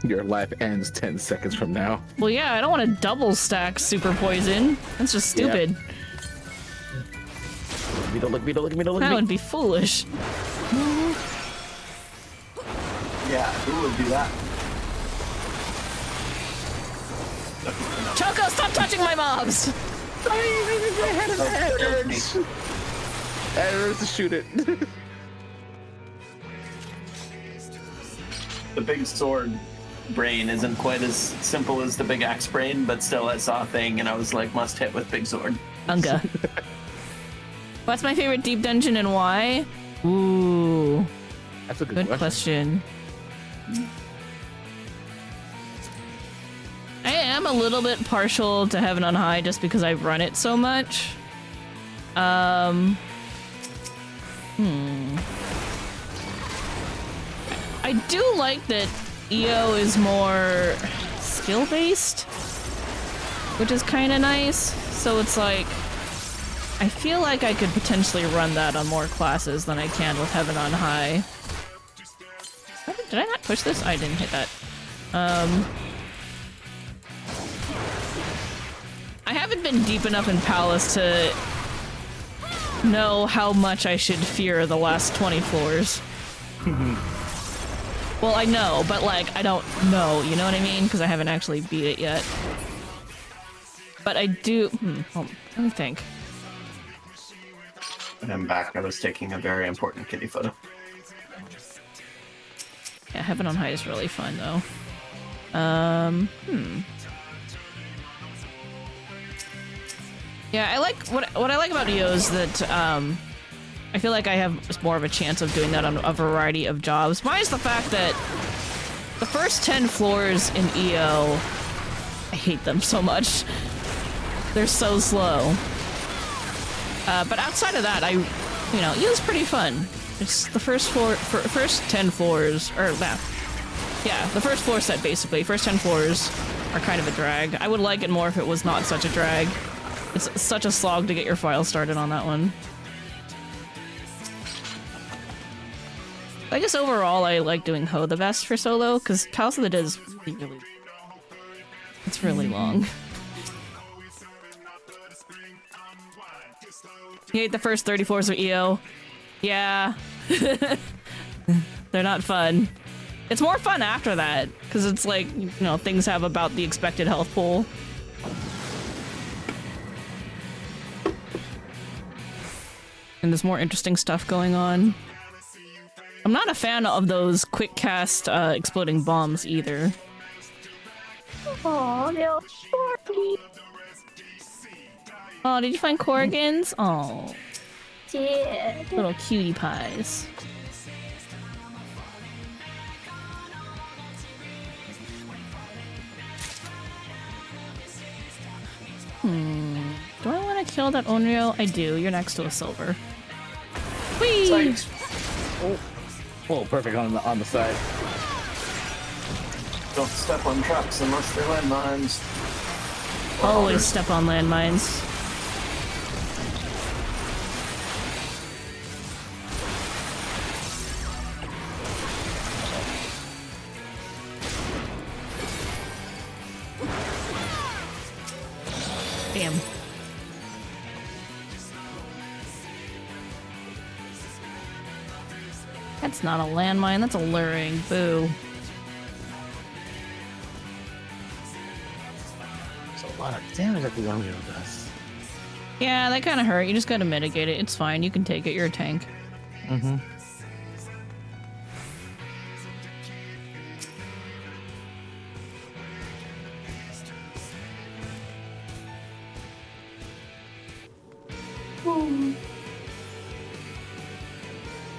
Your life ends 10 seconds from now. Well, yeah, I don't want to double stack super poison. That's just stupid. Me don't look, me don't look, me don't look. That would be foolish. Yeah, who would do that? Choco, stop touching my mobs! It hurts to shoot it. The big sword brain isn't quite as simple as the big axe brain, but still I saw a thing and I was like, must hit with big sword. Unga. What's my favorite deep dungeon and why? Ooh. That's a Good question. I am a little bit partial to Heaven on High just because I run it so much. I do like that EO is more skill-based, which is kind of nice. So it's like, I feel like I could potentially run that on more classes than I can with Heaven on High. Did I not push this? I didn't hit that. I haven't been deep enough in Palace to know how much I should fear the last 20 floors. Well, I know, but like, I don't know, you know what I mean? Because I haven't actually beat it yet. But I do... let me think. And I'm back. I was taking a very important kitty photo. Yeah, Heaven on High is really fun, though. Yeah, I like... What I like about EO is that, I feel like I have more of a chance of doing that on a variety of jobs. Minus the fact that the first 10 floors in EO, I hate them so much. They're so slow. But outside of that, EO's pretty fun. It's the first 10 floors, or yeah, the first floor set basically. First 10 floors are kind of a drag. I would like it more if it was not such a drag. It's such a slog to get your file started on that one. I guess overall I like doing Ho the best for solo, because House of the Dead is really it's really long. You hate the first 34s of EO? Yeah. They're not fun. It's more fun after that, because it's like, you know, things have about the expected health pool. And there's more interesting stuff going on. I'm not a fan of those quick cast exploding bombs either. Aw, little shorty. Oh, did you find Corrigans? Oh, Yeah. little cutie pies. Do I want to kill that Onryo? I do. You're next to a silver. Whee! Oh, perfect on the side. Don't step on traps unless they're landmines. Always step on landmines. Damn. That's not a landmine, that's a luring. Boo. There's a lot of damage that the Onryo does. Yeah, that kind of hurt. You just gotta mitigate it. It's fine. You can take it. You're a tank. Mm-hmm.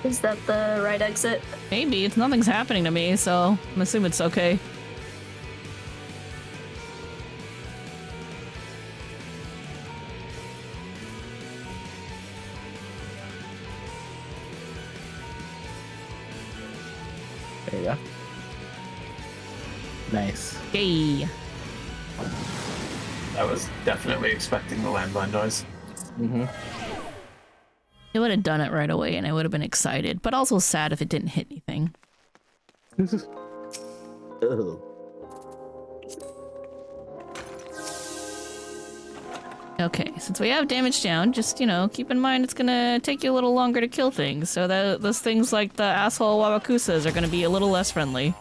Is that the right exit? Maybe. It's nothing's happening to me, so I'm assuming it's okay. There you go. Nice. Yay. I was definitely expecting the landmine noise. Mm-hmm. It would have done it right away and I would have been excited, but also sad if it didn't hit anything. Oh. Okay, since we have damage down, just, you know, keep in mind it's gonna take you a little longer to kill things, so that those things like the asshole Wabakusas are gonna be a little less friendly.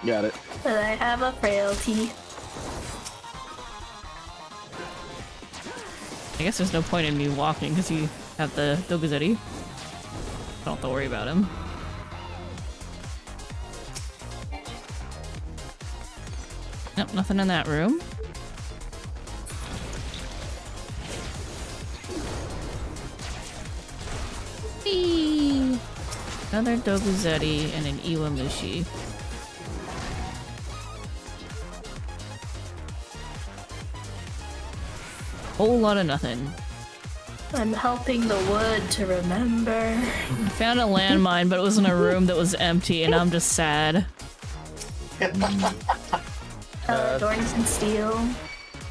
Got it. But I have a frailty. I guess there's no point in me walking because you have the Doguzetti. Don't have to worry about him. Nope, nothing in that room. Whee! Another Doguzetti and an Iwamushi. Whole lot of nothing. I'm helping the wood to remember. I found a landmine, but it was in a room that was empty, and I'm just sad. Thorns and steel.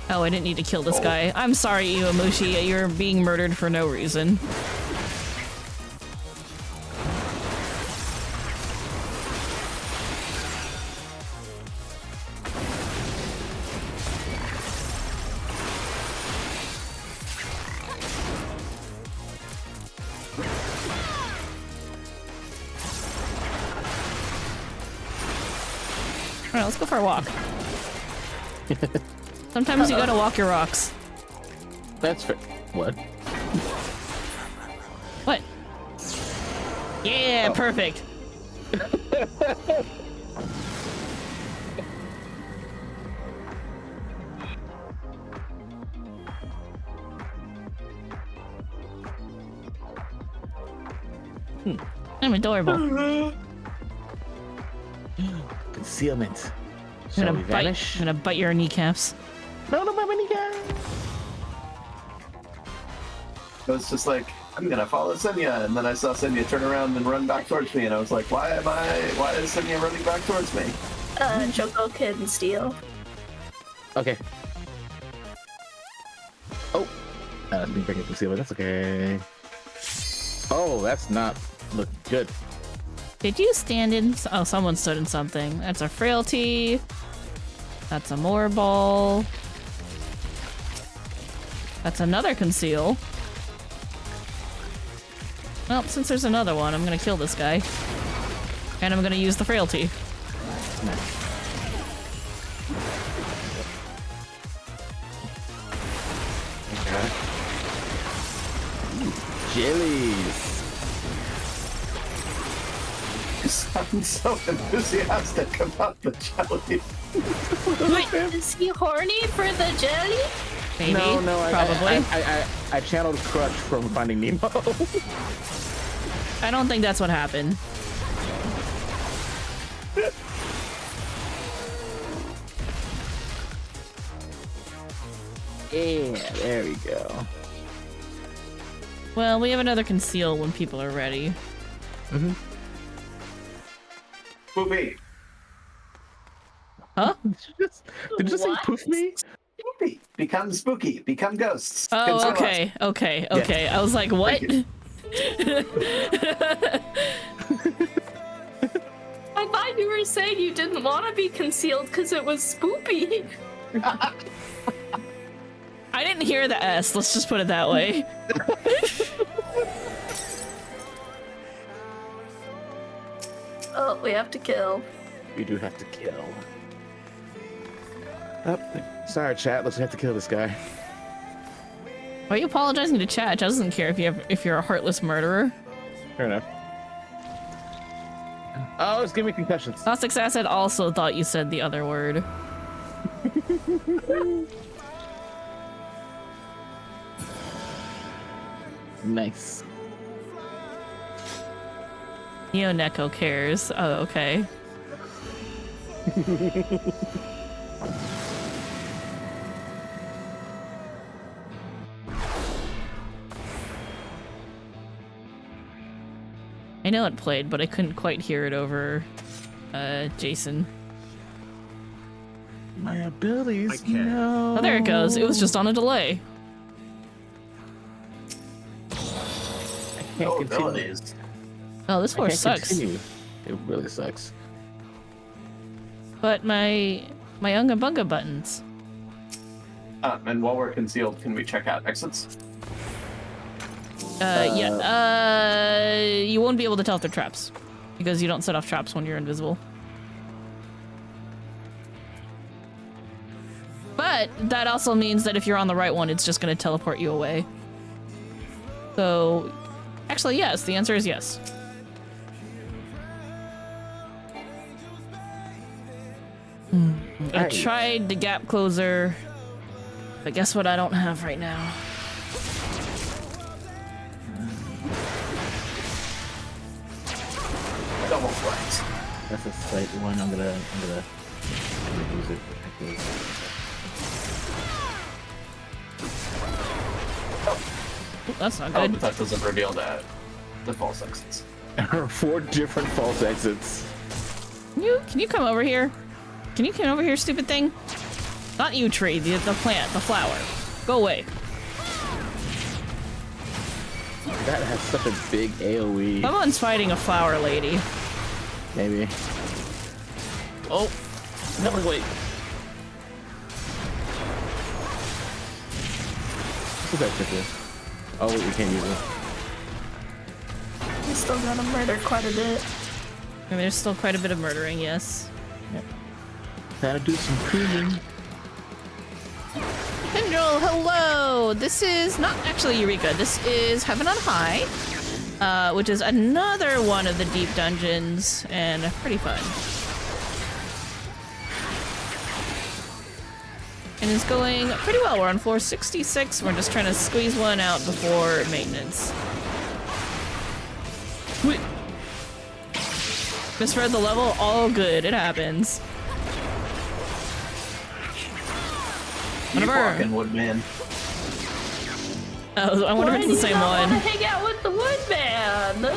Oh, I didn't need to kill this guy. I'm sorry, Iwamushi, you're being murdered for no reason. Alright, let's go for a walk. Sometimes you gotta walk your rocks. That's fair. What? What? Yeah, perfect. I'm adorable. Concealment. I'm Shall gonna we bite. vanish? I'm gonna bite your kneecaps. No, my kneecap. I was just like, I'm gonna follow Senya, and then I saw Senya turn around and run back towards me, and I was like, why is Senya running back towards me? Choco can steal. Okay. Oh. Let me bring it concealment. That's okay. Oh, that's not look good. Did you stand in? Oh, someone stood in something. That's a frailty. That's a more ball. That's another conceal. Well, since there's another one, I'm gonna kill this guy. And I'm gonna use the frailty. Okay. Jellies. You sound so enthusiastic about the jelly. Wait, is he horny for the jelly? Maybe. No, Probably. I channeled Crutch from Finding Nemo. I don't think that's what happened. Yeah, there we go. Well, we have another conceal when people are ready. Poopy. Huh? Did you just say What? poof me? Poopy. Become spooky. Become ghosts. Oh, Conceal us. okay. Yeah. I was like, what? Thank I thought you were saying you didn't want to be concealed because it was spoopy. I didn't hear the S, let's just put it that way. Oh, we have to kill. We do have to kill. Oh, sorry, chat. Let's have to kill this guy. Why are you apologizing to chat? Chat doesn't care if you're a heartless murderer. Fair enough. Oh, it's giving me concussions. Gnostic Acid also thought you said the other word. Nice. Neo Neko cares. Oh, okay. I know it played, but I couldn't quite hear it over Jason. My abilities. I can't. No. Oh, there it goes. It was just on a delay. I can't Oh, continue. abilities. Oh, this I horse can't sucks. continue. It really sucks. But my Unga Bunga buttons. And while we're concealed, can we check out exits? Yeah. You won't be able to tell if they're traps because you don't set off traps when you're invisible. But that also means that if you're on the right one, it's just going to teleport you away. So, actually, yes. The answer is yes. I Nice. tried the gap closer, but guess what I don't have right now? Double flags. That's a slight one. I'm gonna use it. Ooh, that's not Oh, good. but that doesn't reveal the false exits. There are 4 different false exits. Can you come over here? Can you come over here, stupid thing? Not you, tree. The plant, the flower. Go away. That has such a big AoE. Someone's fighting a flower lady. Maybe. Oh. No, wait. What's that trick is? Oh, wait, we can't use it. We still gotta murder quite a bit. I mean, there's still quite a bit of murdering, yes. Gotta do some pruning. Tendril, hello! This is not actually Eureka. This is Heaven on High, which is another one of the deep dungeons, and pretty fun. And it's going pretty well. We're on floor 66. We're just trying to squeeze one out before maintenance. Wait. Misread the level? All good. It happens. You Whatever. fucking woodman. Oh, I wonder if it's the same I one. want to hang out with the woodman.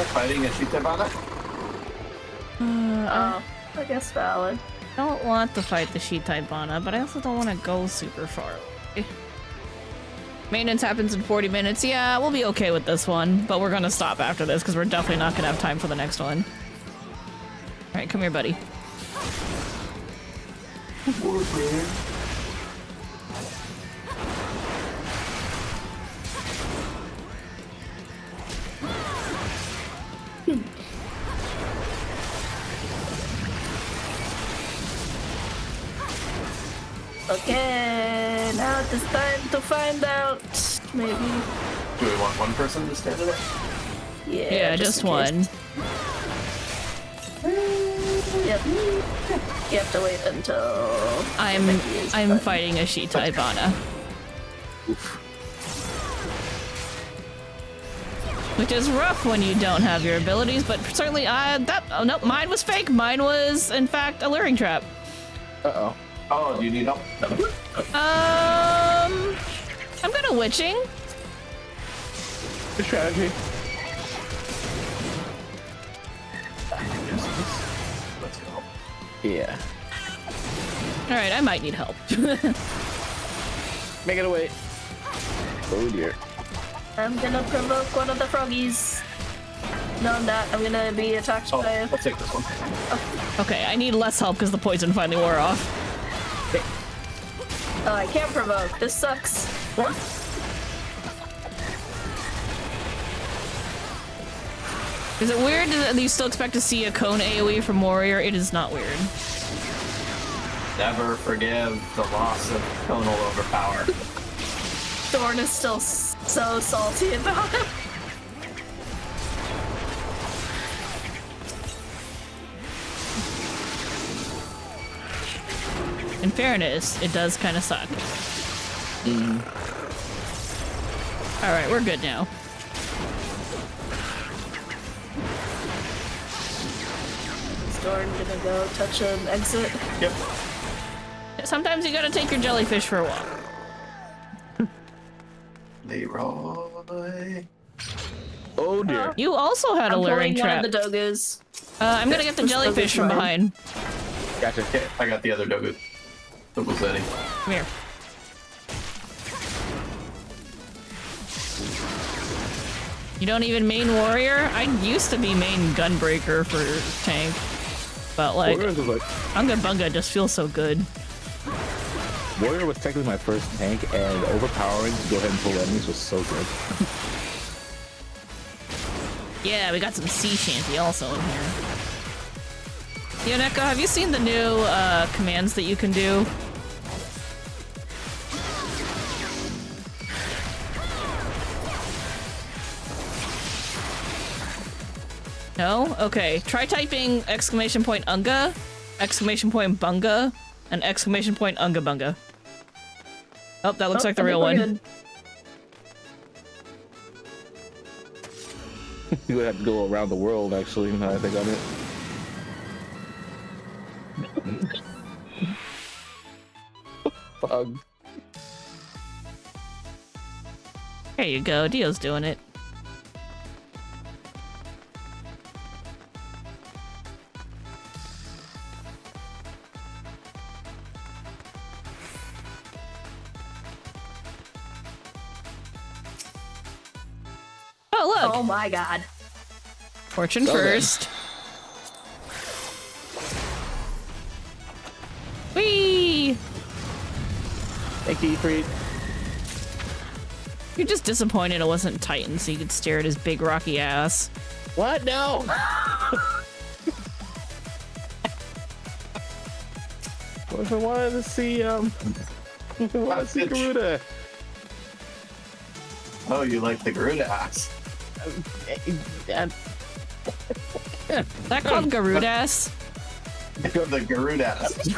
Fighting a Shitabana? Oh, I guess valid. I don't want to fight the Shitai Bana, but I also don't want to go super far away. Maintenance happens in 40 minutes. Yeah, we'll be okay with this one, but we're gonna stop after this because we're definitely not gonna have time for the next one. All right, come here, buddy. Okay, now it is time to find out. Maybe. Do we want one person to stand in it? Yeah, just in one. case. Yep. You have to wait until I'm fighting a Shita Ivana. Which is rough when you don't have your abilities, but certainly oh no, mine was fake. Mine was in fact a luring trap. Uh-oh. Oh, do you need help? I'm good at witching. Good strategy. Let's go. Yeah. All right, I might need help. Make it away. Oh dear. I'm gonna provoke one of the froggies. No, I'm not. I'm gonna be attacked Oh, by. I'll take this one. Okay, I need less help because the poison finally wore off. Oh, I can't provoke. This sucks. Is it weird that you still expect to see a cone AoE from Warrior? It is not weird. Never forgive the loss of tonal overpower. Thorn is still so salty about it. In fairness, it does kind of suck. Alright, we're good now. Thorn gonna go touch an exit. Yep. Sometimes you gotta take your jellyfish for a walk. Leroy. Oh dear. You also had a I'm luring pulling trap. one of the dogus. I'm gonna get the Who's jellyfish dogus from mine? behind. Gotcha. Okay, I got the other Dogu. Dogu Zeddy. Come here. You don't even main warrior? I used to be main gunbreaker for tank. But like, Warrior was, Unga Bunga just feels so good. Warrior was technically my first tank, and overpowering to go ahead and pull enemies was so good. Yeah, we got some sea shanty also in here. Yoneka, have you seen the new commands that you can do? No? Okay. Try typing exclamation point Unga, exclamation point Bunga, and exclamation point Unga Bunga. Oh, that looks like the real one. Good. You would have to go around the world, actually, now I think on it. Bug. There you go. Dio's doing it. Oh, look! Oh my god. Fortune Okay. first. Whee! Thank you, Freed. You're just disappointed it wasn't Titan so you could stare at his big rocky ass. What? No! What if I wanted to see, I wanted to see Garuda? Oh, you like the Garuda ass. Is that called Garudas? The Garuda ass.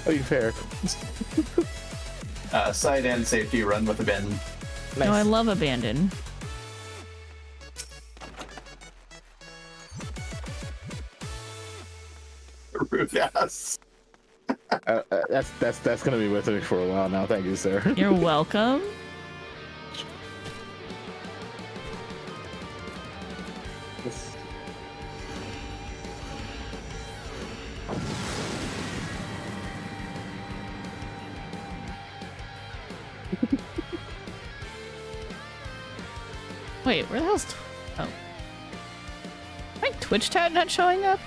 Oh, you fair. Side and safety run with abandon. Nice. No, I love Abandon. Garuda ass. That's gonna be with me for a while now. Thank you, sir. You're welcome. Wait, where the hell's... Oh. My Twitch chat not showing up?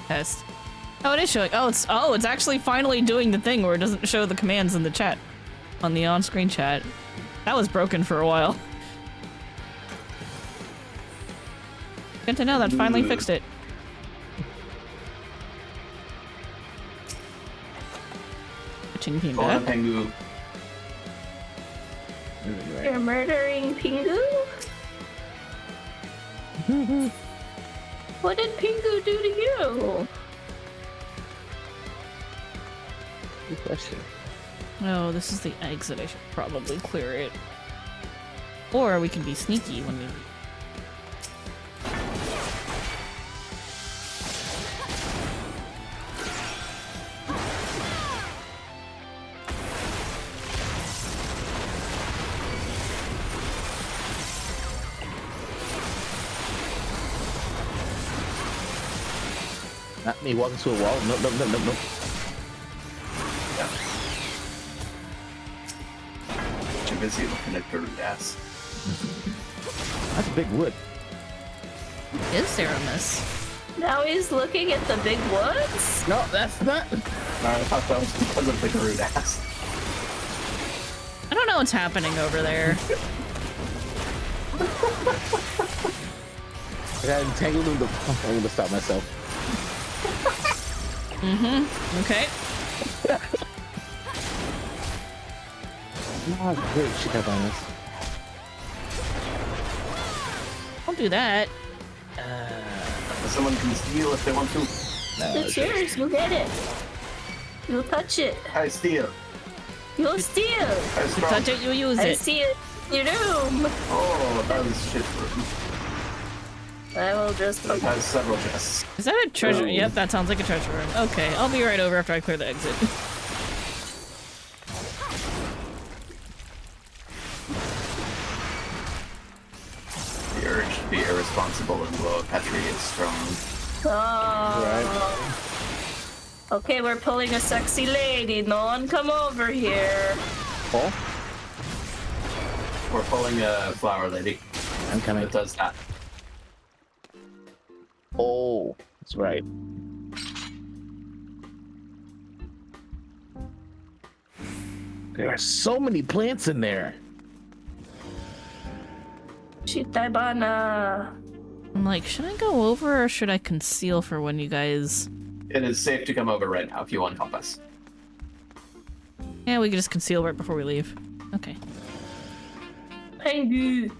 Test. Oh, it is showing. Oh, it's actually finally doing the thing where it doesn't show the commands in the chat. On the on-screen chat. That was broken for a while. Good to know that finally fixed it. Pitching team back. Pengu. You're murdering Pingu? What did Pingu do to you? Good question. Oh, this is the exit. I should probably clear it. Or we can be sneaky when we... Not me walking to a wall. Nope. Too busy looking at Garuda ass. That's a big wood. Is Ceramus? Now he's looking at the big woods? No, that's not. I thought that was because of the Garuda ass. I don't know what's happening over there. I got entangled in the. I'm gonna stop myself. Okay. Oh, great. She got on this. Don't do that. Someone can steal if they want to. It's yours. You'll get it. You'll touch it. I steal. You'll steal. I You strong. touch it, you use I it. see it in your room. Oh, that was shit room. I will just It has several chests. Is that a treasure? Oh. Yep, that sounds like a treasure room. Okay, I'll be right over after I clear the exit. The urge to be irresponsible and blow a Petri is strong. Oh. Okay, we're pulling a sexy lady. No one come over here. Oh, We're pulling a flower lady. I'm coming. It does that. Oh, that's right. There are so many plants in there. Chitaibana. I'm like, should I go over or should I conceal for when you guys... It is safe to come over right now if you want to help us. Yeah, we can just conceal right before we leave. Okay. Pengu.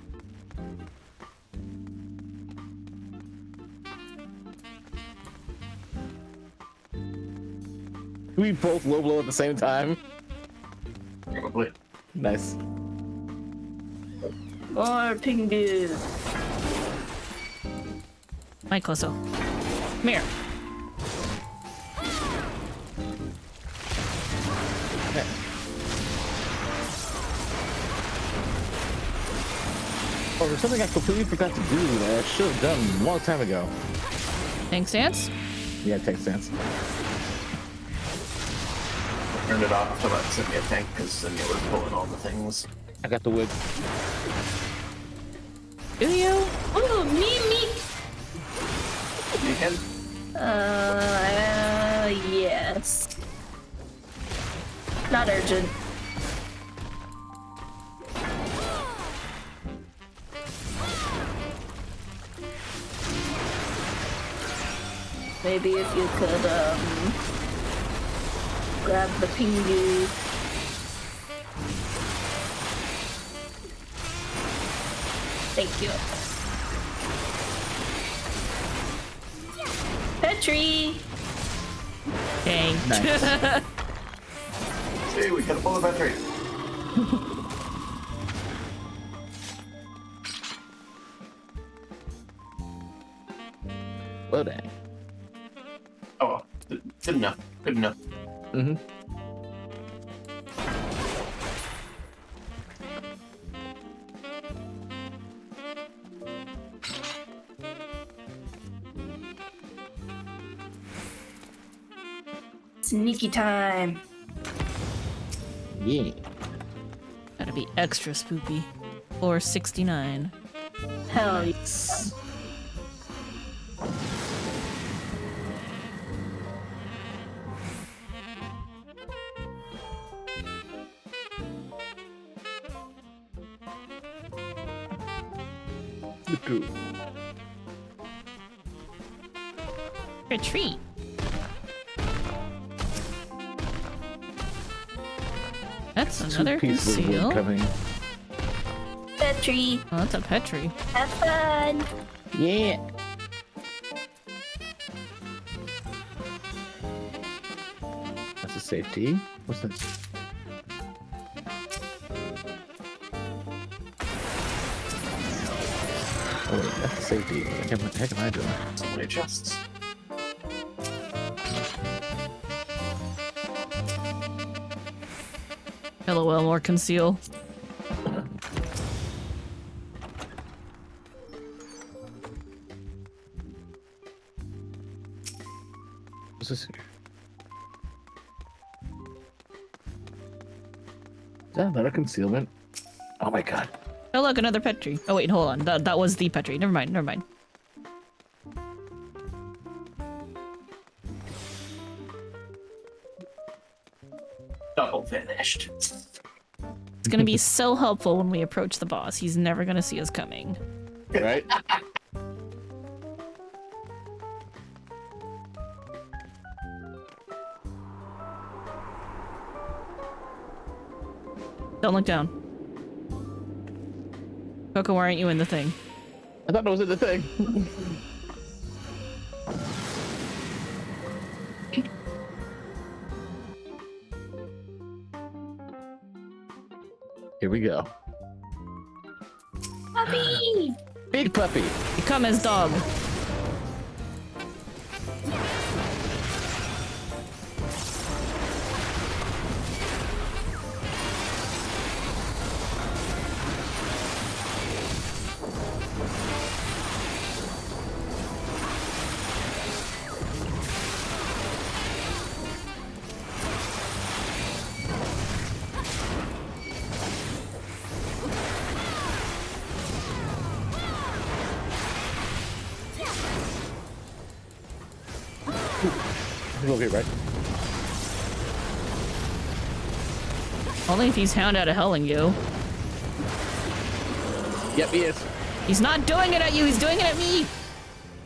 We both low blow at the same time. Probably. Nice. More Pingu. Mike Closo. Come here. Okay. Oh, there's something I completely forgot to do that I should have done a long time ago. Tank stance? Yeah, take stance. Turned it off to let Symia tank because Symia was pulling all the things. I got the wood. Do you? Ooh, me. You can. Yes. Not urgent. Maybe if you could, grab the Pingu. Thank you. Petri! Dang. Nice. See, we can pull the battery. Well dang. Oh, good enough. Good enough. Mm-hmm. Sneaky time. Yeah. Gotta be extra spoopy. Or 69. Hell yes. Retreat. That's another conceal. Coming. Petri, Oh, that's a Petri. have fun. Yeah. That's a safety. What's that? Oh, wait, that's a safety. What the heck am I doing? So many chests. LOL, more conceal. What's this here? Is that another concealment? Oh my god. Oh look, another Petri. Oh wait, hold on. That was the Petri. Never mind, never mind. Double finished. It's gonna be so helpful when we approach the boss. He's never gonna see us coming. Right? Don't look down. Coco, why aren't you in the thing? I thought it was in the thing. Here we go. Puppy! Big puppy. Become his dog. He's okay, right? Only if he's hound out of hell and you. Yep, he is. He's not doing it at you, he's doing it at me!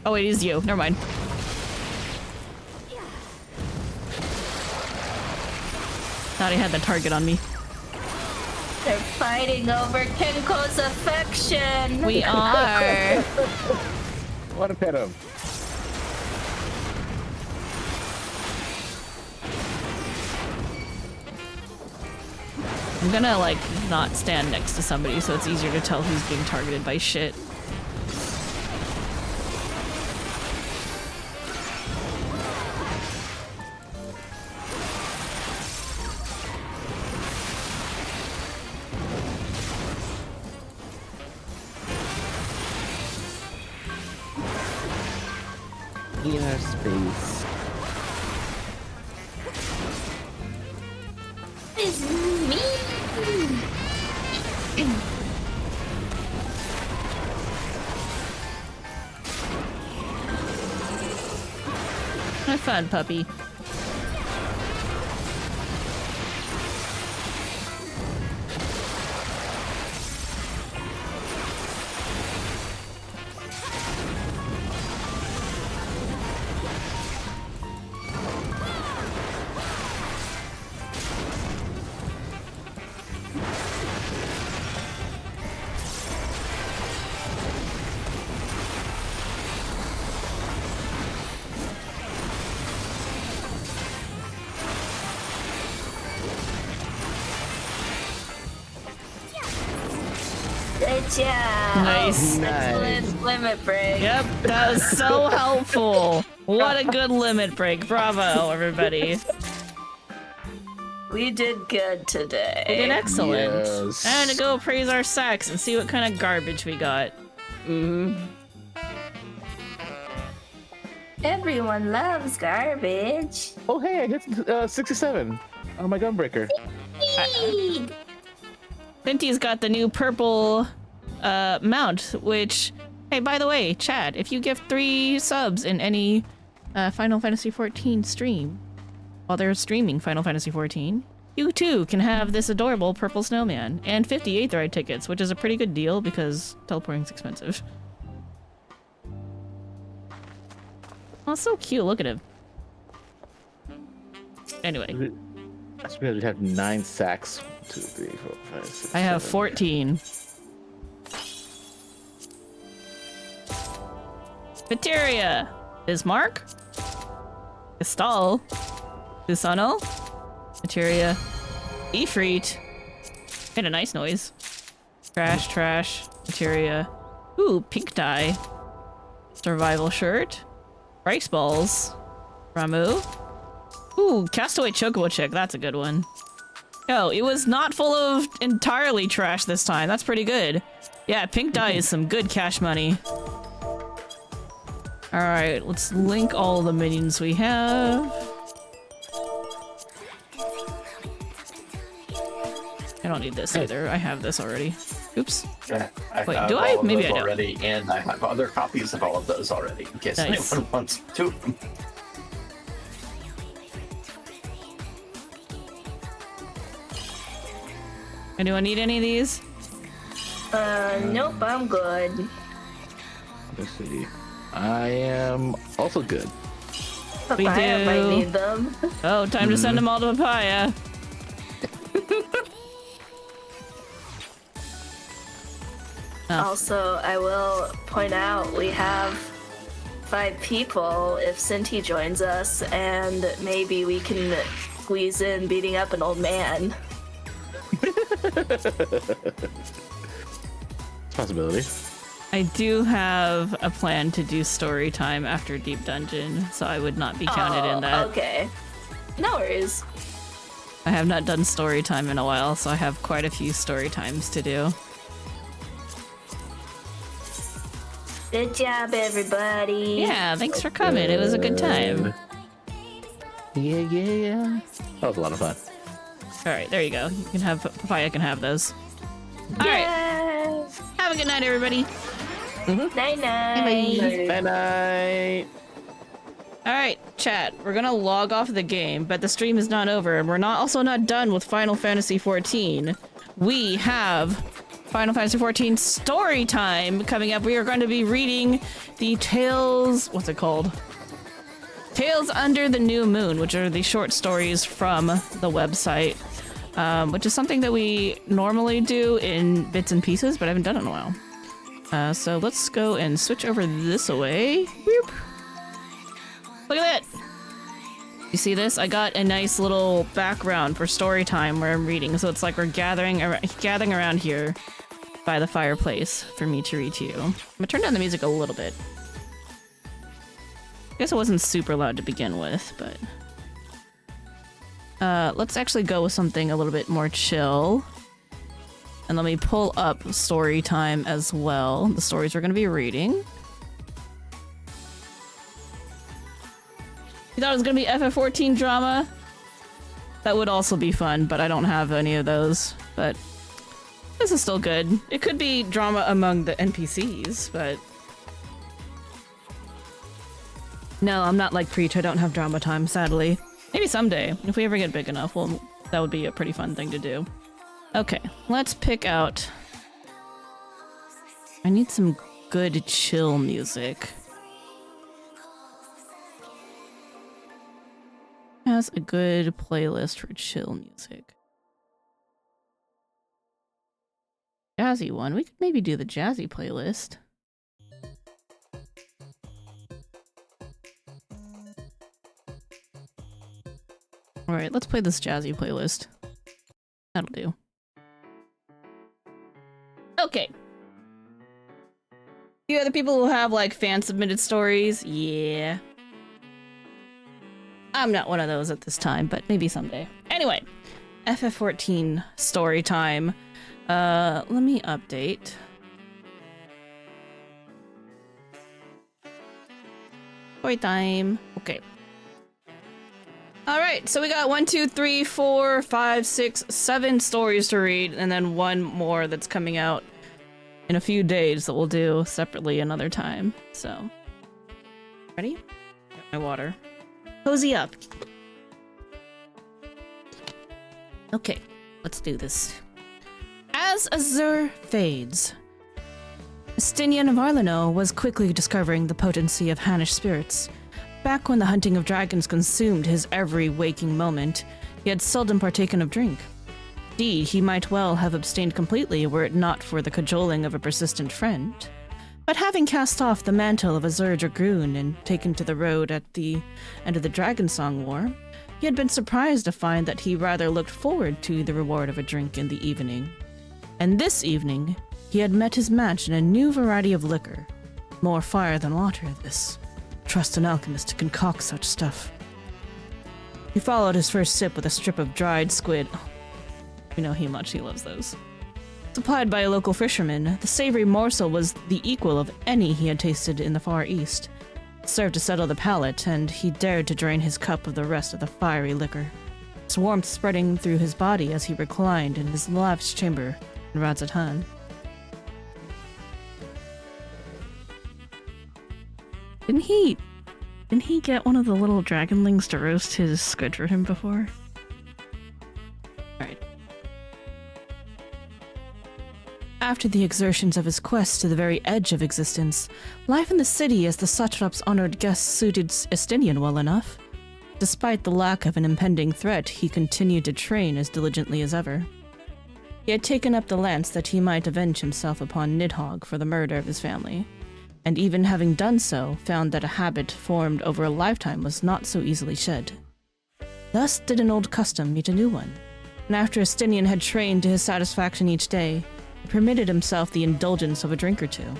Oh wait, he's you. Never mind. Thought he had the target on me. They're fighting over Kenko's affection. We are. What a pet him. I'm gonna like not stand next to somebody so it's easier to tell who's being targeted by shit. Inner space. It's me. Have fun, puppy. Good job. Nice. Excellent limit break. Yep, that was so helpful. What a good limit break. Bravo, everybody. We did good today. We did excellent. Yes. And to go praise our sacks and see what kind of garbage we got. Everyone loves garbage. Oh, hey, I hit 67 on my gunbreaker. Yay! Cinti's got the new purple mount, which, hey, by the way, Chad, if you give 3 subs in any Final Fantasy XIV stream while they're streaming Final Fantasy XIV, you too can have this adorable purple snowman and 50 8th ride tickets, which is a pretty good deal because teleporting's expensive. Oh, so cute. Look at him. Anyway. That's because we have 9 sacks. 1, 2, 3, 4, 5, 6, I have 7. 14. Materia. Bismarck. Gestal. Susano. Materia. Ifrit. Made a nice noise. Trash, trash. Materia. Ooh, pink dye. Survival shirt. Rice balls. Ramu. Ooh, Castaway Chocobo Chick. That's a good one. Oh, it was not full of entirely trash this time. That's pretty good. Yeah, pink dye is some good cash money. Alright, let's link all the minions we have. I don't need this either. I have this already. Oops. Yeah, Wait, have do I? all of Maybe those I don't. already, and I have other copies of all of those already in case Nice. anyone wants to. Anyone need any of these? Nope, I'm good. Let's see. I am also good. Papaya might do. need them. Oh, time to send them all to Papaya. Also, I will point out we have 5 people if Cinti joins us, and maybe we can squeeze in beating up an old man. Possibility. I do have a plan to do story time after Deep Dungeon, so I would not be counted in that. Okay. No worries. I have not done story time in a while, so I have quite a few story times to do. Good job, everybody. Yeah, thanks for coming. It was a good time. Yeah. That was a lot of fun. Alright, there you go. You can have Papaya can have those. Alright, Yay. have a good night, everybody. Night night. Bye night. Alright, chat. We're gonna log off the game, but the stream is not over, and we're also not done with Final Fantasy XIV. We have Final Fantasy XIV story time coming up. We are going to be reading the Tales... what's it called? Tales Under the New Moon, which are the short stories from the website, which is something that we normally do in bits and pieces, but I haven't done it in a while. So let's go and switch over this way. Whoop. Look at that! You see this? I got a nice little background for story time where I'm reading, so it's like we're gathering around here by the fireplace for me to read to you. I'm gonna turn down the music a little bit. I guess it wasn't super loud to begin with, but... let's actually go with something a little bit more chill. And let me pull up story time as well. The stories we're gonna be reading. You thought it was gonna be FF14 drama? That would also be fun, but I don't have any of those. But this is still good. It could be drama among the NPCs, but... No, I'm not like Preach. I don't have drama time, sadly. Maybe someday. If we ever get big enough, well, that would be a pretty fun thing to do. Okay, let's pick out... I need some good chill music. Has a good playlist for chill music. Jazzy one. We could maybe do the jazzy playlist. Alright, let's play this jazzy playlist. That'll do. Okay. You other people who have like fan submitted stories? Yeah. I'm not one of those at this time, but maybe someday. Anyway, FF14 story time. Let me update. Story time. Okay. Alright, so we got 1, 2, 3, 4, 5, 6, 7 stories to read, and then one more that's coming out in a few days that we'll do separately another time. So, ready? Got my water. Cozy up. Okay, let's do this. As Azure fades, Estinian of Arleno was quickly discovering the potency of Hannish spirits. Back when the hunting of dragons consumed his every waking moment, he had seldom partaken of drink. Indeed, he might well have abstained completely were it not for the cajoling of a persistent friend. But having cast off the mantle of Azure Dragoon and taken to the road at the end of the Dragonsong War, he had been surprised to find that he rather looked forward to the reward of a drink in the evening. And this evening, he had met his match in a new variety of liquor. More fire than water, this. Trust an alchemist to concoct such stuff. He followed his first sip with a strip of dried squid. Oh, you know how much he loves those. Supplied by a local fisherman, the savory morsel was the equal of any he had tasted in the Far East. It served to settle the palate, and he dared to drain his cup of the rest of the fiery liquor, its warmth spreading through his body as he reclined in his lavish chamber in Radzatan. Didn't he get one of the little dragonlings to roast his squid for him before? Alright. After the exertions of his quest to the very edge of existence, life in the city as the Satrap's honored guest suited Estinian well enough. Despite the lack of an impending threat, he continued to train as diligently as ever. He had taken up the lance that he might avenge himself upon Nidhogg for the murder of his family, and even having done so, found that a habit formed over a lifetime was not so easily shed. Thus did an old custom meet a new one, and after Estinian had trained to his satisfaction each day, he permitted himself the indulgence of a drink or two.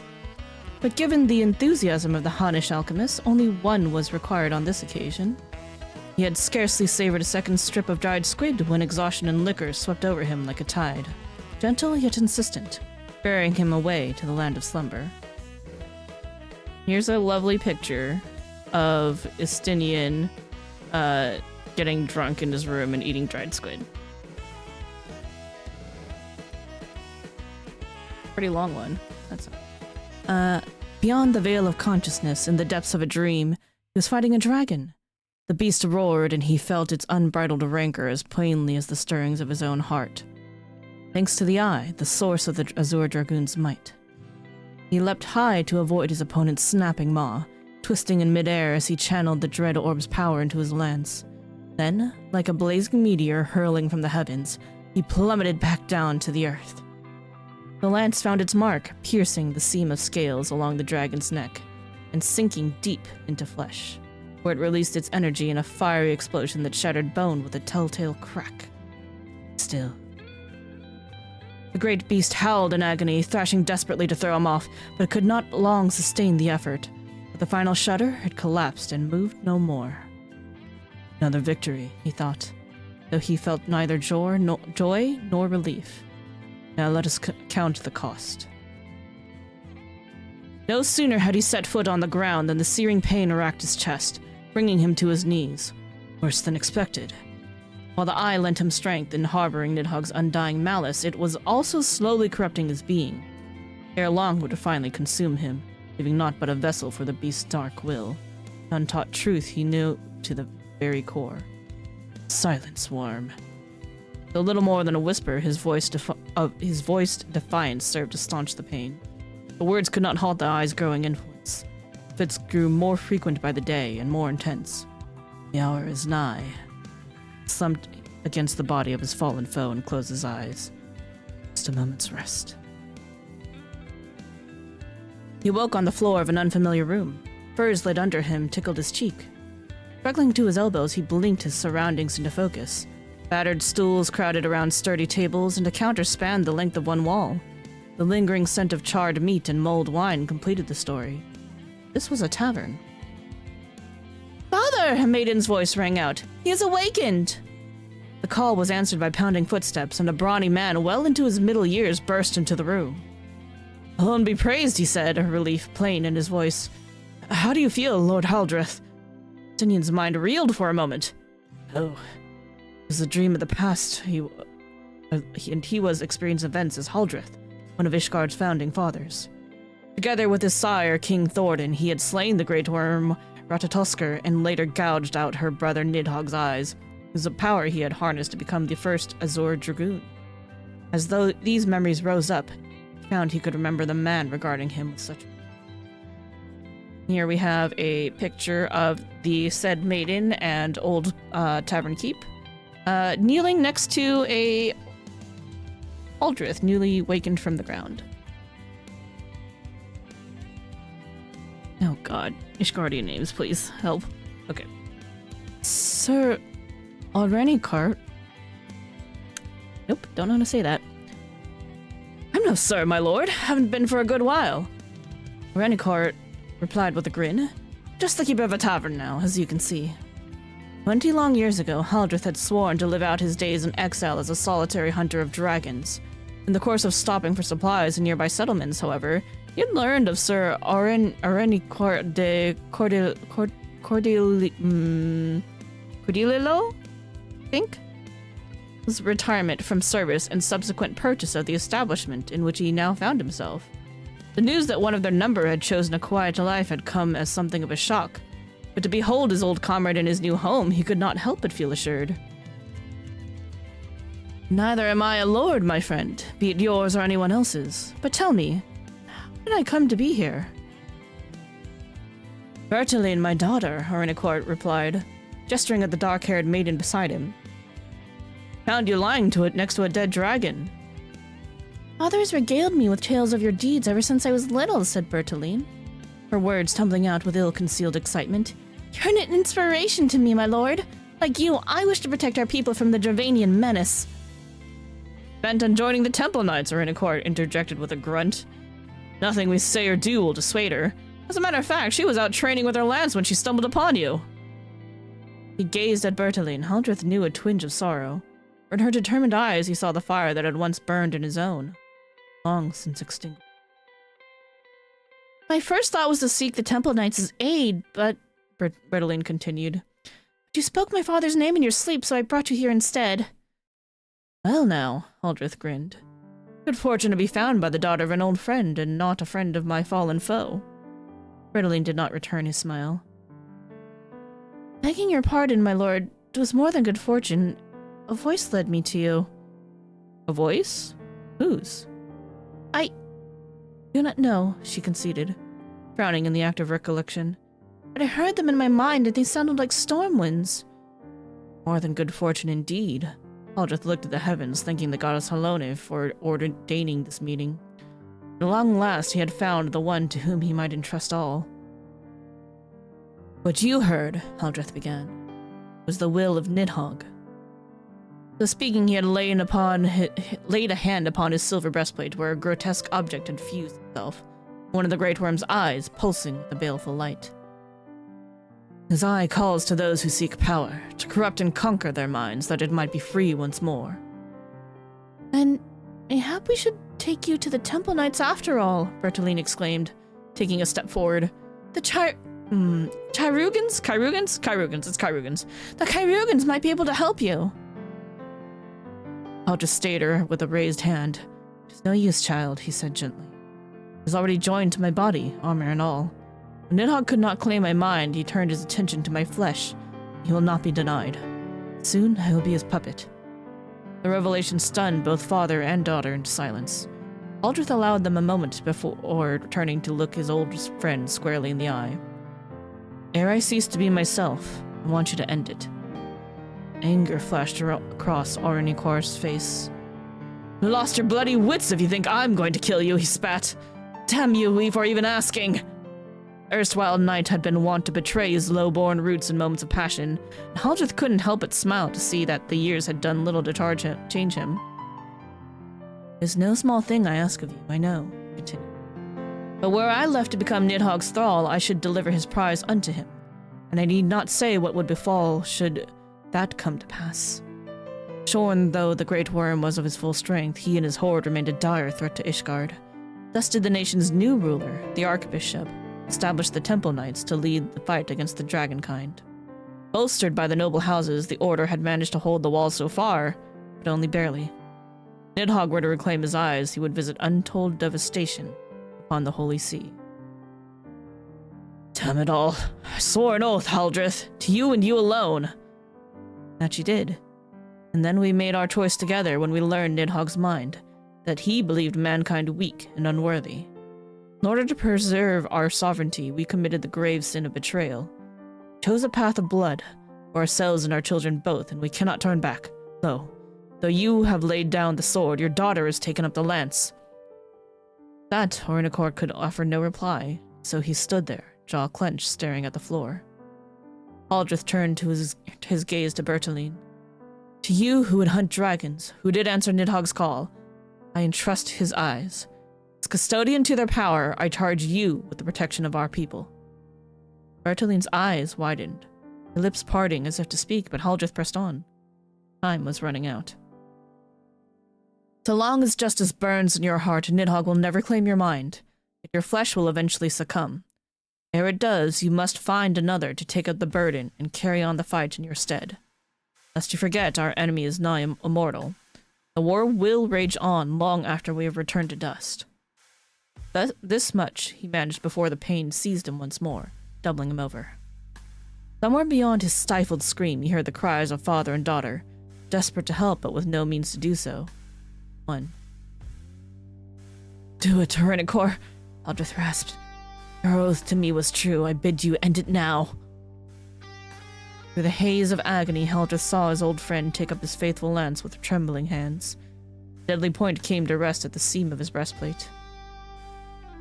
But given the enthusiasm of the Hannish alchemist, only one was required on this occasion. He had scarcely savored a second strip of dried squid when exhaustion and liquor swept over him like a tide, gentle yet insistent, bearing him away to the land of slumber. Here's a lovely picture of Estinian getting drunk in his room and eating dried squid. Pretty long one. That's beyond the veil of consciousness, in the depths of a dream, he was fighting a dragon. The beast roared, and he felt its unbridled rancor as plainly as the stirrings of his own heart. Thanks to the eye, the source of the Azure Dragoon's might. He leapt high to avoid his opponent's snapping maw, twisting in midair as he channeled the dread orb's power into his lance. Then, like a blazing meteor hurling from the heavens, he plummeted back down to the earth. The lance found its mark, piercing the seam of scales along the dragon's neck, and sinking deep into flesh, where it released its energy in a fiery explosion that shattered bone with a telltale crack. Still, the great beast howled in agony, thrashing desperately to throw him off, but could not long sustain the effort. With the final shudder, it collapsed and moved no more. Another victory, he thought, though he felt neither joy nor relief. Now let us count the cost. No sooner had he set foot on the ground than the searing pain racked his chest, bringing him to his knees. Worse than expected. While the eye lent him strength in harboring Nidhogg's undying malice, it was also slowly corrupting his being. Ere long would it finally consume him, leaving naught but a vessel for the beast's dark will. Untaught truth he knew to the very core. Silence, worm. Though little more than a whisper, his voiced defiance served to staunch the pain. The words could not halt the eye's growing influence. Fits grew more frequent by the day and more intense. The hour is nigh. Slumped against the body of his fallen foe and closed his eyes. Just a moment's rest. He woke on the floor of an unfamiliar room. Furs laid under him tickled his cheek. Struggling to his elbows, he blinked his surroundings into focus. Battered stools crowded around sturdy tables, and a counter spanned the length of one wall. The lingering scent of charred meat and mulled wine completed the story. This was a tavern. "Father!" a maiden's voice rang out. "He has awakened!" The call was answered by pounding footsteps, and a brawny man well into his middle years burst into the room. "Alone be praised," he said, a relief plain in his voice. "How do you feel, Lord Haldreth?" Tinian's mind reeled for a moment. Oh, it was a dream of the past. He was experiencing events as Haldreth, one of Ishgard's founding fathers. Together with his sire, King Thordan, he had slain the great worm Ratatoskr and later gouged out her brother Nidhogg's eyes. It was a power he had harnessed to become the first Azure Dragoon. As though these memories rose up, he found he could remember the man regarding him with such. Here we have a picture of the said maiden and old tavern keep, kneeling next to a Aldrith, newly wakened from the ground. Oh god, Ishgardian names, please, help. Okay. Sir Alrenikart. Nope, don't know how to say that. I'm no sir, my lord. Haven't been for a good while. Alrenikart replied with a grin. Just the keeper of a tavern now, as you can see. 20 long years ago, Haldreth had sworn to live out his days in exile as a solitary hunter of dragons. In the course of stopping for supplies in nearby settlements, however, he had learned of Sir Arenikart de Cordililo, I think? His retirement from service and subsequent purchase of the establishment in which he now found himself. The news that one of their number had chosen a quiet life had come as something of a shock, but to behold his old comrade in his new home, he could not help but feel assured. Neither am I a lord, my friend, be it yours or anyone else's. But tell me, how did I come to be here? Bertaline, my daughter, Arenikort replied, gesturing at the dark-haired maiden beside him. Found you lying to it next to a dead dragon. Father has regaled me with tales of your deeds ever since I was little, said Bertaline, her words tumbling out with ill-concealed excitement. You're an inspiration to me, my lord. Like you, I wish to protect our people from the Dravanian menace. Bent on joining the Temple Knights, Arenikort interjected with a grunt. Nothing we say or do will dissuade her. As a matter of fact, she was out training with her lance when she stumbled upon you. He gazed at Bertaline. Haldreth knew a twinge of sorrow. For in her determined eyes, he saw the fire that had once burned in his own, long since extinguished. My first thought was to seek the Temple Knights' aid, but... Bertaline continued. But you spoke my father's name in your sleep, so I brought you here instead. Well now, Haldreth grinned. Good fortune to be found by the daughter of an old friend, and not a friend of my fallen foe. Bertaline did not return his smile. Begging your pardon, my lord, it was more than good fortune. A voice led me to you. A voice? Whose? I do not know, she conceded, frowning in the act of recollection. But I heard them in my mind, and they sounded like storm winds. More than good fortune indeed. Haldreth looked at the heavens, thanking the goddess Halone for ordaining this meeting. At long last, he had found the one to whom he might entrust all. What you heard, Haldreth began, was the will of Nidhogg. So speaking, he had laid a hand upon his silver breastplate where a grotesque object had fused itself, one of the great worm's eyes pulsing with a baleful light. His eye calls to those who seek power, to corrupt and conquer their minds, that it might be free once more. Then, mayhap we should take you to the Temple Knights after all, Bertaline exclaimed, taking a step forward. The Kyrugans? It's Kyrugans. The Kyrugans might be able to help you. Haldreth stayed her with a raised hand. It is no use, child, he said gently. It is already joined to my body, armor and all. When Nidhogg could not claim my mind, he turned his attention to my flesh. He will not be denied. Soon I will be his puppet. The revelation stunned both father and daughter into silence. Haldreth allowed them a moment before turning to look his old friend squarely in the eye. Ere I cease to be myself, I want you to end it. Anger flashed across Arenikor's face. You lost your bloody wits if you think I'm going to kill you, he spat. Damn you for even asking. Erstwhile knight had been wont to betray his low-born roots in moments of passion, and Haldreth couldn't help but smile to see that the years had done little to change him. It's no small thing I ask of you, I know, he continued. But were I left to become Nidhogg's thrall, I should deliver his prize unto him, and I need not say what would befall should that come to pass. Shorn though the great worm was of his full strength, he and his horde remained a dire threat to Ishgard. Thus did the nation's new ruler, the Archbishop, establish the Temple Knights to lead the fight against the dragonkind. Bolstered by the noble houses, the Order had managed to hold the walls so far, but only barely. If Nidhogg were to reclaim his eyes, he would visit untold devastation upon the Holy See. Damn it all. I swore an oath, Haldreth, to you and you alone. That you did. And then we made our choice together when we learned Nidhogg's mind, that he believed mankind weak and unworthy. In order to preserve our sovereignty, we committed the grave sin of betrayal. Chose a path of blood, for ourselves and our children both, and we cannot turn back. No. Though you have laid down the sword, your daughter has taken up the lance. That Ornacor could offer no reply, so he stood there, jaw clenched, staring at the floor. Haldreth turned to his gaze to Bertaline. To you who would hunt dragons, who did answer Nidhogg's call, I entrust his eyes. As custodian to their power, I charge you with the protection of our people. Bertaline's eyes widened, her lips parting as if to speak, but Haldreth pressed on. Time was running out. So long as justice burns in your heart, Nidhogg will never claim your mind, yet your flesh will eventually succumb. Ere it does, you must find another to take up the burden and carry on the fight in your stead. Lest you forget, our enemy is nigh immortal. The war will rage on long after we have returned to dust. This much he managed before the pain seized him once more, doubling him over. Somewhere beyond his stifled scream, he heard the cries of father and daughter, desperate to help but with no means to do so. One. Do it, Tyrannicor, Haldreth rasped. Your oath to me was true. I bid you end it now. Through the haze of agony, Haldreth saw his old friend take up his faithful lance with trembling hands. The deadly point came to rest at the seam of his breastplate.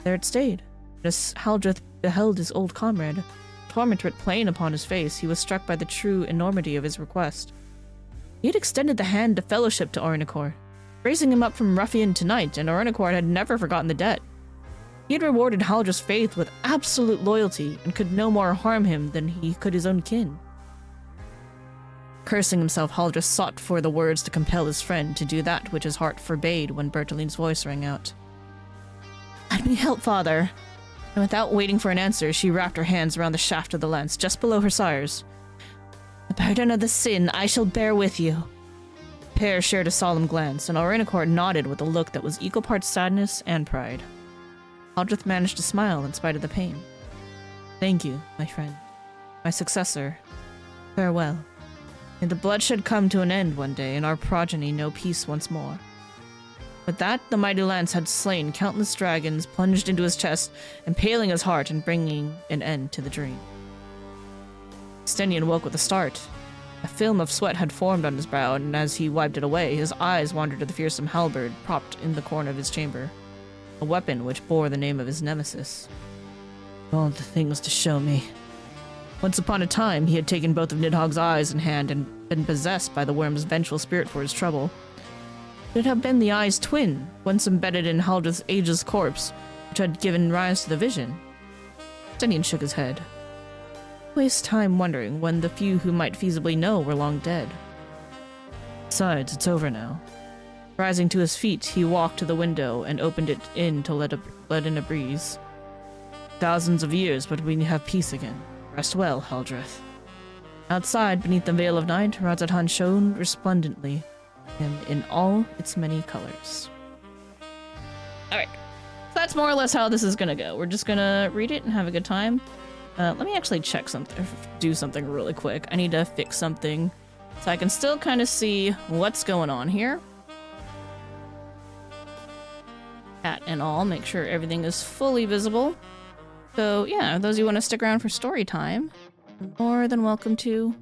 There it stayed. As Haldreth beheld his old comrade, torment writ plain upon his face, he was struck by the true enormity of his request. He had extended the hand of fellowship to Ornacor, raising him up from ruffian to knight, and Ornacor had never forgotten the debt. He had rewarded Haldreth's faith with absolute loyalty, and could no more harm him than he could his own kin. Cursing himself, Haldreth sought for the words to compel his friend to do that which his heart forbade when Bertaline's voice rang out. Let me help, father. And without waiting for an answer, she wrapped her hands around the shaft of the lance, just below her sire's. The burden of the sin I shall bear with you. The pair shared a solemn glance, and Ornacor nodded with a look that was equal parts sadness and pride. Haldreth managed to smile in spite of the pain. Thank you, my friend. My successor. Farewell. May the bloodshed come to an end one day, and our progeny know peace once more. With that, the mighty lance had slain countless dragons, plunged into his chest, impaling his heart and bringing an end to the dream. Stenion woke with a start. A film of sweat had formed on his brow, and as he wiped it away, his eyes wandered to the fearsome halberd propped in the corner of his chamber, a weapon which bore the name of his nemesis. All the things to show me. Once upon a time, he had taken both of Nidhogg's eyes in hand and been possessed by the worm's vengeful spirit for his trouble. It had been the eye's twin, once embedded in Haldreth's ageless corpse, which had given rise to the vision. Stenion shook his head. Waste time wondering when the few who might feasibly know were long dead. Besides, it's over now. Rising to his feet, he walked to the window and opened it in to let in a breeze. Thousands of years, but we have peace again. Rest well, Haldreth. Outside, beneath the veil of night, Razatan shone resplendently, and in all its many colors. Alright, so that's more or less how this is gonna go. We're just gonna read it and have a good time. Let me actually check something, do something really quick. I need to fix something so I can still kind of see what's going on here. Chat and all, make sure everything is fully visible. So yeah, those of you who want to stick around for story time, more than welcome to.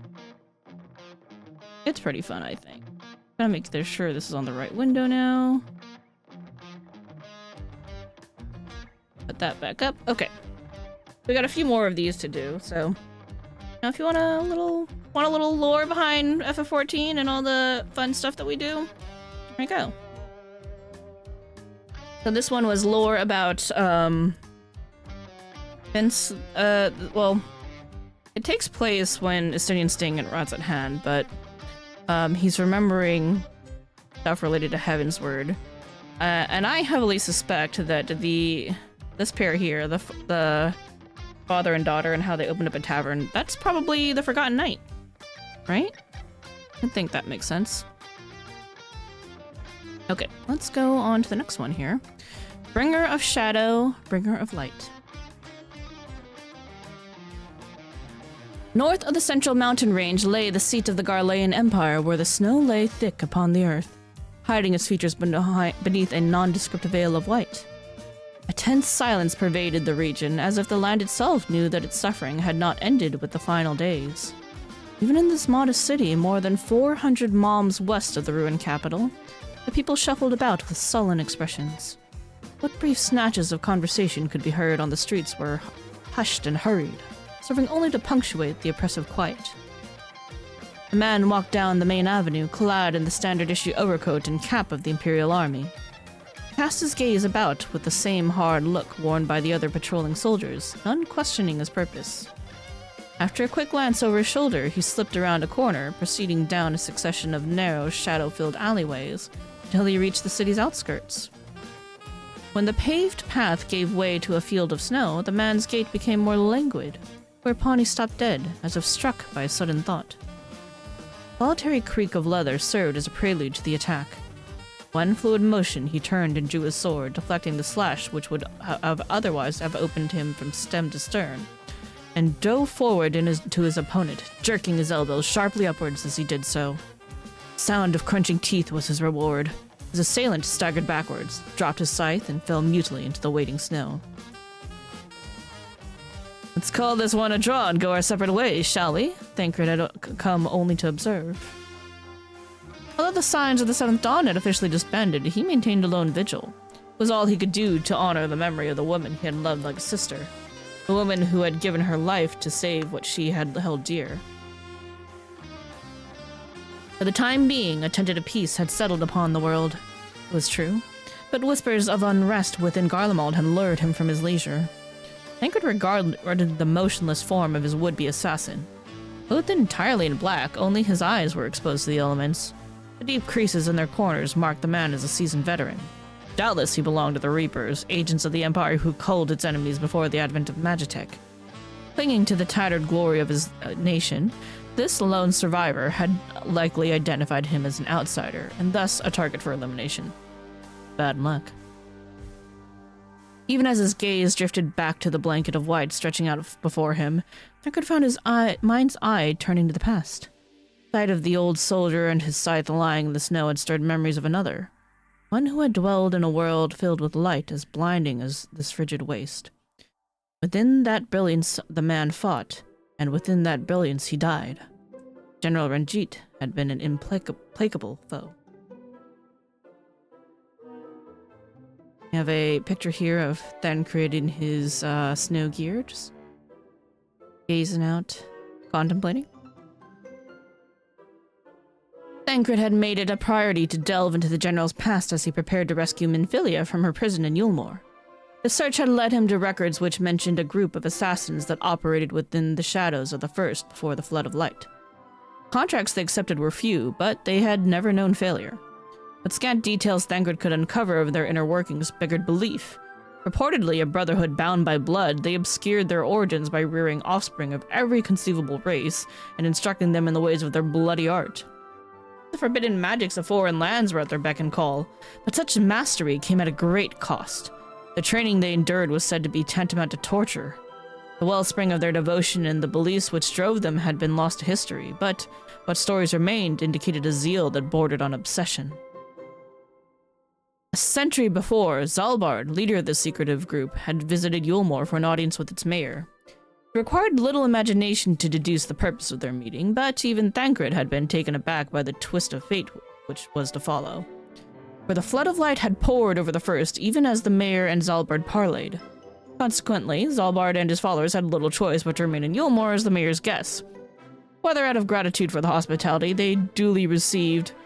It's pretty fun, I think. Gotta make sure this is on the right window now. Put that back up. Okay. We got a few more of these to do, so now if you want a little lore behind FF14 and all the fun stuff that we do, there you go. So this one was lore about Vince, well, it takes place when Estonian Sting and Rod's at hand, but he's remembering stuff related to Heaven's Word. And I heavily suspect that this pair here, the father and daughter and how they opened up a tavern, that's probably the Forgotten Knight. right? I think that makes sense. Okay, let's go on to the next one here. Bringer of Shadow, Bringer of Light. North of the central mountain range lay the seat of the Garlean Empire, where the snow lay thick upon the earth, hiding its features beneath a nondescript veil of white. A tense silence pervaded the region, as if the land itself knew that its suffering had not ended with the final days. Even in this modest city, more than 400 moms west of the ruined capital, the people shuffled about with sullen expressions. What brief snatches of conversation could be heard on the streets were hushed and hurried, serving only to punctuate the oppressive quiet. A man walked down the main avenue, clad in the standard-issue overcoat and cap of the Imperial Army. He cast his gaze about with the same hard look worn by the other patrolling soldiers, none questioning his purpose. After a quick glance over his shoulder, he slipped around a corner, proceeding down a succession of narrow, shadow-filled alleyways until he reached the city's outskirts. When the paved path gave way to a field of snow, the man's gait became more languid, whereupon he stopped dead, as if struck by a sudden thought. A solitary creak of leather served as a prelude to the attack. One fluid motion, he turned and drew his sword, deflecting the slash which would otherwise have opened him from stem to stern, and dove forward to his opponent, jerking his elbows sharply upwards as he did so. Sound of crunching teeth was his reward. His assailant staggered backwards, dropped his scythe, and fell mutely into the waiting snow. Let's call this one a draw and go our separate ways, shall we? Thancred had come only to observe. Although the signs of the 7th Dawn had officially disbanded, he maintained a lone vigil. It was all he could do to honor the memory of the woman he had loved like a sister, the woman who had given her life to save what she had held dear. For the time being, a tentative peace had settled upon the world. It was true, but whispers of unrest within Garlemald had lured him from his leisure. Thancred regarded the motionless form of his would-be assassin. Clothed entirely in black, only his eyes were exposed to the elements. The deep creases in their corners marked the man as a seasoned veteran. Doubtless he belonged to the Reapers, agents of the Empire who culled its enemies before the advent of Magitech. Clinging to the tattered glory of his nation, this lone survivor had likely identified him as an outsider, and thus a target for elimination. Bad luck. Even as his gaze drifted back to the blanket of white stretching out before him, Thancred found his mind's eye turning to the past. Sight of the old soldier and his scythe lying in the snow had stirred memories of another, one who had dwelled in a world filled with light as blinding as this frigid waste. Within that brilliance the man fought, and within that brilliance he died. General Ranjit had been an implacable foe. We have a picture here of Thancred in his snow gear, just gazing out, contemplating. Thancred had made it a priority to delve into the general's past as he prepared to rescue Minfilia from her prison in Yulmore. The search had led him to records which mentioned a group of assassins that operated within the shadows of the First before the Flood of Light. Contracts they accepted were few, but they had never known failure. What scant details Thancred could uncover of their inner workings beggared belief. Reportedly a brotherhood bound by blood, they obscured their origins by rearing offspring of every conceivable race and instructing them in the ways of their bloody art. The forbidden magics of foreign lands were at their beck and call, but such mastery came at a great cost. The training they endured was said to be tantamount to torture. The wellspring of their devotion and the beliefs which drove them had been lost to history, but what stories remained indicated a zeal that bordered on obsession. A century before, Zalbard, leader of this secretive group, had visited Yulmore for an audience with its mayor. It required little imagination to deduce the purpose of their meeting, but even Thancred had been taken aback by the twist of fate which was to follow. For the flood of light had poured over the First, even as the mayor and Zalbard parleyed. Consequently, Zalbard and his followers had little choice but to remain in Yulmore as the mayor's guests. Whether out of gratitude for the hospitality they duly received,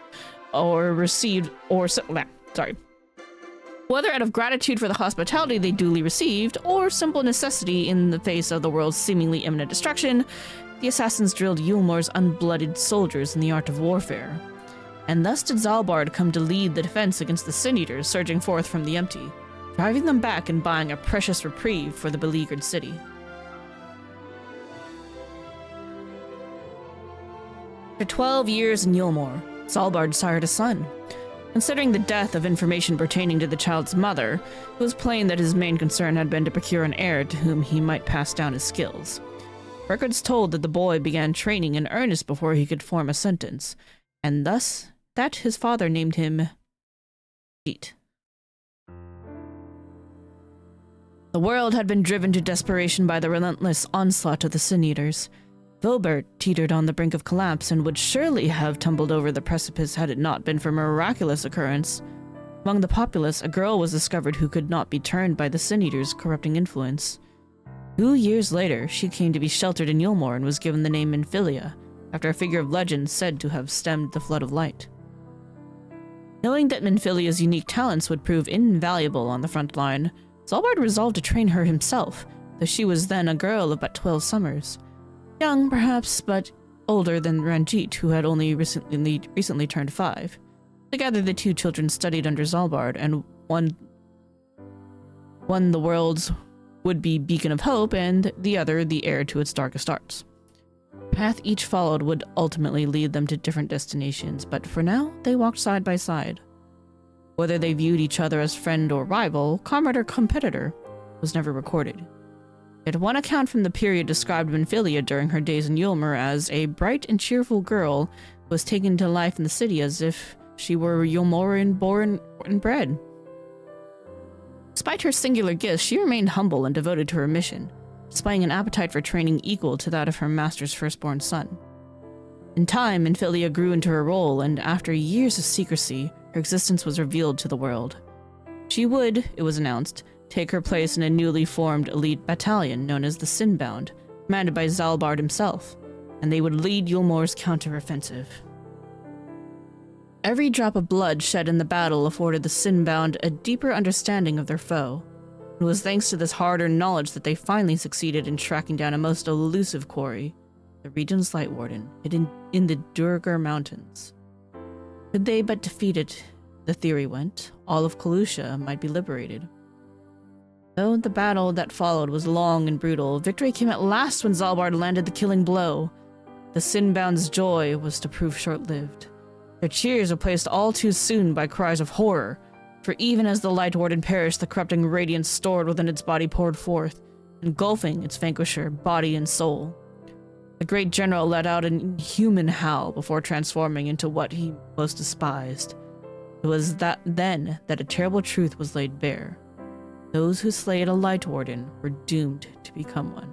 or simple necessity in the face of the world's seemingly imminent destruction, the assassins drilled Yulmore's unblooded soldiers in the art of warfare. And thus did Zalbard come to lead the defense against the Sin Eaters surging forth from the empty, driving them back and buying a precious reprieve for the beleaguered city. After 12 years in Yulmore, Zalbard sired a son. Considering the death of information pertaining to the child's mother, it was plain that his main concern had been to procure an heir to whom he might pass down his skills. Records told that the boy began training in earnest before he could form a sentence, and thus that his father named him Jeet. The world had been driven to desperation by the relentless onslaught of the Sin Eaters. Vilbert teetered on the brink of collapse and would surely have tumbled over the precipice had it not been for a miraculous occurrence. Among the populace, a girl was discovered who could not be turned by the Sin Eaters' corrupting influence. 2 years later, she came to be sheltered in Yulmore and was given the name Minfilia, after a figure of legend said to have stemmed the flood of light. Knowing that Minfilia's unique talents would prove invaluable on the front line, Zalbard resolved to train her himself, though she was then a girl of but 12 summers. Young, perhaps, but older than Ranjit, who had only recently turned 5. Together, the two children studied under Zalbard and one the world's would-be beacon of hope, and the other the heir to its darkest arts. The path each followed would ultimately lead them to different destinations, but for now, they walked side by side. Whether they viewed each other as friend or rival, comrade or competitor, was never recorded. Yet one account from the period described Minfilia during her days in Yulmore as a bright and cheerful girl who was taken to life in the city as if she were Yulmorean born and bred. Despite her singular gifts, she remained humble and devoted to her mission, displaying an appetite for training equal to that of her master's firstborn son. In time, Minfilia grew into her role, and after years of secrecy, her existence was revealed to the world. She would, it was announced, take her place in a newly formed elite battalion known as the Sinbound, commanded by Zalbard himself, and they would lead Yulmore's counter-offensive. Every drop of blood shed in the battle afforded the Sinbound a deeper understanding of their foe. It was thanks to this hard-earned knowledge that they finally succeeded in tracking down a most elusive quarry, the region's Light Warden, hidden in the Durgar Mountains. Could they but defeat it, the theory went, all of Kalusha might be liberated. Though the battle that followed was long and brutal, victory came at last when Zalbard landed the killing blow. The Sinbound's joy was to prove short-lived. Their cheers replaced all too soon by cries of horror, for even as the Light Warden perished, the corrupting radiance stored within its body poured forth, engulfing its vanquisher, body and soul. The great general let out an inhuman howl before transforming into what he most despised. It was then that a terrible truth was laid bare. Those who slayed a Light Warden were doomed to become one.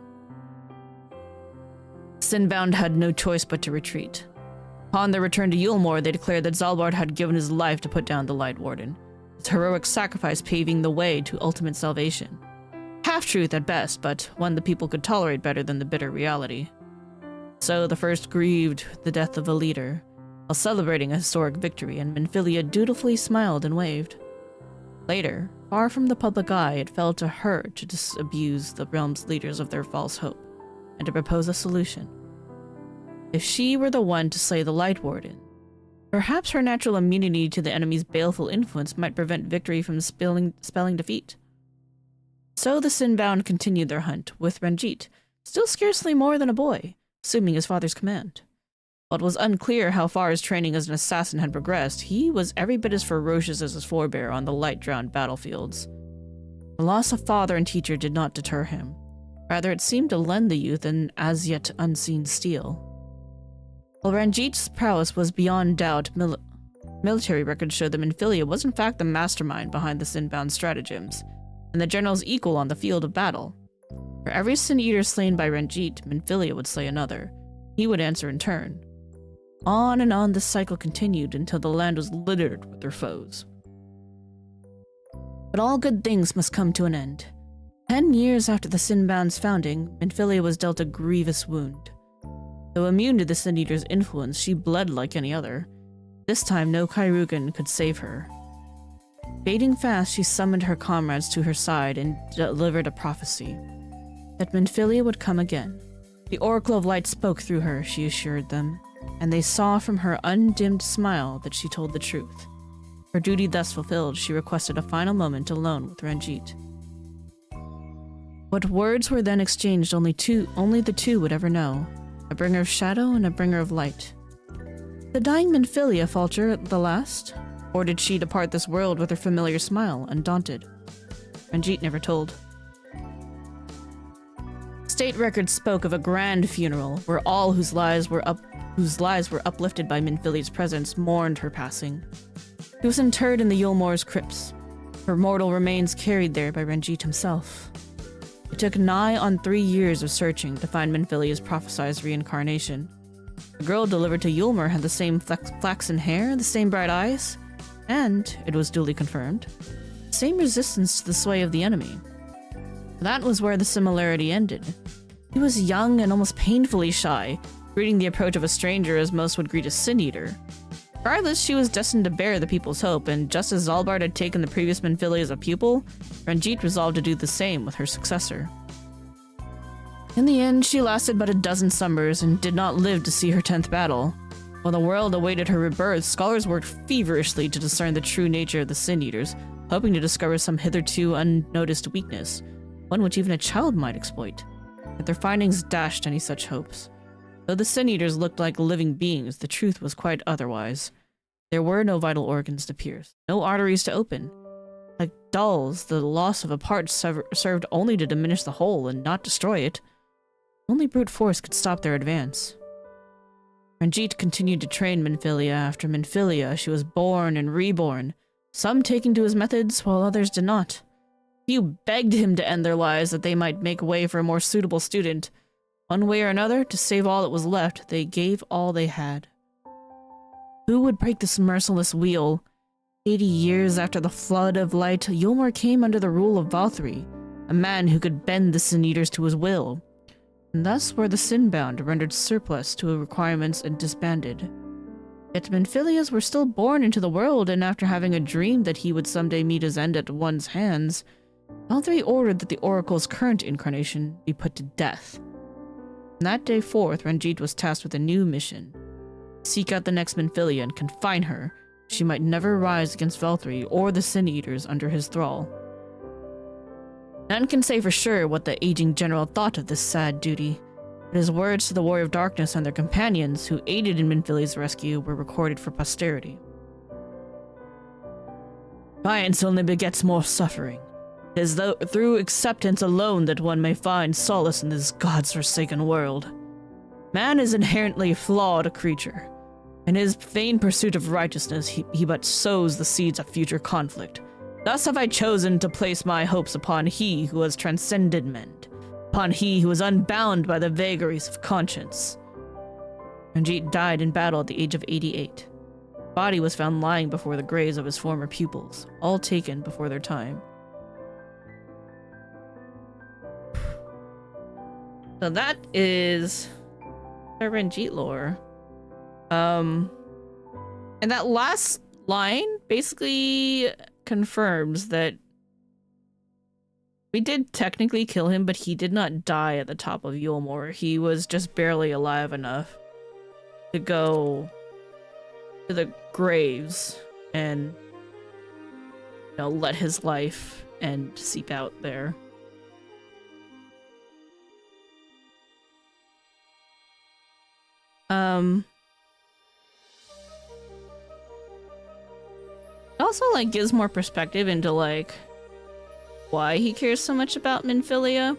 Sinbound had no choice but to retreat. Upon their return to Yulmore, they declared that Zalbard had given his life to put down the Light Warden, his heroic sacrifice paving the way to ultimate salvation. Half-truth at best, but one the people could tolerate better than the bitter reality. So the first grieved the death of a leader, while celebrating a historic victory, and Minfilia dutifully smiled and waved. Later, far from the public eye, it fell to her to disabuse the realm's leaders of their false hope, and to propose a solution. If she were the one to slay the Light Warden, perhaps her natural immunity to the enemy's baleful influence might prevent victory from spelling defeat. So the Sinbound continued their hunt, with Ranjit, still scarcely more than a boy, assuming his father's command. While it was unclear how far his training as an assassin had progressed, he was every bit as ferocious as his forebear on the light-drowned battlefields. The loss of father and teacher did not deter him. Rather, it seemed to lend the youth an as-yet unseen steel. While Ranjit's prowess was beyond doubt, military records showed that Minfilia was in fact the mastermind behind the Sinbound stratagems, and the general's equal on the field of battle. For every Sin Eater slain by Ranjit, Minfilia would slay another. He would answer in turn. On and on this cycle continued until the land was littered with their foes. But all good things must come to an end. 10 years after the Sinbound's founding, Minfilia was dealt a grievous wound. Though immune to the Sin Eater's influence, she bled like any other. This time, no Kairugan could save her. Fading fast, she summoned her comrades to her side and delivered a prophecy. That Minfilia would come again. The Oracle of Light spoke through her, she assured them, and they saw from her undimmed smile that she told the truth. Her duty thus fulfilled, she requested a final moment alone with Ranjit. What words were then exchanged only the two would ever know. A bringer of shadow and a bringer of light. The dying Minfilia falter at the last? Or did she depart this world with her familiar smile, undaunted? Ranjit never told. State records spoke of a grand funeral where all whose lives were uplifted by Minfilia's presence mourned her passing. She was interred in the Yulmore's crypts, her mortal remains carried there by Ranjit himself. It took nigh on 3 years of searching to find Minfilia's prophesied reincarnation. The girl delivered to Yulmore had the same flaxen hair, the same bright eyes, and, it was duly confirmed, the same resistance to the sway of the enemy. That was where the similarity ended. He was young and almost painfully shy, greeting the approach of a stranger as most would greet a sin-eater. Regardless, she was destined to bear the people's hope, and just as Zalbard had taken the previous Minfilia as a pupil, Ranjit resolved to do the same with her successor. In the end, she lasted but a dozen summers and did not live to see her 10th battle. While the world awaited her rebirth, scholars worked feverishly to discern the true nature of the Sin-Eaters, hoping to discover some hitherto unnoticed weakness, one which even a child might exploit. Yet their findings dashed any such hopes. Though the Sin-Eaters looked like living beings, the truth was quite otherwise. There were no vital organs to pierce, no arteries to open. Like dolls, the loss of a part served only to diminish the whole and not destroy it. Only brute force could stop their advance. Ranjit continued to train Minfilia after Minfilia. She was born and reborn, some taking to his methods while others did not. Few begged him to end their lives that they might make way for a more suitable student. One way or another, to save all that was left, they gave all they had. Who would break this merciless wheel? 80 years after the flood of light, Yulmore came under the rule of Valtteri, a man who could bend the Sin-Eaters to his will. And thus were the Sinbound rendered surplus to requirements and disbanded. Yet Minfilias were still born into the world, and after having a dream that he would someday meet his end at one's hands, Valtteri ordered that the Oracle's current incarnation be put to death. From that day forth, Ranjit was tasked with a new mission. Seek out the next Minfilia and confine her, she might never rise against Valtteri or the Sin-Eaters under his thrall. None can say for sure what the aging general thought of this sad duty, but his words to the Warrior of Darkness and their companions who aided in Minfilia's rescue were recorded for posterity. Defiance only begets more suffering. It is through acceptance alone that one may find solace in this god's-forsaken world. Man is inherently flawed a creature. In his vain pursuit of righteousness, he but sows the seeds of future conflict. Thus have I chosen to place my hopes upon he who has transcended men, upon he who is unbound by the vagaries of conscience. Ranjit died in battle at the age of 88. His body was found lying before the graves of his former pupils, all taken before their time. So that is the Ranjit lore. And that last line basically confirms that we did technically kill him, but he did not die at the top of Yulmore. He was just barely alive enough to go to the graves and, you know, let his life end seep out there. It also, like, gives more perspective into, like, why he cares so much about Minfilia.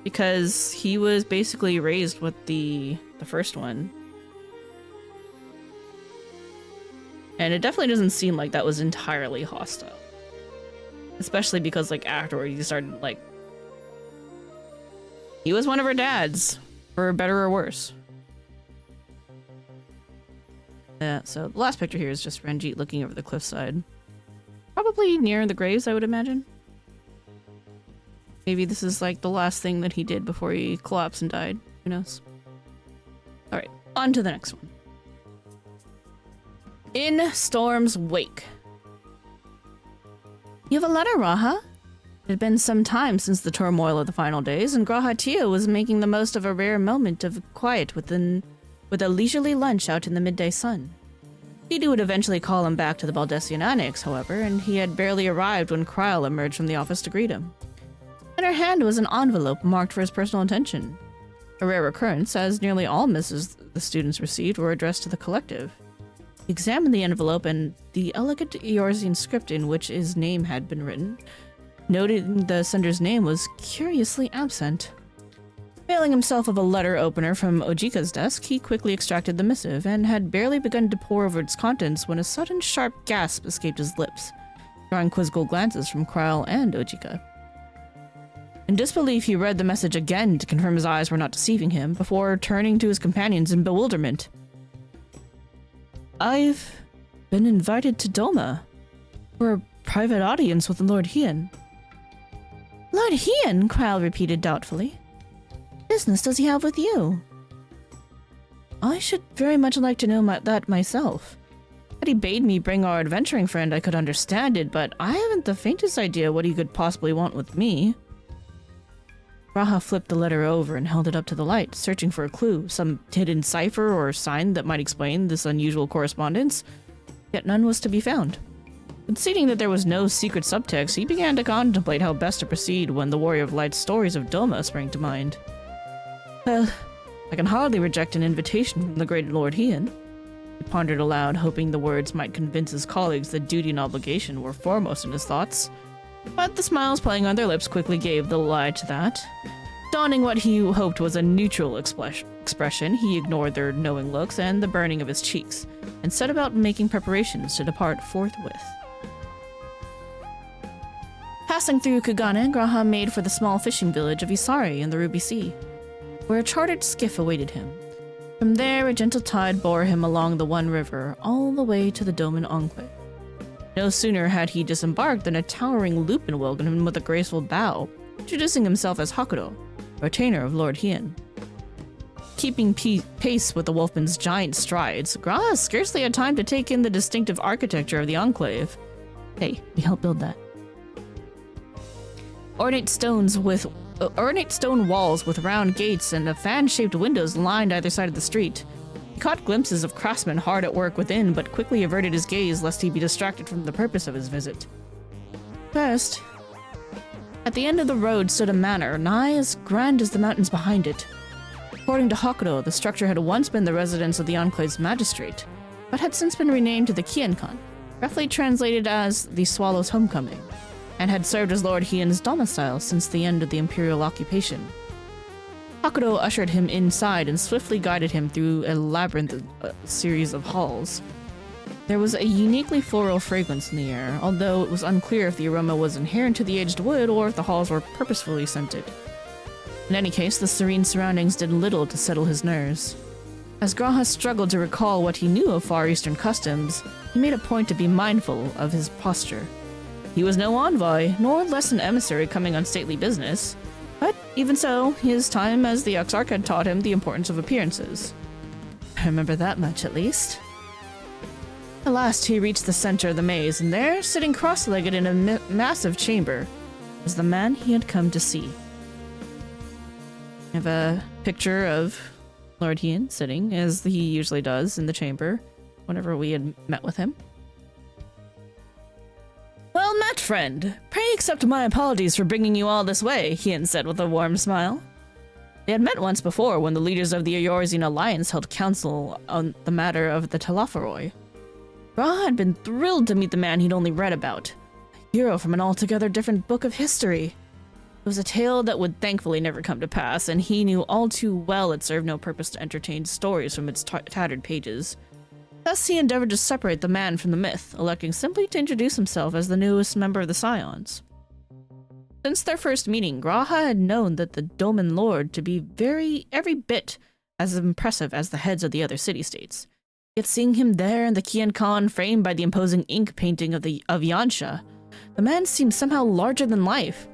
Because he was basically raised with the first one. And it definitely doesn't seem like that was entirely hostile. Especially because, like, afterward he started, like... He was one of her dads, for better or worse. Yeah, so the last picture here is just Ranjit looking over the cliffside. Probably near the graves, I would imagine. Maybe this is like the last thing that he did before he collapsed and died. Who knows? Alright, on to the next one. In Storm's Wake. You have a letter, Raha? It had been some time since the turmoil of the final days, and Graha Tia was making the most of a rare moment of quiet with a leisurely lunch out in the midday sun. Didi would eventually call him back to the Baldessian Annex, however, and he had barely arrived when Kryl emerged from the office to greet him. In her hand was an envelope marked for his personal attention. a rare occurrence, as nearly all missives the students received were addressed to the collective. He examined the envelope and the elegant Eorzean script in which his name had been written, noting the sender's name was curiously absent. Availing himself of a letter opener from Ojika's desk, he quickly extracted the missive and had barely begun to pore over its contents when a sudden sharp gasp escaped his lips, drawing quizzical glances from Krile and Ojika. In disbelief, he read the message again to confirm his eyes were not deceiving him, before turning to his companions in bewilderment. "I've been invited to Doma for a private audience with Lord Hien." "Lord Hien?" Krile repeated doubtfully. "Business does he have with you?" "I should very much like to know that myself. Had he bade me bring our adventuring friend, I could understand it, but I haven't the faintest idea what he could possibly want with me." G'raha flipped the letter over and held it up to the light, searching for a clue, some hidden cipher or sign that might explain this unusual correspondence, yet none was to be found. Conceding that there was no secret subtext, he began to contemplate how best to proceed when the Warrior of Light's stories of Doma sprang to mind. "Well, I can hardly reject an invitation from the great Lord Hien." He pondered aloud, hoping the words might convince his colleagues that duty and obligation were foremost in his thoughts. But the smiles playing on their lips quickly gave the lie to that. Donning what he hoped was a neutral expression, he ignored their knowing looks and the burning of his cheeks, and set about making preparations to depart forthwith. Passing through Kugane, G'raha made for the small fishing village of Isari in the Ruby Sea, where a chartered skiff awaited him. From there, a gentle tide bore him along the One River, all the way to the Doman Enclave. No sooner had he disembarked than a towering lupin welcomed him with a graceful bow, introducing himself as Hakudo, retainer of Lord Hien. Keeping pace with the wolfman's giant strides, G'raha scarcely had time to take in the distinctive architecture of the Enclave. Hey, we helped build that. Ornate stone walls with round gates and fan-shaped windows lined either side of the street. He caught glimpses of craftsmen hard at work within, but quickly averted his gaze lest he be distracted from the purpose of his visit. First, at the end of the road stood a manor nigh as grand as the mountains behind it. According to Hakudo, the structure had once been the residence of the Enclave's magistrate, but had since been renamed to the Kienkan, roughly translated as the Swallow's Homecoming, and had served as Lord Hien's domicile since the end of the imperial occupation. Hakudo ushered him inside and swiftly guided him through a labyrinth series of halls. There was a uniquely floral fragrance in the air, although it was unclear if the aroma was inherent to the aged wood or if the halls were purposefully scented. In any case, the serene surroundings did little to settle his nerves. As G'raha struggled to recall what he knew of Far Eastern customs, he made a point to be mindful of his posture. He was no envoy, nor less an emissary coming on stately business, but even so, his time as the Exarch had taught him the importance of appearances. I remember that much, at least. At last, he reached the center of the maze, and there, sitting cross-legged in a massive chamber, was the man he had come to see. I have a picture of Lord Hien sitting, as he usually does, in the chamber, whenever we had met with him. "Well met, friend. Pray accept my apologies for bringing you all this way," Hien said with a warm smile. They had met once before when the leaders of the Eorzean Alliance held council on the matter of the Talafaroi. G'raha had been thrilled to meet the man he'd only read about, a hero from an altogether different book of history. It was a tale that would thankfully never come to pass, and he knew all too well it served no purpose to entertain stories from its tattered pages. Thus he endeavored to separate the man from the myth, electing simply to introduce himself as the newest member of the Scions. Since their first meeting, G'raha had known that the Doman Lord to be every bit as impressive as the heads of the other city-states. Yet seeing him there in the Kienkan framed by the imposing ink painting of Yansha, the man seemed somehow larger than life.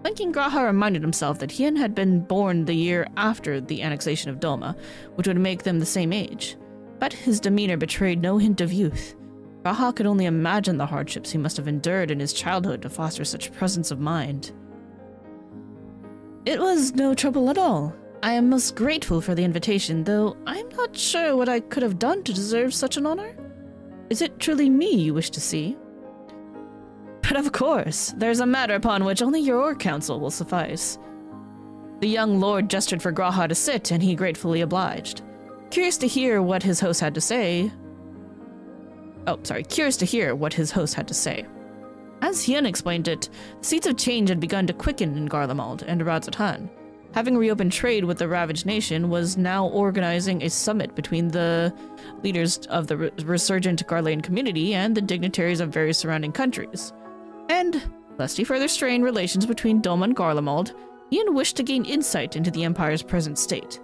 Thinking, G'raha reminded himself that Hien had been born the year after the annexation of Doma, which would make them the same age. But his demeanor betrayed no hint of youth. G'raha could only imagine the hardships he must have endured in his childhood to foster such presence of mind. "It was no trouble at all. I am most grateful for the invitation, though I'm not sure what I could have done to deserve such an honor. Is it truly me you wish to see?" "But of course, there's a matter upon which only your counsel will suffice." The young lord gestured for Graha to sit, and he gratefully obliged. Curious to hear what his host had to say. As Hien explained it, the seeds of change had begun to quicken in Garlemald, and Radzatan, having reopened trade with the ravaged nation, was now organizing a summit between the leaders of the resurgent Garlean community and the dignitaries of various surrounding countries. And, lest he further strain relations between Doma and Garlemald, Hien wished to gain insight into the Empire's present state.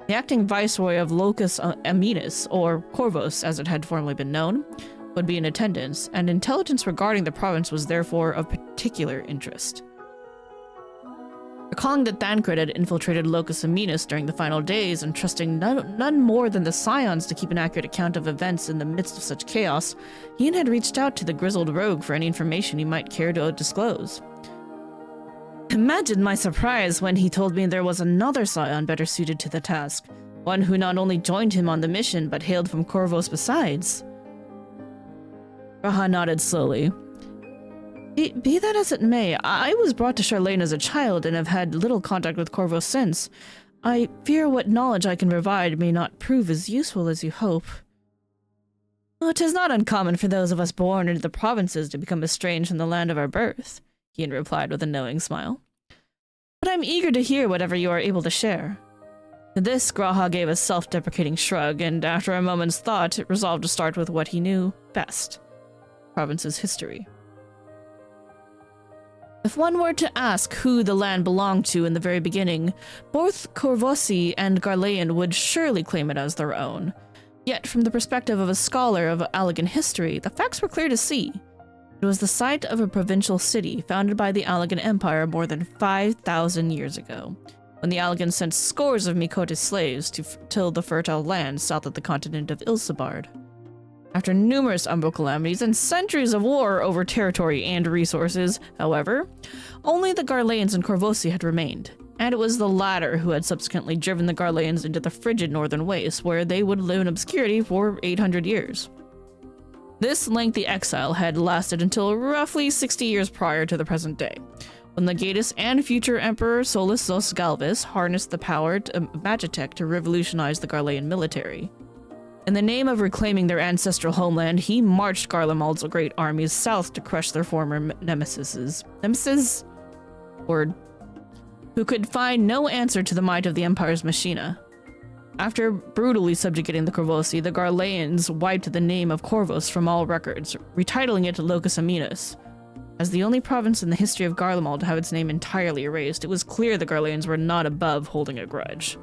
The acting viceroy of Locus Aminus, or Corvos as it had formerly been known, would be in attendance, and intelligence regarding the province was therefore of particular interest. Recalling that Thancred had infiltrated Locus Aminus during the final days and trusting none more than the Scions to keep an accurate account of events in the midst of such chaos, Hien had reached out to the grizzled rogue for any information he might care to disclose. Imagine my surprise when he told me there was another Scion better suited to the task, one who not only joined him on the mission but hailed from Corvos besides. Graha nodded slowly. Be that as it may, I was brought to Charlene as a child and have had little contact with Corvos since. I fear what knowledge I can provide may not prove as useful as you hope. It is not uncommon for those of us born into the provinces to become estranged from the land of our birth, Hien replied with a knowing smile. But I'm eager to hear whatever you are able to share. To this, Graha gave a self-deprecating shrug, and after a moment's thought, resolved to start with what he knew best: province's history. If one were to ask who the land belonged to in the very beginning, both Corvosi and Garlean would surely claim it as their own. Yet, from the perspective of a scholar of Allegan history, the facts were clear to see. It was the site of a provincial city founded by the Allegan Empire more than 5,000 years ago, when the Allegans sent scores of Mikotis slaves to till the fertile land south of the continent of Ilsabard. After numerous umbral calamities and centuries of war over territory and resources, however, only the Garleans and Corvosi had remained, and it was the latter who had subsequently driven the Garleans into the frigid northern wastes, where they would live in obscurity for 800 years. This lengthy exile had lasted until roughly 60 years prior to the present day, when Legatus and future Emperor Solus Zos Galvis harnessed the power of Magitech to revolutionize the Garlean military. In the name of reclaiming their ancestral homeland, he marched Garlemald's great armies south to crush their former nemesis, who could find no answer to the might of the Empire's machina. After brutally subjugating the Corvosi, the Garleans wiped the name of Corvos from all records, retitling it Locus Aminus. As the only province in the history of Garlemald to have its name entirely erased, it was clear the Garleans were not above holding a grudge.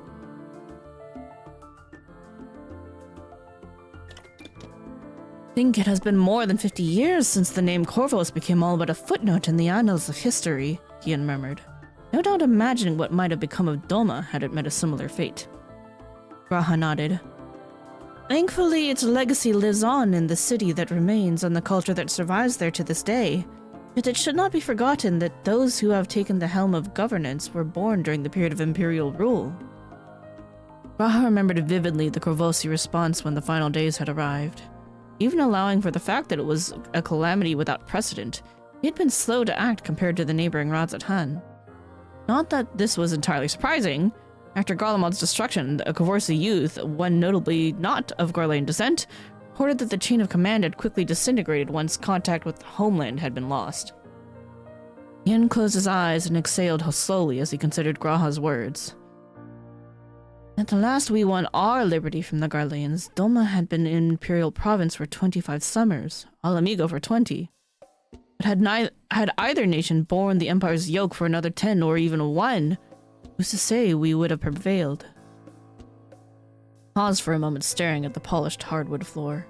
I think it has been more than 50 years since the name Corvos became all but a footnote in the annals of history, Hien murmured, no doubt imagining what might have become of Doma had it met a similar fate. Graha nodded. Thankfully, its legacy lives on in the city that remains and the culture that survives there to this day. Yet it should not be forgotten that those who have taken the helm of governance were born during the period of imperial rule. Graha remembered vividly the Corvosi response when the final days had arrived. Even allowing for the fact that it was a calamity without precedent, he had been slow to act compared to the neighboring Radzatan. Not that this was entirely surprising. After Garlemald's destruction, a Corvosi youth, one notably not of Garlean descent, reported that the chain of command had quickly disintegrated once contact with the homeland had been lost. Hien closed his eyes and exhaled slowly as he considered Graha's words. At the last we won our liberty from the Garleans, Doma had been in Imperial Province for 25 summers, Alamigo for 20. But had either nation borne the Empire's yoke for another 10 or even 1, who's to say we would have prevailed? Paused for a moment, staring at the polished hardwood floor.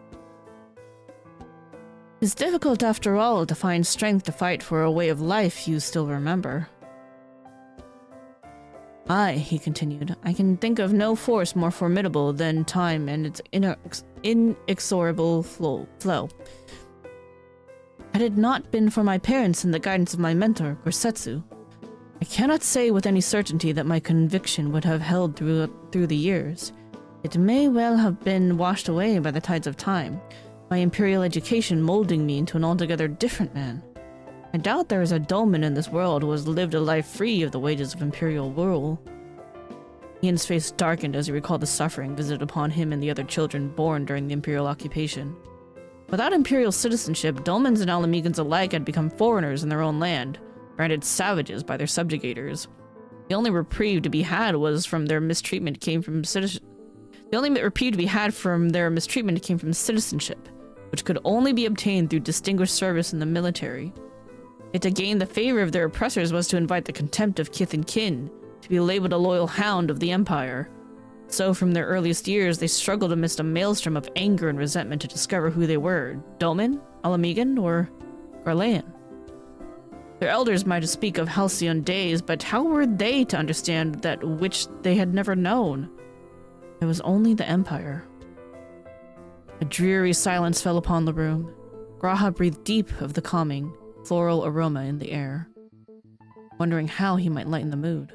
It's difficult, after all, to find strength to fight for a way of life you still remember. Aye, he continued, I can think of no force more formidable than time and its inexorable flow. Had it not been for my parents and the guidance of my mentor, Gorsetsu, I cannot say with any certainty that my conviction would have held through the years. It may well have been washed away by the tides of time, my imperial education molding me into an altogether different man. I doubt there is a dolmen in this world who has lived a life free of the wages of imperial rule. Ian's face darkened as he recalled the suffering visited upon him and the other children born during the imperial occupation. Without imperial citizenship, dolmens and Alamegans alike had become foreigners in their own land, branded savages by their subjugators. The only reprieve to be had from their mistreatment came from citizenship, which could only be obtained through distinguished service in the military. Yet to gain the favor of their oppressors was to invite the contempt of kith and kin, to be labeled a loyal hound of the empire. So from their earliest years, they struggled amidst a maelstrom of anger and resentment to discover who they were, Dolmen, Alamegan, or Garlean. Their elders might speak of halcyon days, but how were they to understand that which they had never known? It was only the empire. A dreary silence fell upon the room. G'raha breathed deep of the calming, floral aroma in the air, wondering how he might lighten the mood.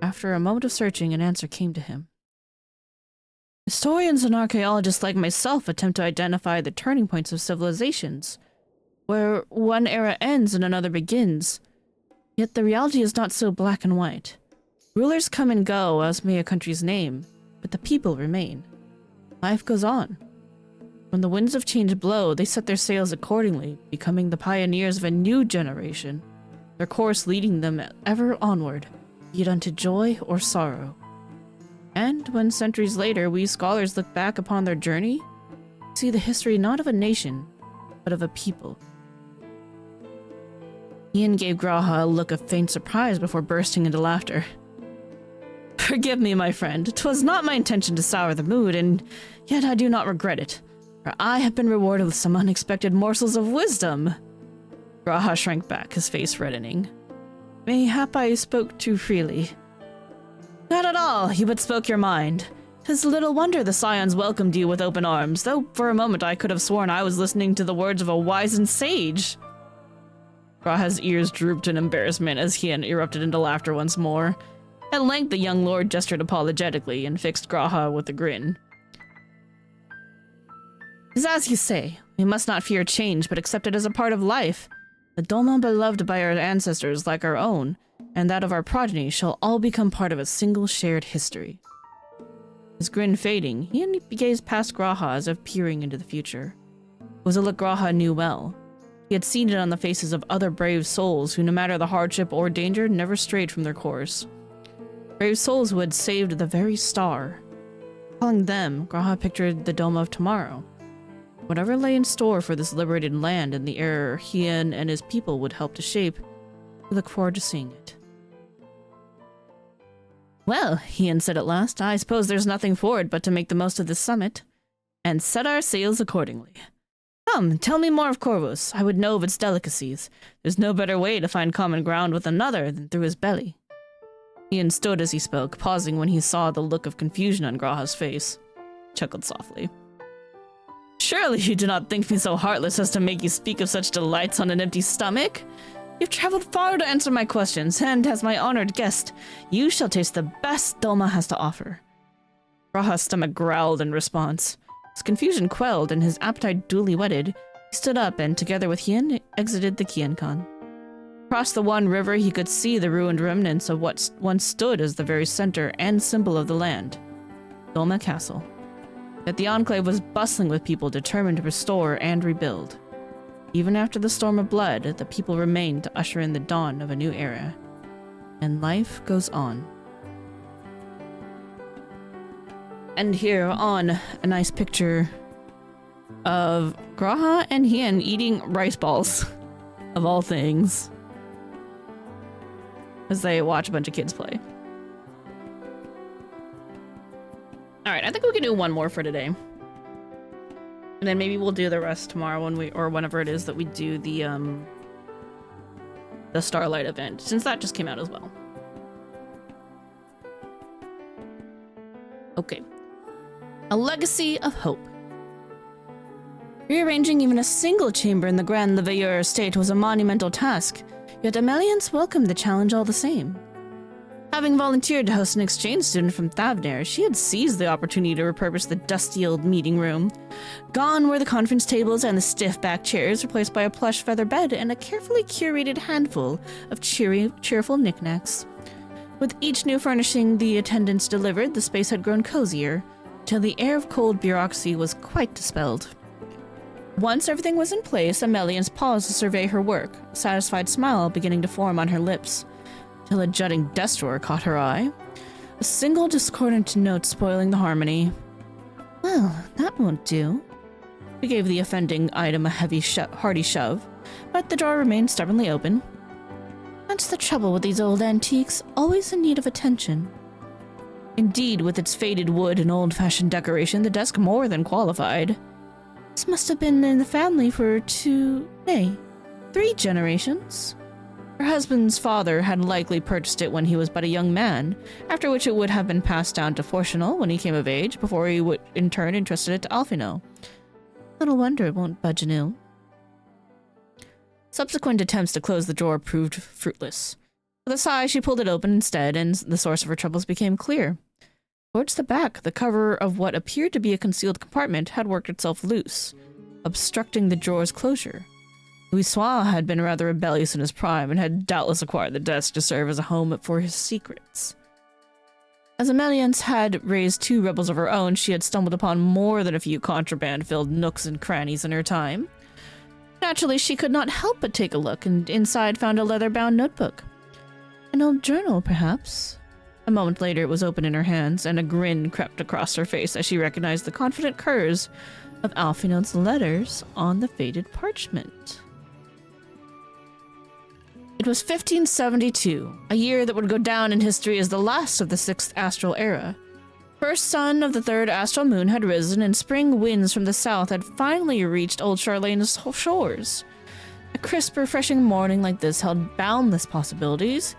After a moment of searching, an answer came to him. Historians and archaeologists like myself attempt to identify the turning points of civilizations, where one era ends and another begins. Yet the reality is not so black and white. Rulers come and go, as may a country's name, but the people remain. Life goes on. When the winds of change blow, they set their sails accordingly, becoming the pioneers of a new generation, their course leading them ever onward, be it unto joy or sorrow. And when centuries later we scholars look back upon their journey, we see the history not of a nation, but of a people. Ian gave G'raha a look of faint surprise before bursting into laughter. Forgive me, my friend. 'Twas not my intention to sour the mood, and yet I do not regret it, for I have been rewarded with some unexpected morsels of wisdom. G'raha shrank back, his face reddening. Mayhap I spoke too freely. Not at all, you but spoke your mind. 'Tis little wonder the Scions welcomed you with open arms, though for a moment I could have sworn I was listening to the words of a wizened sage. G'raha's ears drooped in embarrassment as Hien erupted into laughter once more. At length the young lord gestured apologetically and fixed G'raha with a grin. "'Tis as you say, we must not fear change but accept it as a part of life. The dolmen beloved by our ancestors like our own, and that of our progeny shall all become part of a single shared history." His grin fading, Hien gazed past G'raha as if peering into the future. It was a look G'raha knew well. He had seen it on the faces of other brave souls who, no matter the hardship or danger, never strayed from their course. Brave souls who had saved the very star. Calling them, G'raha pictured the Dome of tomorrow. Whatever lay in store for this liberated land and the era Hien and his people would help to shape, we look forward to seeing it. Well, Hien said at last, I suppose there's nothing for it but to make the most of this summit, and set our sails accordingly. Come, tell me more of Corvus. I would know of its delicacies. There's no better way to find common ground with another than through his belly. Hien stood as he spoke, pausing when he saw the look of confusion on G'raha's face. Chuckled softly. Surely you do not think me so heartless as to make you speak of such delights on an empty stomach? You've traveled far to answer my questions, and as my honored guest, you shall taste the best Dolma has to offer. G'raha's stomach growled in response. His confusion quelled and his appetite duly whetted, he stood up and, together with Hien, exited the Qiankan. Across the one river, he could see the ruined remnants of what once stood as the very center and symbol of the land, Dolma Castle. Yet the Enclave was bustling with people determined to restore and rebuild. Even after the storm of blood, the people remained to usher in the dawn of a new era. And life goes on. And here on a nice picture of G'raha and Hien eating rice balls, of all things, as they watch a bunch of kids play. Alright, I think we can do one more for today. And then maybe we'll do the rest tomorrow or whenever it is that we do the Starlight event, since that just came out as well. Okay. A legacy of hope. Rearranging even a single chamber in the Grand Leveilleur estate was a monumental task, yet Amelians welcomed the challenge all the same. Having volunteered to host an exchange student from Thavner, she had seized the opportunity to repurpose the dusty old meeting room. Gone were the conference tables and the stiff-backed chairs, replaced by a plush feather bed and a carefully curated handful of cheerful knickknacks. With each new furnishing the attendants delivered, the space had grown cozier, till the air of cold bureaucracy was quite dispelled. Once everything was in place, Ameliance paused to survey her work, a satisfied smile beginning to form on her lips, till a jutting desk drawer caught her eye. A single discordant note spoiling the harmony. Well, that won't do. We gave the offending item a heavy, hearty shove, but the drawer remained stubbornly open. That's the trouble with these old antiques, always in need of attention. Indeed, with its faded wood and old-fashioned decoration, the desk more than qualified. This must have been in the family for 3 generations. Her husband's father had likely purchased it when he was but a young man, after which it would have been passed down to Fortunal when he came of age, before he would in turn entrusted it to Alfino. Little wonder it won't budge anew. Subsequent attempts to close the drawer proved fruitless. With a sigh, she pulled it open instead, and the source of her troubles became clear. Towards the back, the cover of what appeared to be a concealed compartment had worked itself loose, obstructing the drawer's closure. Louisoix had been rather rebellious in his prime and had doubtless acquired the desk to serve as a home for his secrets. As Ameliance had raised 2 rebels of her own, she had stumbled upon more than a few contraband-filled nooks and crannies in her time. Naturally, she could not help but take a look, and inside found a leather-bound notebook. An old journal, perhaps? A moment later, it was open in her hands, and a grin crept across her face as she recognized the confident curves of Alfino's letters on the faded parchment. It was 1572, a year that would go down in history as the last of the 6th astral era. First sun of the 3rd astral moon had risen, and spring winds from the south had finally reached old Charlene's shores. A crisp, refreshing morning like this held boundless possibilities,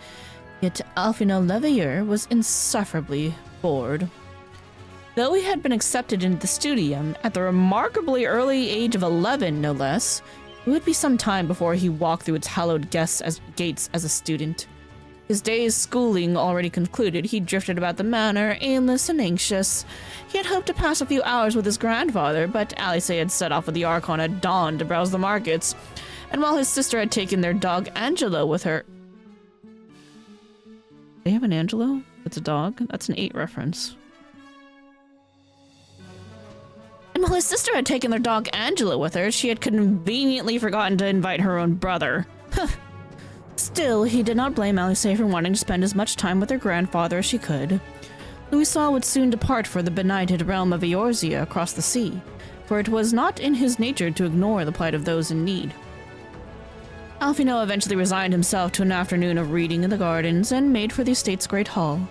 yet Alfino Leveilleur was insufferably bored. Though he had been accepted into the studium at the remarkably early age of 11, no less, it would be some time before he walked through its hallowed gates as a student. His day's schooling already concluded, he drifted about the manor, aimless and anxious. He had hoped to pass a few hours with his grandfather, but Alice had set off with the Archon at dawn to browse the markets, and while his sister had taken their dog Angelo with her... They have an Angelo? It's a dog? That's an 8 reference. And while his sister had taken their dog Angela with her, she had conveniently forgotten to invite her own brother. Still, he did not blame Alice for wanting to spend as much time with her grandfather as she could. Louisoix would soon depart for the benighted realm of Eorzea across the sea, for it was not in his nature to ignore the plight of those in need. Alfino eventually resigned himself to an afternoon of reading in the gardens and made for the estate's great hall.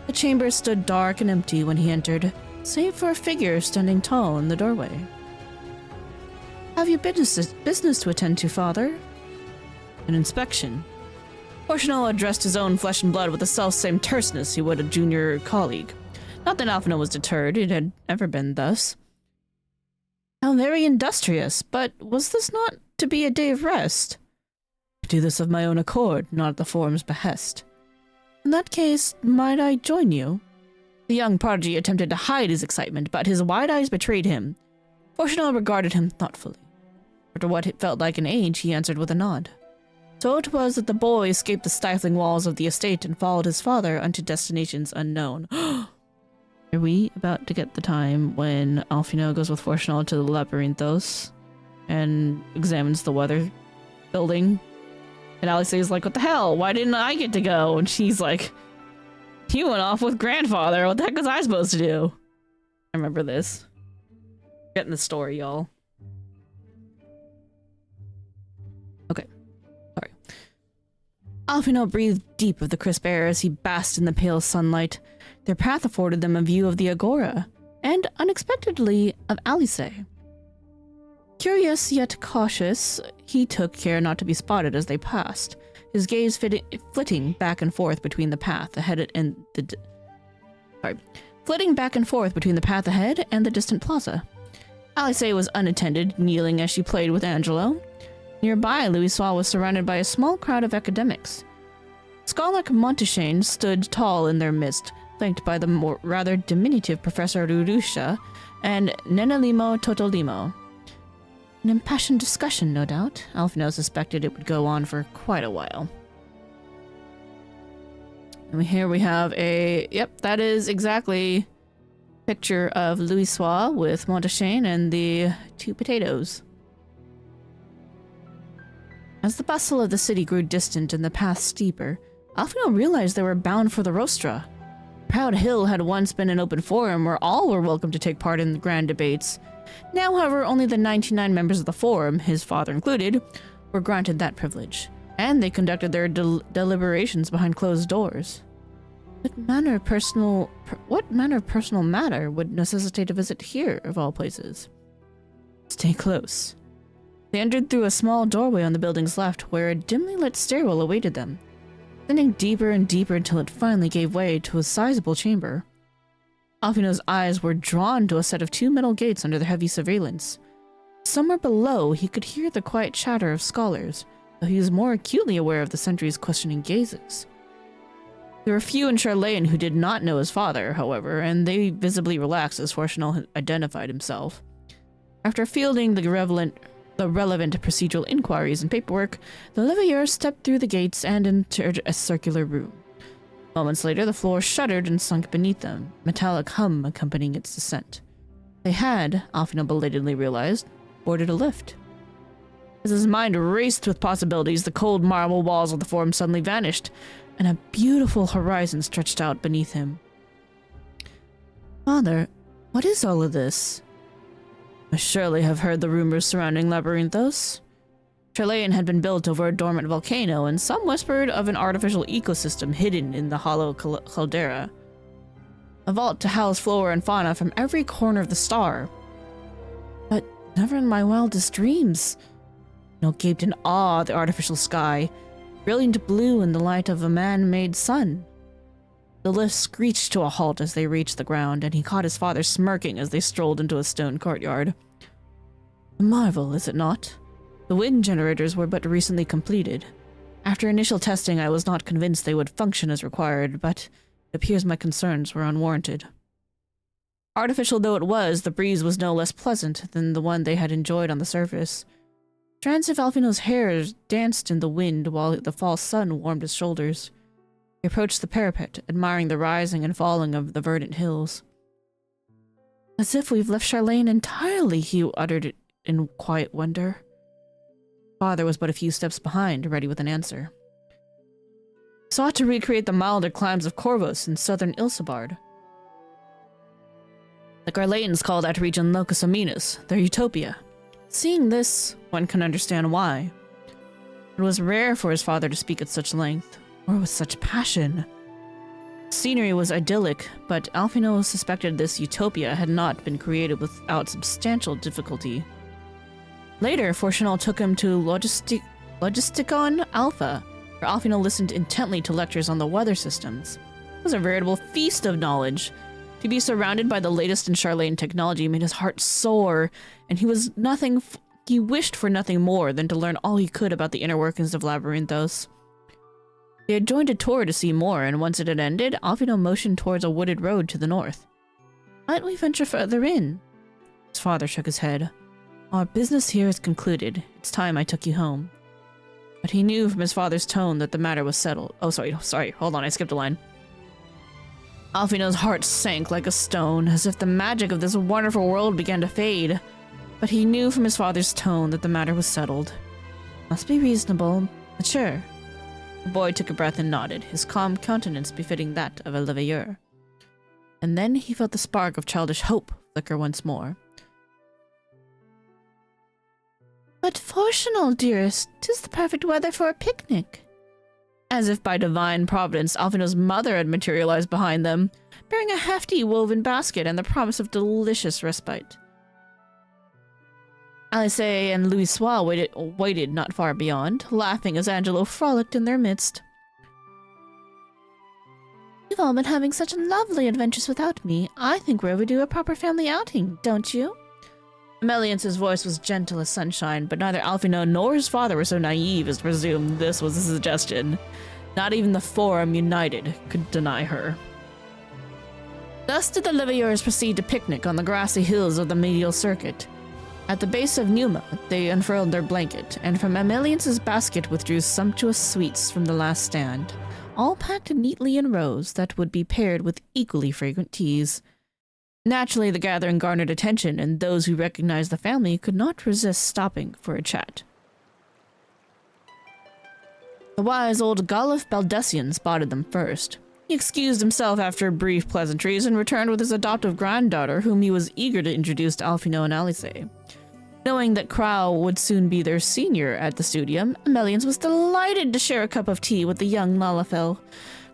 The chamber stood dark and empty when he entered, save for a figure standing tall in the doorway. Have you business to attend to, father? An inspection. Fortunal addressed his own flesh and blood with the self-same terseness he would a junior colleague. Not that Alfino was deterred, it had never been thus. How very industrious, but was this not to be a day of rest? I do this of my own accord, not at the form's behest. In that case, might I join you? The young prodigy attempted to hide his excitement, but his wide eyes betrayed him. Fortunal regarded him thoughtfully. After what it felt like an age, he answered with a nod. So it was that the boy escaped the stifling walls of the estate and followed his father unto destinations unknown. Are we about to get the time when Alfino goes with Fortunal to the Labyrinthos and examines the weather building? And Alice is like, what the hell? Why didn't I get to go? And she's like, you went off with grandfather. What the heck was I supposed to do? I remember this. Getting the story, y'all. Okay. Sorry. Alfino breathed deep of the crisp air as he basked in the pale sunlight. Their path afforded them a view of the Agora, and, unexpectedly, of Alice. Curious yet cautious, he took care not to be spotted as they passed, his gaze flitting back and forth between the path ahead and the distant plaza. Alice was unattended, kneeling as she played with Angelo. Nearby, Louisoix was surrounded by a small crowd of academics. Scholar Montaigne stood tall in their midst, flanked by the more rather diminutive Professor Rurusha and Nenelimo Totolimo. An impassioned discussion, no doubt. Alphino suspected it would go on for quite a while. And here we have yep, that is exactly a picture of Louis Soir with Montaigne and the 2 potatoes. As the bustle of the city grew distant and the path steeper, Alphino realized they were bound for the Rostra. Proud Hill had once been an open forum where all were welcome to take part in the grand debates. Now, however, only the 99 members of the forum, his father included, were granted that privilege, and they conducted their deliberations behind closed doors. What manner of personal matter would necessitate a visit here, of all places? Stay close. They entered through a small doorway on the building's left, where a dimly lit stairwell awaited them, descending deeper and deeper until it finally gave way to a sizable chamber. Alphino's eyes were drawn to a set of 2 metal gates under their heavy surveillance. Somewhere below, he could hear the quiet chatter of scholars, though he was more acutely aware of the sentries' questioning gazes. There were few in Charlene who did not know his father, however, and they visibly relaxed as Fortunal identified himself. After fielding the relevant procedural inquiries and paperwork, the Leveilleur stepped through the gates and entered a circular room. Moments later, the floor shuddered and sunk beneath them, metallic hum accompanying its descent. They had, Alphino belatedly realized, boarded a lift. As his mind raced with possibilities, the cold marble walls of the forum suddenly vanished, and a beautiful horizon stretched out beneath him. Father, what is all of this? I surely have heard the rumors surrounding Labyrinthos. Charlene had been built over a dormant volcano, and some whispered of an artificial ecosystem hidden in the hollow caldera. A vault to house flora and fauna from every corner of the star. But never in my wildest dreams. No gaped in awe at the artificial sky, brilliant blue in the light of a man-made sun. The lift screeched to a halt as they reached the ground, and he caught his father smirking as they strolled into a stone courtyard. A marvel, is it not? The wind generators were but recently completed. After initial testing, I was not convinced they would function as required, but it appears my concerns were unwarranted. Artificial though it was, the breeze was no less pleasant than the one they had enjoyed on the surface. Strands of Alphino's hair danced in the wind while the false sun warmed his shoulders. He approached the parapet, admiring the rising and falling of the verdant hills. As if we've left Charlene entirely, he uttered it in quiet wonder. Father was but a few steps behind, ready with an answer. Sought to recreate the milder climes of Corvus in southern Ilsabard. The Garleans called that region Locus Aminus, their utopia. Seeing this, one can understand why. It was rare for his father to speak at such length, or with such passion. Scenery was idyllic, but Alphino suspected this utopia had not been created without substantial difficulty. Later, Fortunal took him to Logisticon Alpha, where Alphino listened intently to lectures on the weather systems. It was a veritable feast of knowledge. To be surrounded by the latest in Charlene technology made his heart soar, and he wished for nothing more than to learn all he could about the inner workings of Labyrinthos. They had joined a tour to see more, and once it had ended, Alphino motioned towards a wooded road to the north. Might we venture further in? His father shook his head. Our business here is concluded. It's time I took you home. But he knew from his father's tone that the matter was settled. Oh, sorry, hold on, I skipped a line. Alphino's heart sank like a stone, as if the magic of this wonderful world began to fade. But he knew from his father's tone that the matter was settled. Must be reasonable, but sure. The boy took a breath and nodded, his calm countenance befitting that of a Leveilleur. And then he felt the spark of childish hope flicker once more. But Fortunal, dearest, 'tis the perfect weather for a picnic. As if by divine providence, Alphino's mother had materialized behind them, bearing a hefty woven basket and the promise of delicious respite. Alice and Louis Soir waited not far beyond, laughing as Angelo frolicked in their midst. You've all been having such lovely adventures without me. I think we're overdue a proper family outing, don't you? Meliance's voice was gentle as sunshine, but neither Alphino nor his father were so naive as to presume this was a suggestion. Not even the Forum United could deny her. Thus did the Liviers proceed to picnic on the grassy hills of the medial circuit. At the base of Numa, they unfurled their blanket, and from Ameliance's basket withdrew sumptuous sweets from the last stand, all packed neatly in rows that would be paired with equally fragrant teas. Naturally, the gathering garnered attention, and those who recognized the family could not resist stopping for a chat. The wise old Galif Baldessian spotted them first. He excused himself after brief pleasantries and returned with his adoptive granddaughter, whom he was eager to introduce to Alfino and Alice. Knowing that Crow would soon be their senior at the studium, Ameliance was delighted to share a cup of tea with the young Lalafell.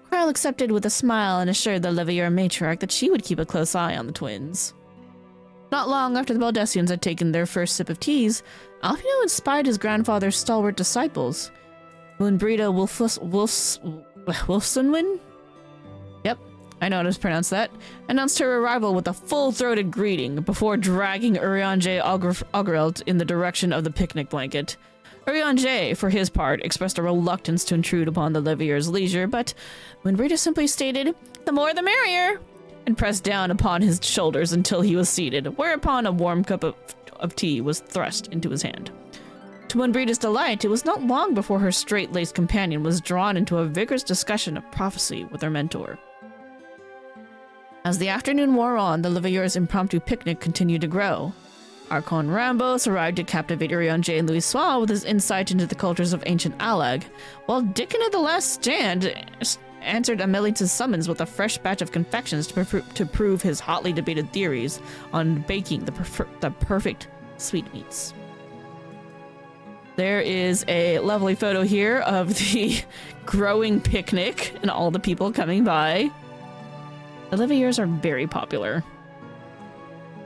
Crow accepted with a smile and assured the Livier matriarch that she would keep a close eye on the twins. Not long after the Baldessians had taken their first sip of teas, Alfino inspired his grandfather's stalwart disciples. Moonbrita Wolfsonwin? Yep, I know how to pronounce that. Announced her arrival with a full-throated greeting before dragging Urianger Augrelt in the direction of the picnic blanket. Urianger, for his part, expressed a reluctance to intrude upon the Livier's leisure, but Moonbrita simply stated, "The more the merrier," and pressed down upon his shoulders until he was seated, whereupon a warm cup of tea was thrust into his hand. To Moonbrita's delight, it was not long before her straight-laced companion was drawn into a vigorous discussion of prophecy with her mentor. As the afternoon wore on, the Livier's impromptu picnic continued to grow. Archon Rambos arrived to captivate Urianger and Louisoix with his insight into the cultures of ancient Alag, while Dickon at the Last Stand answered Ameliance's summons with a fresh batch of confections to prove his hotly debated theories on baking the perfect sweetmeats. There is a lovely photo here of the growing picnic and all the people coming by. The Liviers are very popular.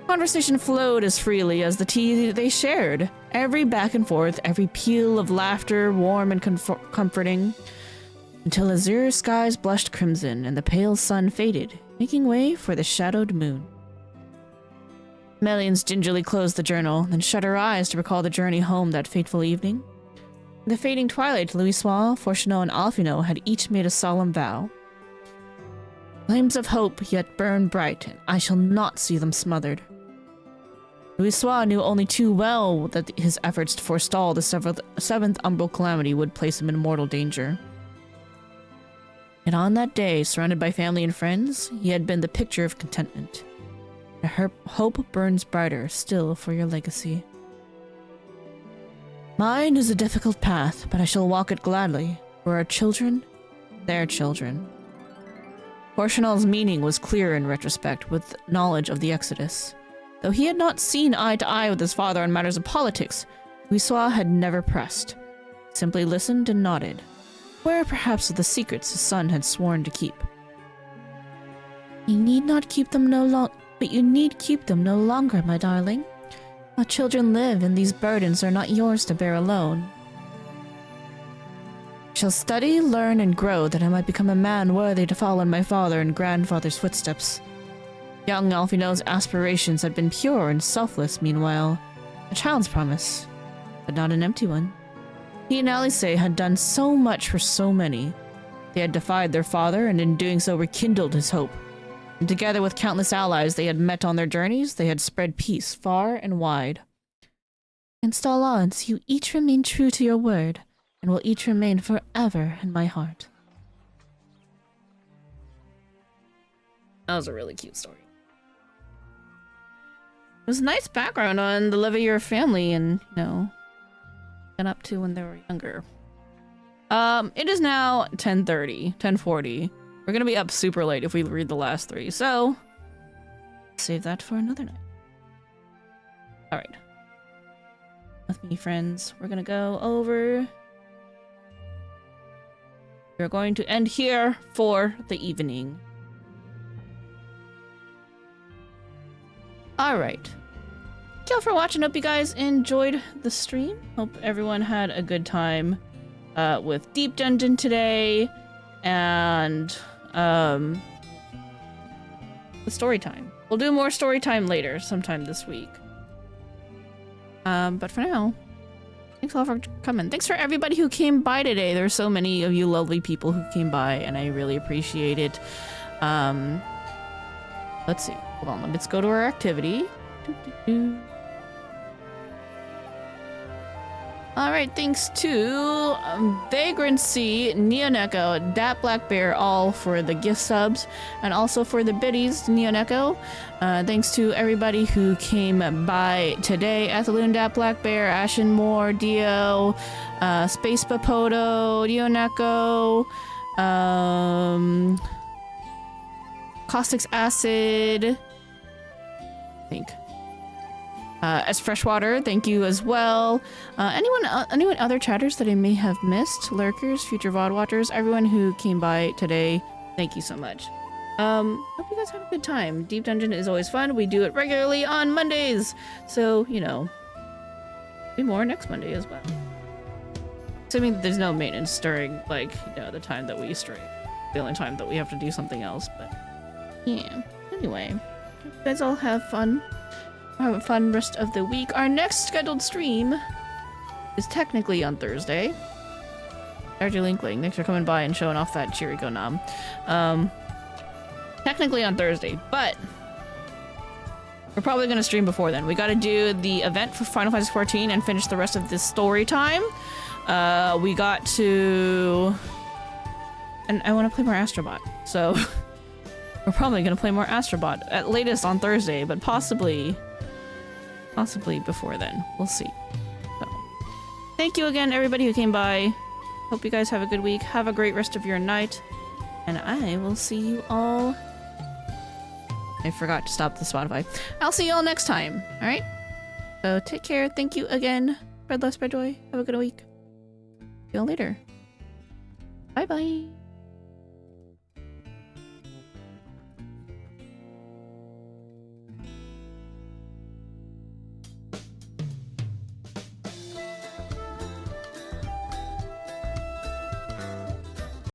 Conversation flowed as freely as the tea they shared. Every back and forth, every peal of laughter, warm and comforting, until azure skies blushed crimson and the pale sun faded, making way for the shadowed moon. Melians gingerly closed the journal, then shut her eyes to recall the journey home that fateful evening. In the fading twilight, Louisoix, Fortunaud, and Alfino had each made a solemn vow. Flames of hope yet burn bright, and I shall not see them smothered. Louisoix knew only too well that his efforts to forestall the seventh umbral calamity would place him in mortal danger. Yet on that day, surrounded by family and friends, he had been the picture of contentment. Her hope burns brighter still for your legacy. Mine is a difficult path, but I shall walk it gladly, for our children, their children. Fortunaud's meaning was clear in retrospect, with knowledge of the Exodus. Though he had not seen eye to eye with his father on matters of politics, Louisoix had never pressed. Simply listened and nodded, aware perhaps of the secrets his son had sworn to keep. You need not keep them but you need keep them no longer, my darling. Our children live, and these burdens are not yours to bear alone. I shall study, learn, and grow that I might become a man worthy to follow in my father and grandfather's footsteps. Young Alfino's aspirations had been pure and selfless, meanwhile. A child's promise, but not an empty one. He and Alice had done so much for so many. They had defied their father, and in doing so rekindled his hope. And together with countless allies they had met on their journeys, they had spread peace far and wide. Against all odds, you each remain true to your word, and will each remain forever in my heart. That was a really cute story. It was a nice background on the Livier family and, been up to when they were younger. It is now 10:40. We're gonna be up super late if we read the last three, so save that for another night. Alright. With me, friends, we're gonna go over. We're going to end here for the evening. Alright. Thank y'all for watching. Hope you guys enjoyed the stream. Hope everyone had a good time with Deep Dungeon today and with story time. We'll do more story time later sometime this week. But for now, Thanks all for coming. Thanks for everybody who came by today. There's so many of you lovely people who came by, and I really appreciate it. Let's see. Hold on. Let's go to our activity. All right. Thanks to Vagrancy, Neoneko, Dat Black Bear, all for the gift subs, and also for the biddies, Neoneko. Thanks to everybody who came by today. Ethaloon, Dat Black Bear, Ashen Moore, Dio, Space Papoto, Neoneko, Caustic Acid, I think. As Freshwater, thank you as well. Anyone other chatters that I may have missed? Lurkers, future VoD watchers, everyone who came by today, thank you so much. Hope you guys have a good time. Deep Dungeon is always fun. We do it regularly on Mondays. So, you know, be more next Monday as well. Assuming there's no maintenance during, like, you know, the time that we stream. The only time that we have to do something else, but yeah. Anyway, hope you guys all have fun. Have a fun rest of the week. Our next scheduled stream is technically on Thursday. RJ Linkling, thanks for coming by and showing off that Chirico nom. Technically on Thursday, but we're probably going to stream before then. We got to do the event for Final Fantasy XIV and finish the rest of this story time. We got to... And I want to play more Astrobot, so... We're probably going to play more Astrobot, at latest on Thursday, but possibly before then. We'll see. So, thank you again, everybody who came by. Hope you guys have a good week. Have a great rest of your night. And I will see you all... I forgot to stop the Spotify. I'll see you all next time, alright? So take care. Thank you again. Spread love, spread joy. Have a good week. See you all later. Bye-bye.